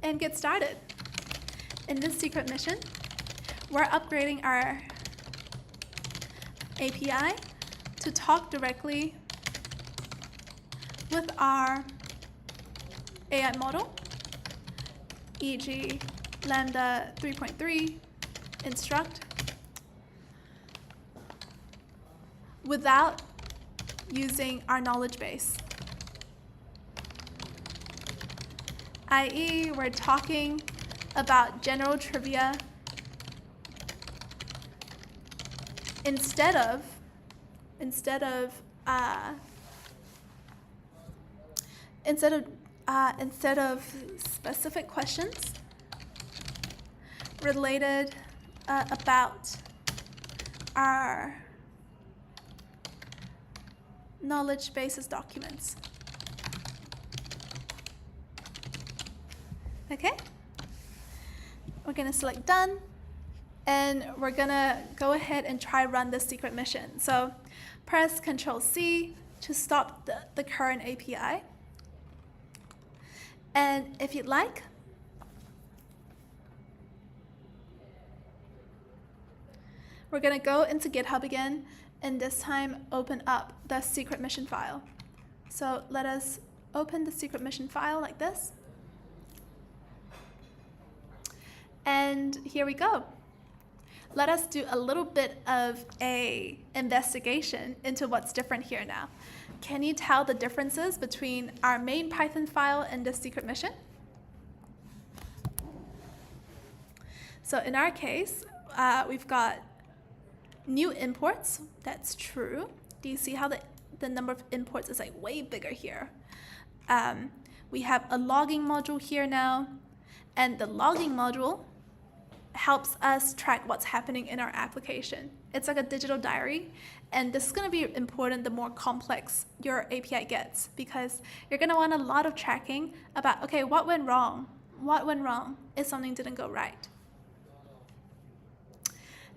and get started. In this secret mission, we're upgrading our API to talk directly with our AI model, e.g. Lambda 3.3 instruct, without using our knowledge base. i.e., we're talking about general trivia instead of specific questions related about our knowledge bases documents. Okay? We're going to select done, and we're going to go ahead and try run this secret mission. So press Control-C to stop the current API. And if you'd like, we're going to go into GitHub again, and this time open up the secret mission file. So let us open the secret mission file like this. And here we go. Let us do a little bit of a investigation into what's different here now. Can you tell the differences between our main Python file and this secret mission? So in our case, we've got new imports. That's true. Do you see how the number of imports is like way bigger here? We have a logging module here now, and the logging module helps us track what's happening in our application. It's like a digital diary, and this is going to be important the more complex your API gets, because you're going to want a lot of tracking about, okay, what went wrong? What went wrong if something didn't go right?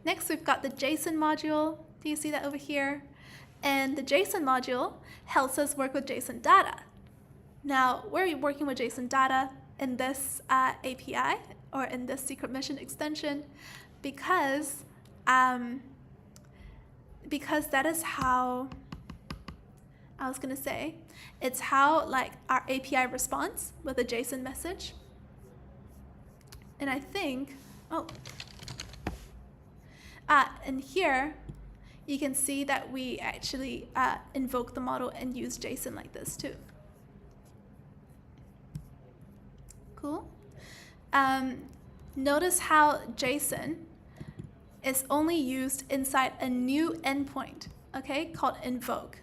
Next, we've got the JSON module. Do you see that over here? And the JSON module helps us work with JSON data. Now, we're working with JSON data in this API, or in this secret mission extension, because that is how, I was going to say, it's how like our API responds with a JSON message. And I think, and here you can see that we actually invoke the model and use JSON like this too. Cool. Notice how JSON is only used inside a new endpoint, okay, called invoke.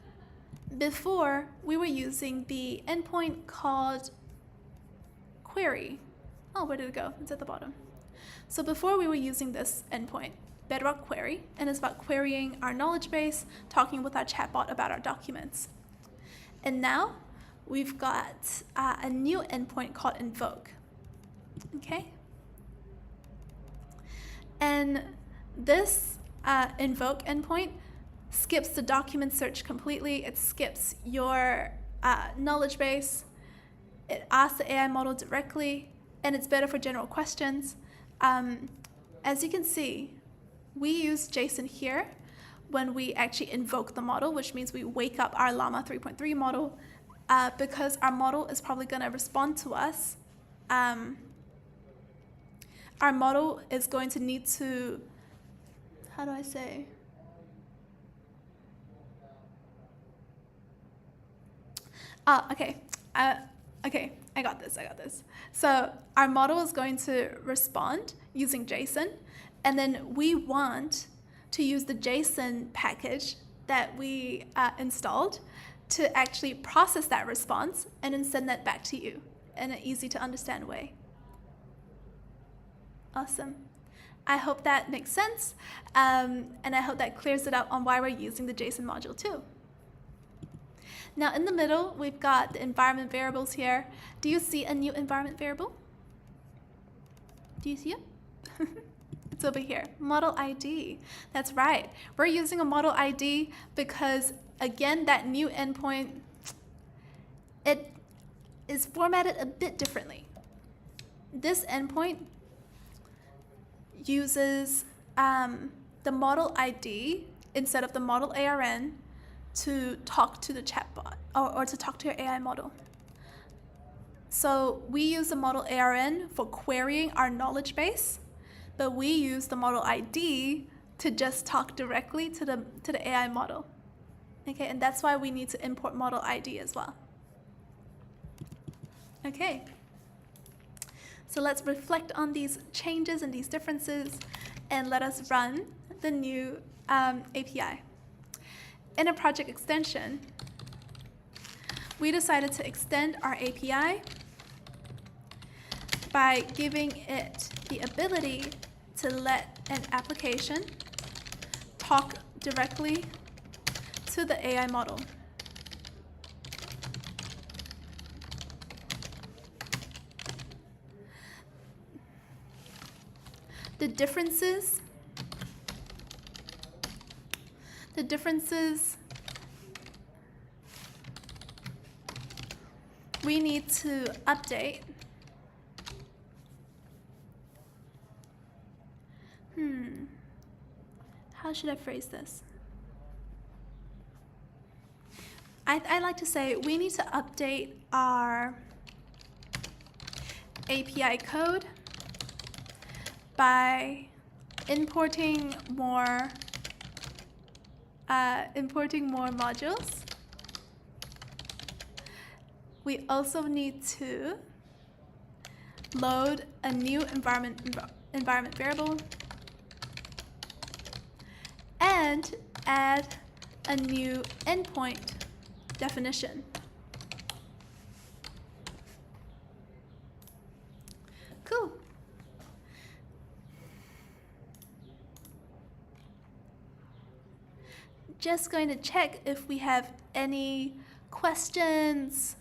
before we were using the endpoint called query. Oh, where did it go? It's at the bottom. So before we were using this endpoint, Bedrock query, and it's about querying our knowledge base, talking with our chatbot about our documents. And now we've got a new endpoint called invoke. Okay? And this invoke endpoint skips the document search completely. It skips your knowledge base. It asks the AI model directly, and it's better for general questions. As you can see, we use JSON here when we actually invoke the model, which means we wake up our Llama 3.3 model because our model is probably going to respond to us. Our model is going to need to, how do I say? Okay, I got this. So our model is going to respond using JSON, and then we want to use the JSON package that we installed to actually process that response and then send that back to you in an easy to understand way. Awesome. I hope that makes sense, and I hope that clears it up on why we're using the JSON module too. Now in the middle, we've got the environment variables here. Do you see a new environment variable? Do you see it? It's over here, model ID. That's right. We're using a model ID because, again, that new endpoint, it is formatted a bit differently. This endpoint uses the model ID instead of the model ARN to talk to the chatbot or to talk to your AI model. So we use the model ARN for querying our knowledge base, but we use the model ID to just talk directly to the AI model. Okay, and that's why we need to import model ID as well. Okay, so let's reflect on these changes and these differences, and let us run the new API. In a project extension, we decided to extend our API by giving it the ability to let an application talk directly to the AI model. The differences we need to update. How should I phrase this? I like to say we need to update our API code by importing more modules. We also need to load a new environment variable and add a new endpoint definition. Cool. Just going to check if we have any questions.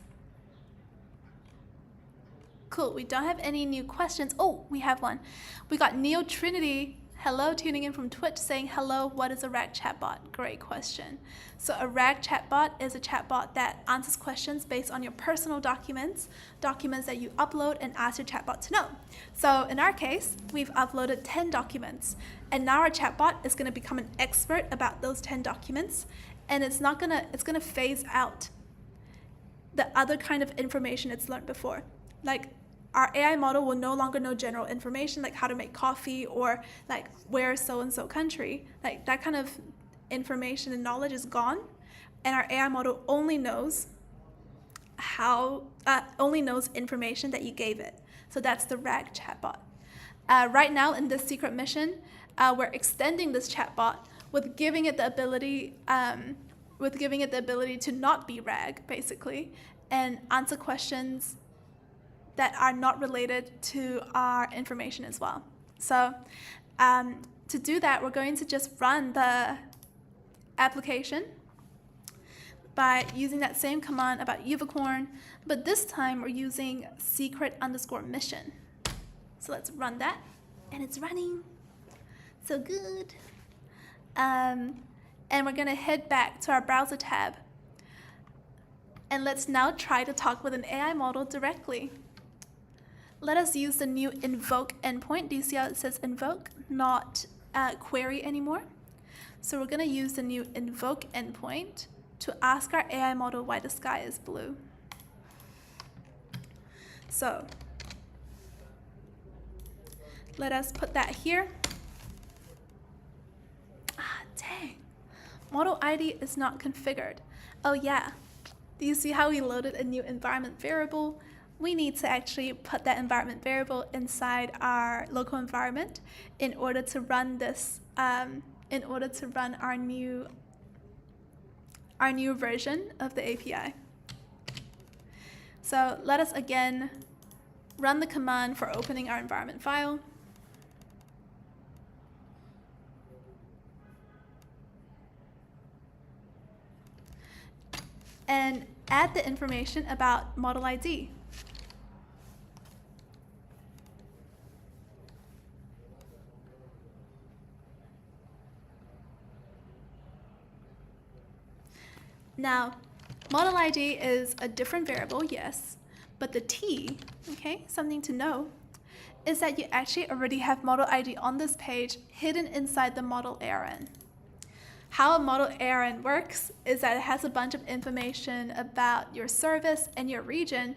Cool, we don't have any new questions. Oh, we have one. We got Neo Trinity, hello, tuning in from Twitch, saying, hello, what is a RAG chatbot? Great question. So a RAG chatbot is a chatbot that answers questions based on your personal documents that you upload and ask your chatbot to know. So in our case, we've uploaded 10 documents, and now our chatbot is gonna become an expert about those 10 documents, and it's gonna phase out the other kind of information it's learned before. Like, our AI model will no longer know general information like how to make coffee or like where so-and-so country. Like that kind of information and knowledge is gone, and our AI model only knows information that you gave it. So that's the RAG chatbot. Right now in this secret mission, we're extending this chatbot with giving it the ability with giving it the ability to not be RAG, basically, and answer questions that are not related to our information as well. So to do that, we're going to just run the application by using that same command about unicorn, but this time we're using secret_mission. So let's run that, and it's running. So good. And we're going to head back to our browser tab. And let's now try to talk with an AI model directly. Let us use the new invoke endpoint. Do you see how it says invoke, not query anymore? So we're going to use the new invoke endpoint to ask our AI model why the sky is blue. So let us put that here. Dang, model ID is not configured. Oh yeah, do you see how we loaded a new environment variable? We need to actually put that environment variable inside our local environment in order to run this, in order to run our new version of the API. So let us again run the command for opening our environment file. And add the information about model ID. Now, model ID is a different variable, yes, but the T, okay, something to know, is that you actually already have model ID on this page hidden inside the model ARN. How a model ARN works is that it has a bunch of information about your service and your region,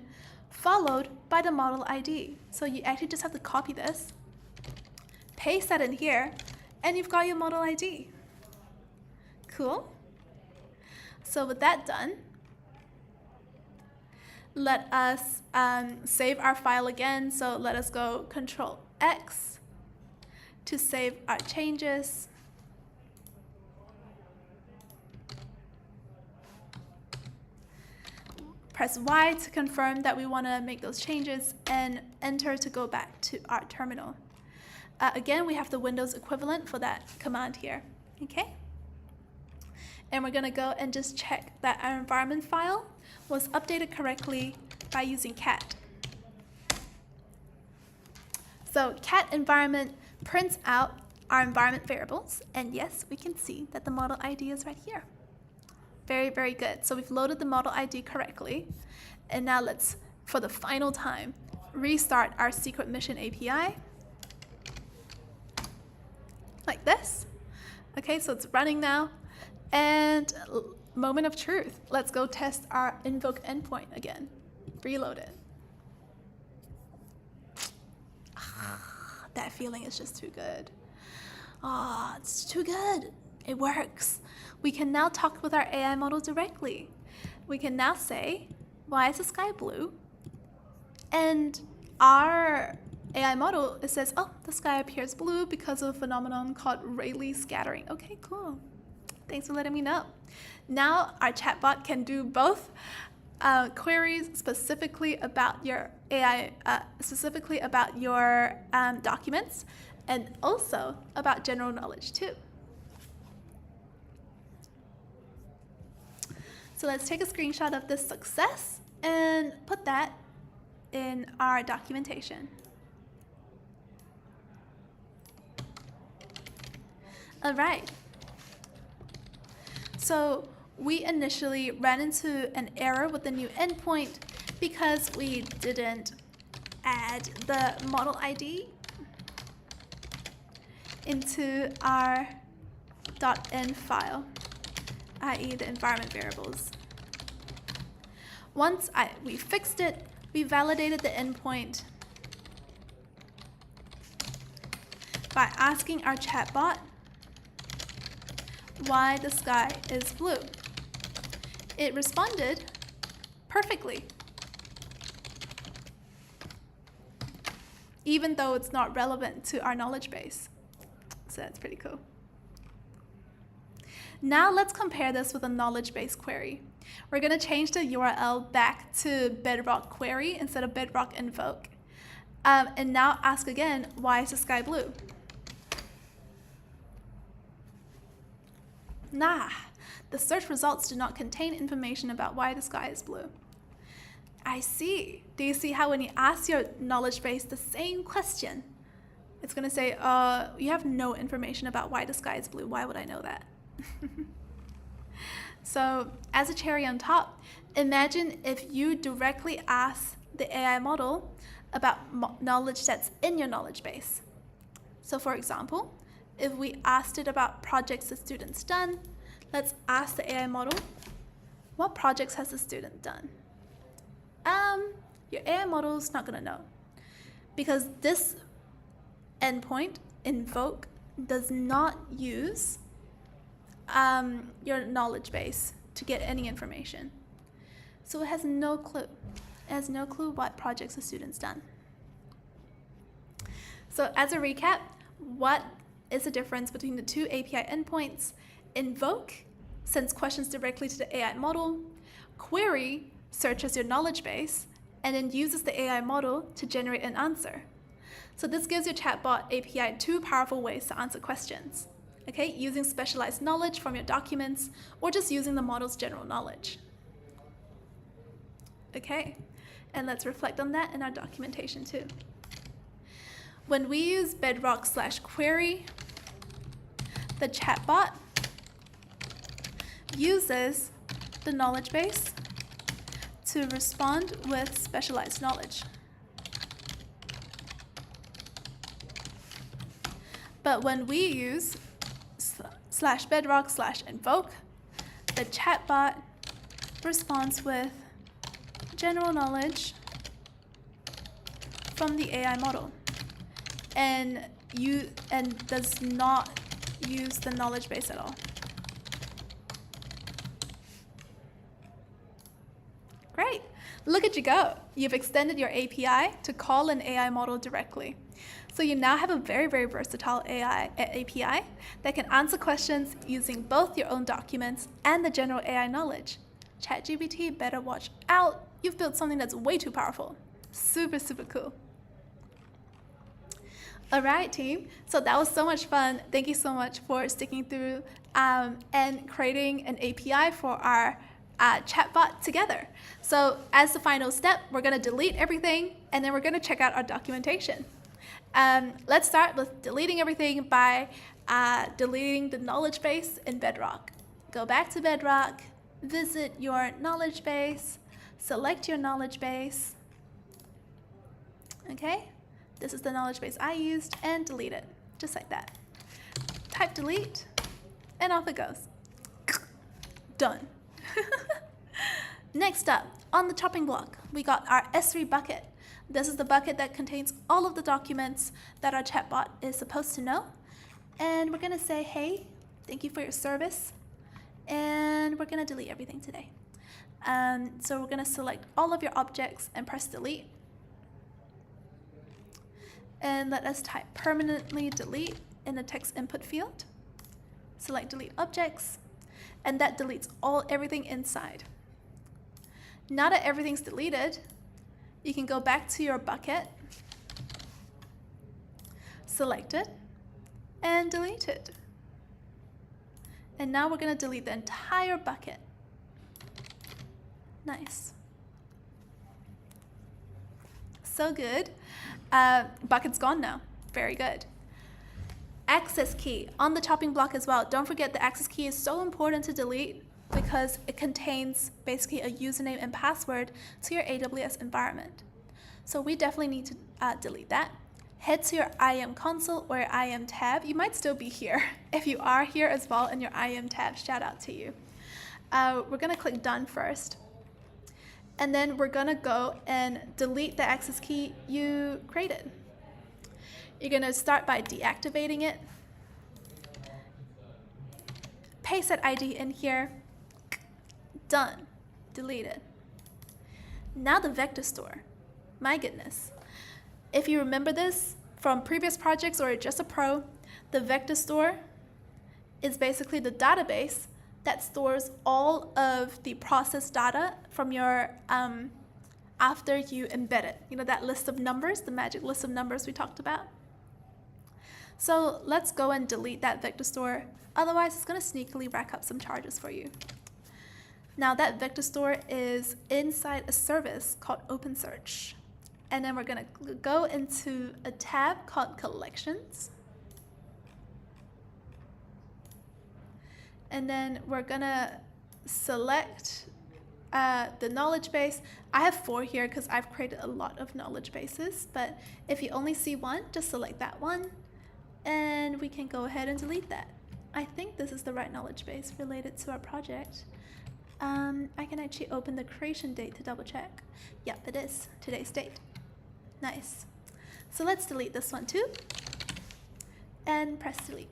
followed by the model ID. So you actually just have to copy this, paste that in here, and you've got your model ID. Cool? So with that done, let us save our file again. So let us go Control X to save our changes. Press Y to confirm that we want to make those changes, and Enter to go back to our terminal. Again, we have the Windows equivalent for that command here. Okay? And we're going to go and just check that our environment file was updated correctly by using cat. So cat environment prints out our environment variables, and yes, we can see that the model ID is right here. Very, very good. So we've loaded the model ID correctly, and now let's, for the final time, restart our secret mission API like this. Okay, so it's running now. And moment of truth. Let's go test our invoke endpoint again. Reload it. That feeling is just too good. It's too good. It works. We can now talk with our AI model directly. We can now say, why is the sky blue? And our AI model, it says, oh, the sky appears blue because of a phenomenon called Rayleigh scattering. Okay, cool. Thanks for letting me know. Now our chatbot can do both queries specifically about your AI, specifically about your documents, and also about general knowledge too. So let's take a screenshot of this success and put that in our documentation. All right. So we initially ran into an error with the new endpoint because we didn't add the model ID into our .env file, i.e. the environment variables. Once we fixed it, we validated the endpoint by asking our chatbot why the sky is blue. It responded perfectly, even though it's not relevant to our knowledge base. So that's pretty cool. Now let's compare this with a knowledge base query. We're going to change the URL back to Bedrock query instead of Bedrock invoke. And now ask again, why is the sky blue? Nah, the search results do not contain information about why the sky is blue. I see. Do you see how when you ask your knowledge base the same question, it's going to say, you have no information about why the sky is blue. Why would I know that? So as a cherry on top, imagine if you directly ask the AI model about knowledge that's in your knowledge base. So for example, if we asked it about projects the student's done, let's ask the AI model, what projects has the student done? Your AI model is not going to know, because this endpoint, invoke, does not use your knowledge base to get any information. So it has no clue. It has no clue what projects the student's done. So as a recap, what is the difference between the two API endpoints? Invoke sends questions directly to the AI model. Query searches your knowledge base and then uses the AI model to generate an answer. So this gives your chatbot API two powerful ways to answer questions. Okay, using specialized knowledge from your documents or just using the model's general knowledge. Okay, and let's reflect on that in our documentation too. When we use Bedrock/query, the chatbot uses the knowledge base to respond with specialized knowledge. But when we use /bedrock/invoke, the chatbot responds with general knowledge from the AI model and does not use the knowledge base at all. Great. Look at you go. You've extended your API to call an AI model directly. So you now have a very, very versatile API that can answer questions using both your own documents and the general AI knowledge. ChatGPT better watch out. You've built something that's way too powerful. Super, super cool. All right, team. So that was so much fun. Thank you so much for sticking through and creating an API for our chatbot together. So as the final step, we're going to delete everything, and then we're going to check out our documentation. Let's start with deleting everything by deleting the knowledge base in Bedrock. Go back to Bedrock, visit your knowledge base, select your knowledge base. Okay, this is the knowledge base I used, and delete it, just like that. Type delete, and off it goes. Done. Next up, on the chopping block, we got our S3 bucket. This is the bucket that contains all of the documents that our chatbot is supposed to know. And we're going to say, hey, thank you for your service. And we're going to delete everything today. So we're going to select all of your objects and press delete. And let us type permanently delete in the text input field. Select delete objects. And that deletes everything inside. Now that everything's deleted, you can go back to your bucket, select it, and delete it. And now we're going to delete the entire bucket. Nice. So good. Bucket's gone now. Very good. Access key on the chopping block as well. Don't forget the access key is so important to delete because it contains basically a username and password to your AWS environment. So we definitely need to delete that. Head to your IAM console or your IAM tab. You might still be here. If you are here as well in your IAM tab, shout out to you. We're going to click done first. And then we're going to go and delete the access key you created. You're going to start by deactivating it. Paste that ID in here. Done. Deleted. Now the vector store. My goodness. If you remember this from previous projects or just a pro, the vector store is basically the database that stores all of the process data from your after you embed it. You know, that list of numbers, the magic list of numbers we talked about. So let's go and delete that vector store. Otherwise, it's going to sneakily rack up some charges for you. Now that vector store is inside a service called OpenSearch. And then we're going to go into a tab called Collections. And then we're going to select the knowledge base. I have 4 here because I've created a lot of knowledge bases. But if you only see one, just select that one. And we can go ahead and delete that. I think this is the right knowledge base related to our project. I can actually open the creation date to double check. Yep, it is today's date. Nice. So let's delete this one too. And press delete.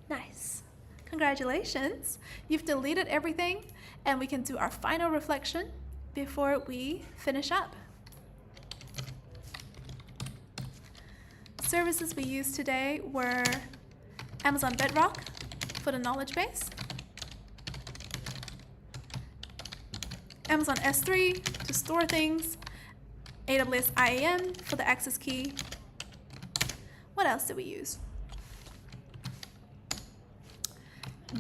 Nice. Congratulations. You've deleted everything, and we can do our final reflection before we finish up. Services we used today were Amazon Bedrock for the knowledge base, Amazon S3 to store things, AWS IAM for the access key. What else did we use?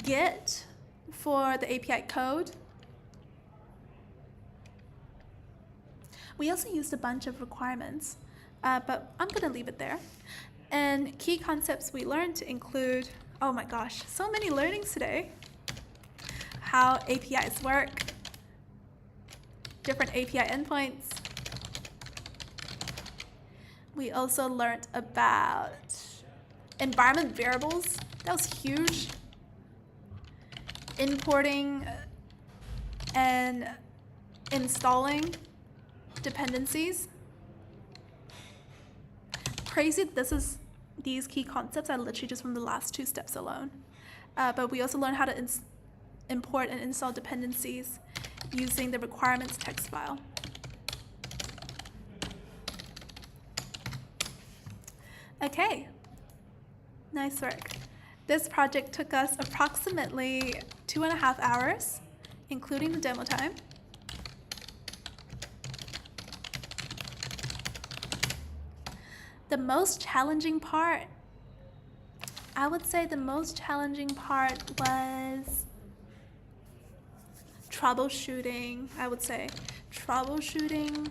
Git for the API code. We also used a bunch of requirements, but I'm going to leave it there. And key concepts we learned to include, oh my gosh, so many learnings today. How APIs work, different API endpoints. We also learned about environment variables. That was huge. Importing and installing dependencies. Crazy, these key concepts are literally just from the last 2 steps alone. But we also learned how to import and install dependencies using the requirements text file. Okay, nice work. This project took us approximately 2.5 hours, including the demo time. The most challenging part, I would say the most challenging part was troubleshooting, I would say. Troubleshooting.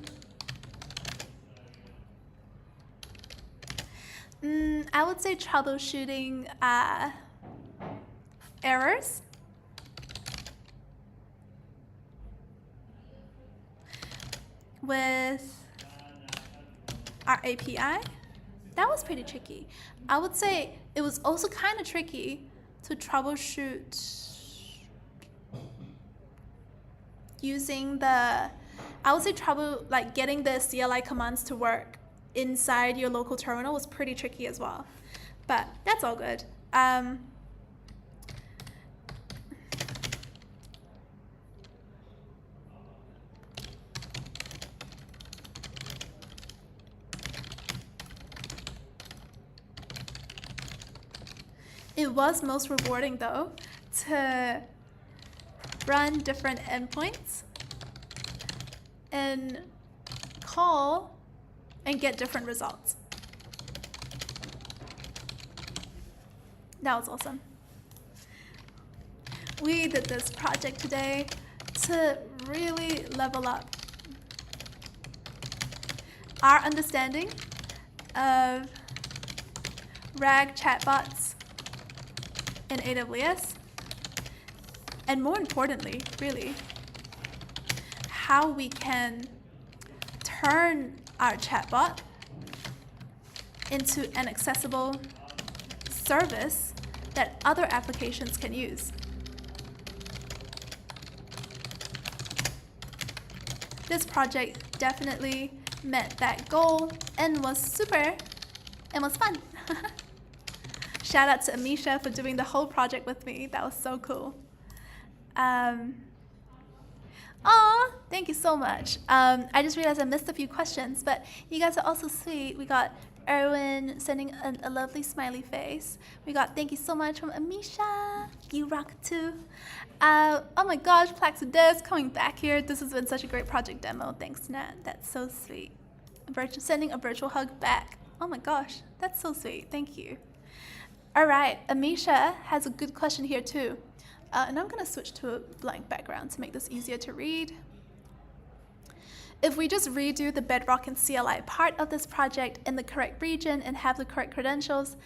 I would say troubleshooting errors. With our API. That was pretty tricky. I would say it was also kind of tricky to troubleshoot using getting the CLI commands to work inside your local terminal was pretty tricky as well. But that's all good. It was most rewarding though to run different endpoints and call and get different results. That was awesome. We did this project today to really level up our understanding of RAG chatbots in AWS, and more importantly, really, how we can turn our chatbot into an accessible service that other applications can use. This project definitely met that goal and was fun. Shout out to Amisha for doing the whole project with me. That was so cool. Thank you so much. I just realized I missed a few questions, but you guys are also sweet. We got Erwin sending a lovely smiley face. We got thank you so much from Amisha. You rock too. Oh my gosh, Plaxides coming back here. This has been such a great project demo. Thanks, Nat. That's so sweet. Sending a virtual hug back. Oh my gosh, that's so sweet. Thank you. All right, Amisha has a good question here too. And I'm going to switch to a blank background to make this easier to read. If we just redo the Bedrock and CLI part of this project in the correct region and have the correct credentials,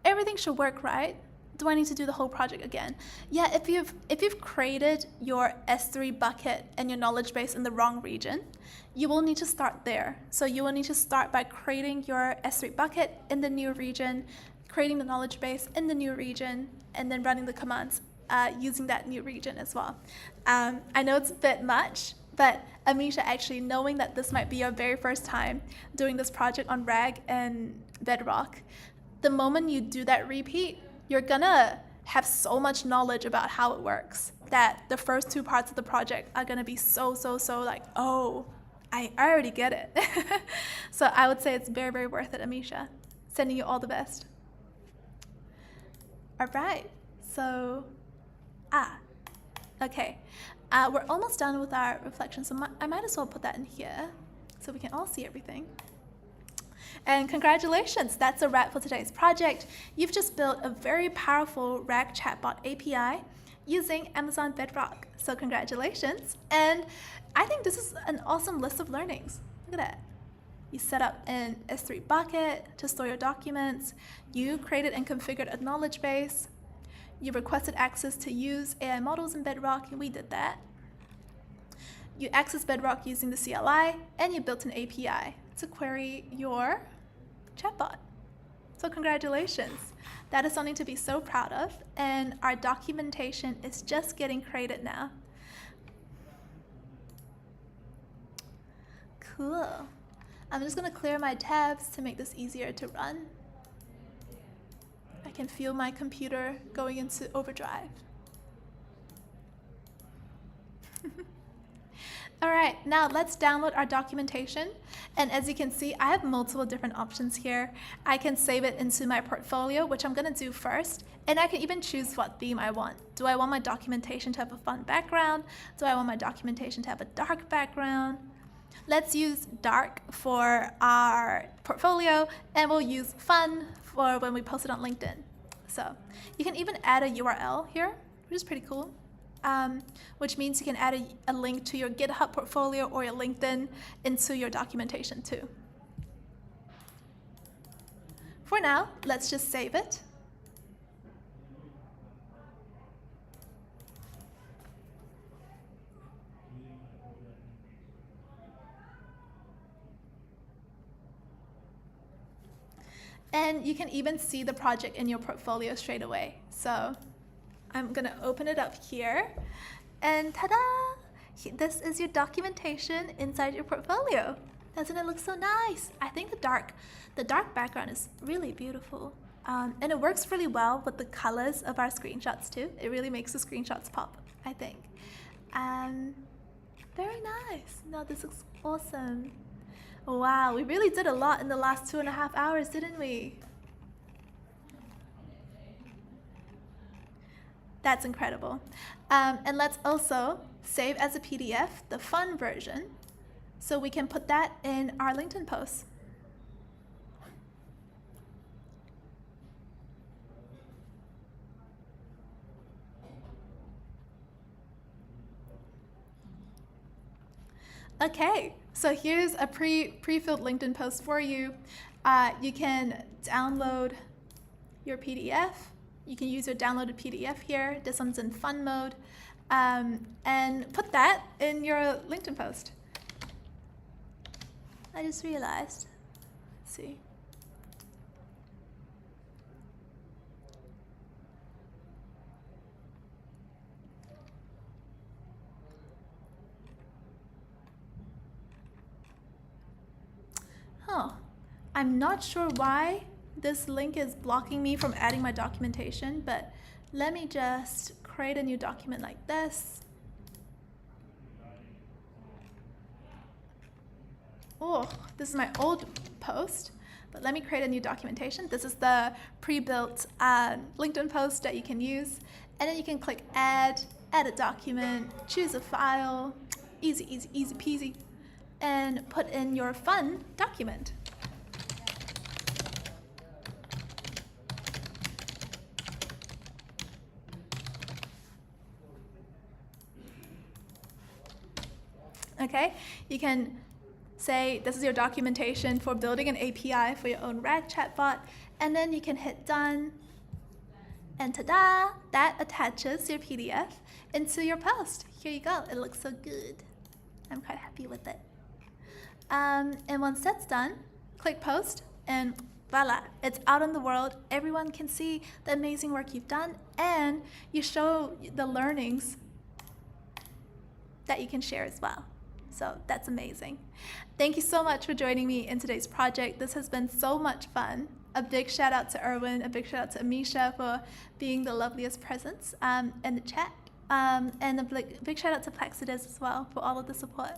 everything should work, right? Do I need to do the whole project again? Yeah, if you've created your S3 bucket and your knowledge base in the wrong region, you will need to start there. So you will need to start by creating your S3 bucket in the new region, creating the knowledge base in the new region, and then running the commands using that new region as well. I know it's a bit much, but Amisha, actually knowing that this might be your very first time doing this project on RAG and Bedrock, the moment you do that repeat, you're gonna have so much knowledge about how it works that the first two parts of the project are gonna be so like, oh, I already get it. So I would say it's very, very worth it, Amisha. Sending you all the best. All right, so, okay. We're almost done with our reflection, so I might as well put that in here so we can all see everything. And congratulations, that's a wrap for today's project. You've just built a very powerful RAG chatbot API using Amazon Bedrock. So congratulations. And I think this is an awesome list of learnings. Look at that. You set up an S3 bucket to store your documents. You created and configured a knowledge base. You requested access to use AI models in Bedrock, and we did that. You accessed Bedrock using the CLI, and you built an API to query your chatbot. So congratulations. That is something to be so proud of, and our documentation is just getting created now. Cool. I'm just gonna clear my tabs to make this easier to run. I can feel my computer going into overdrive. All right, now let's download our documentation. And as you can see, I have multiple different options here. I can save it into my portfolio, which I'm gonna do first. And I can even choose what theme I want. Do I want my documentation to have a fun background? Do I want my documentation to have a dark background? Let's use dark for our portfolio, and we'll use fun for when we post it on LinkedIn. So you can even add a URL here, which is pretty cool, which means you can add a link to your GitHub portfolio or your LinkedIn into your documentation too. For now, let's just save it. And you can even see the project in your portfolio straight away. So I'm gonna open it up here, and ta-da! This is your documentation inside your portfolio. Doesn't it look so nice? I think the dark background is really beautiful. And it works really well with the colors of our screenshots too. It really makes the screenshots pop, I think. Very nice. No, this looks awesome. Wow, we really did a lot in the last 2.5 hours, didn't we? That's incredible. And let's also save as a PDF the fun version so we can put that in our LinkedIn posts. Okay, so here's a pre-filled LinkedIn post for you. You can download your PDF. You can use your downloaded PDF here. This one's in fun mode. And put that in your LinkedIn post. I just realized. Let's see. Huh. I'm not sure why this link is blocking me from adding my documentation, but let me just create a new document like this. Oh, this is my old post, But let me create a new documentation. This is the pre-built LinkedIn post that you can use. And then you can click add a document, choose a file, easy peasy, and put in your fun document. Okay, you can say this is your documentation for building an API for your own RAG chatbot, and then you can hit done, and ta-da, that attaches your PDF into your post. Here you go, it looks so good. I'm quite happy with it. And once that's done, click post, and voila, it's out in the world. Everyone can see the amazing work you've done, and you show the learnings that you can share as well. So that's amazing. Thank you so much for joining me in today's project. This has been so much fun. A big shout out to Erwin, a big shout out to Amisha for being the loveliest presence in the chat. And a big shout out to Plexidus as well for all of the support.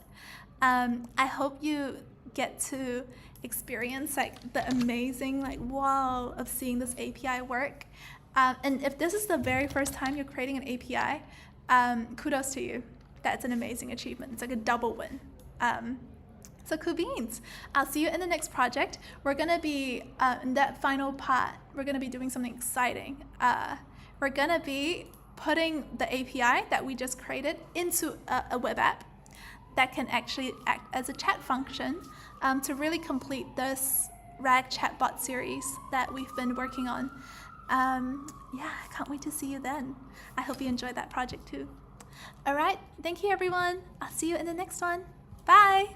I hope you get to experience like the amazing wow of seeing this API work. And if this is the very first time you're creating an API, kudos to you. That's an amazing achievement. It's like a double win. So cool beans. I'll see you in the next project. We're gonna be, in that final part, we're gonna be doing something exciting. We're gonna be putting the API that we just created into a web app that can actually act as a chat function to really complete this RAG chatbot series that we've been working on. Yeah, I can't wait to see you then. I hope you enjoyed that project too. All right, thank you everyone. I'll see you in the next one. Bye.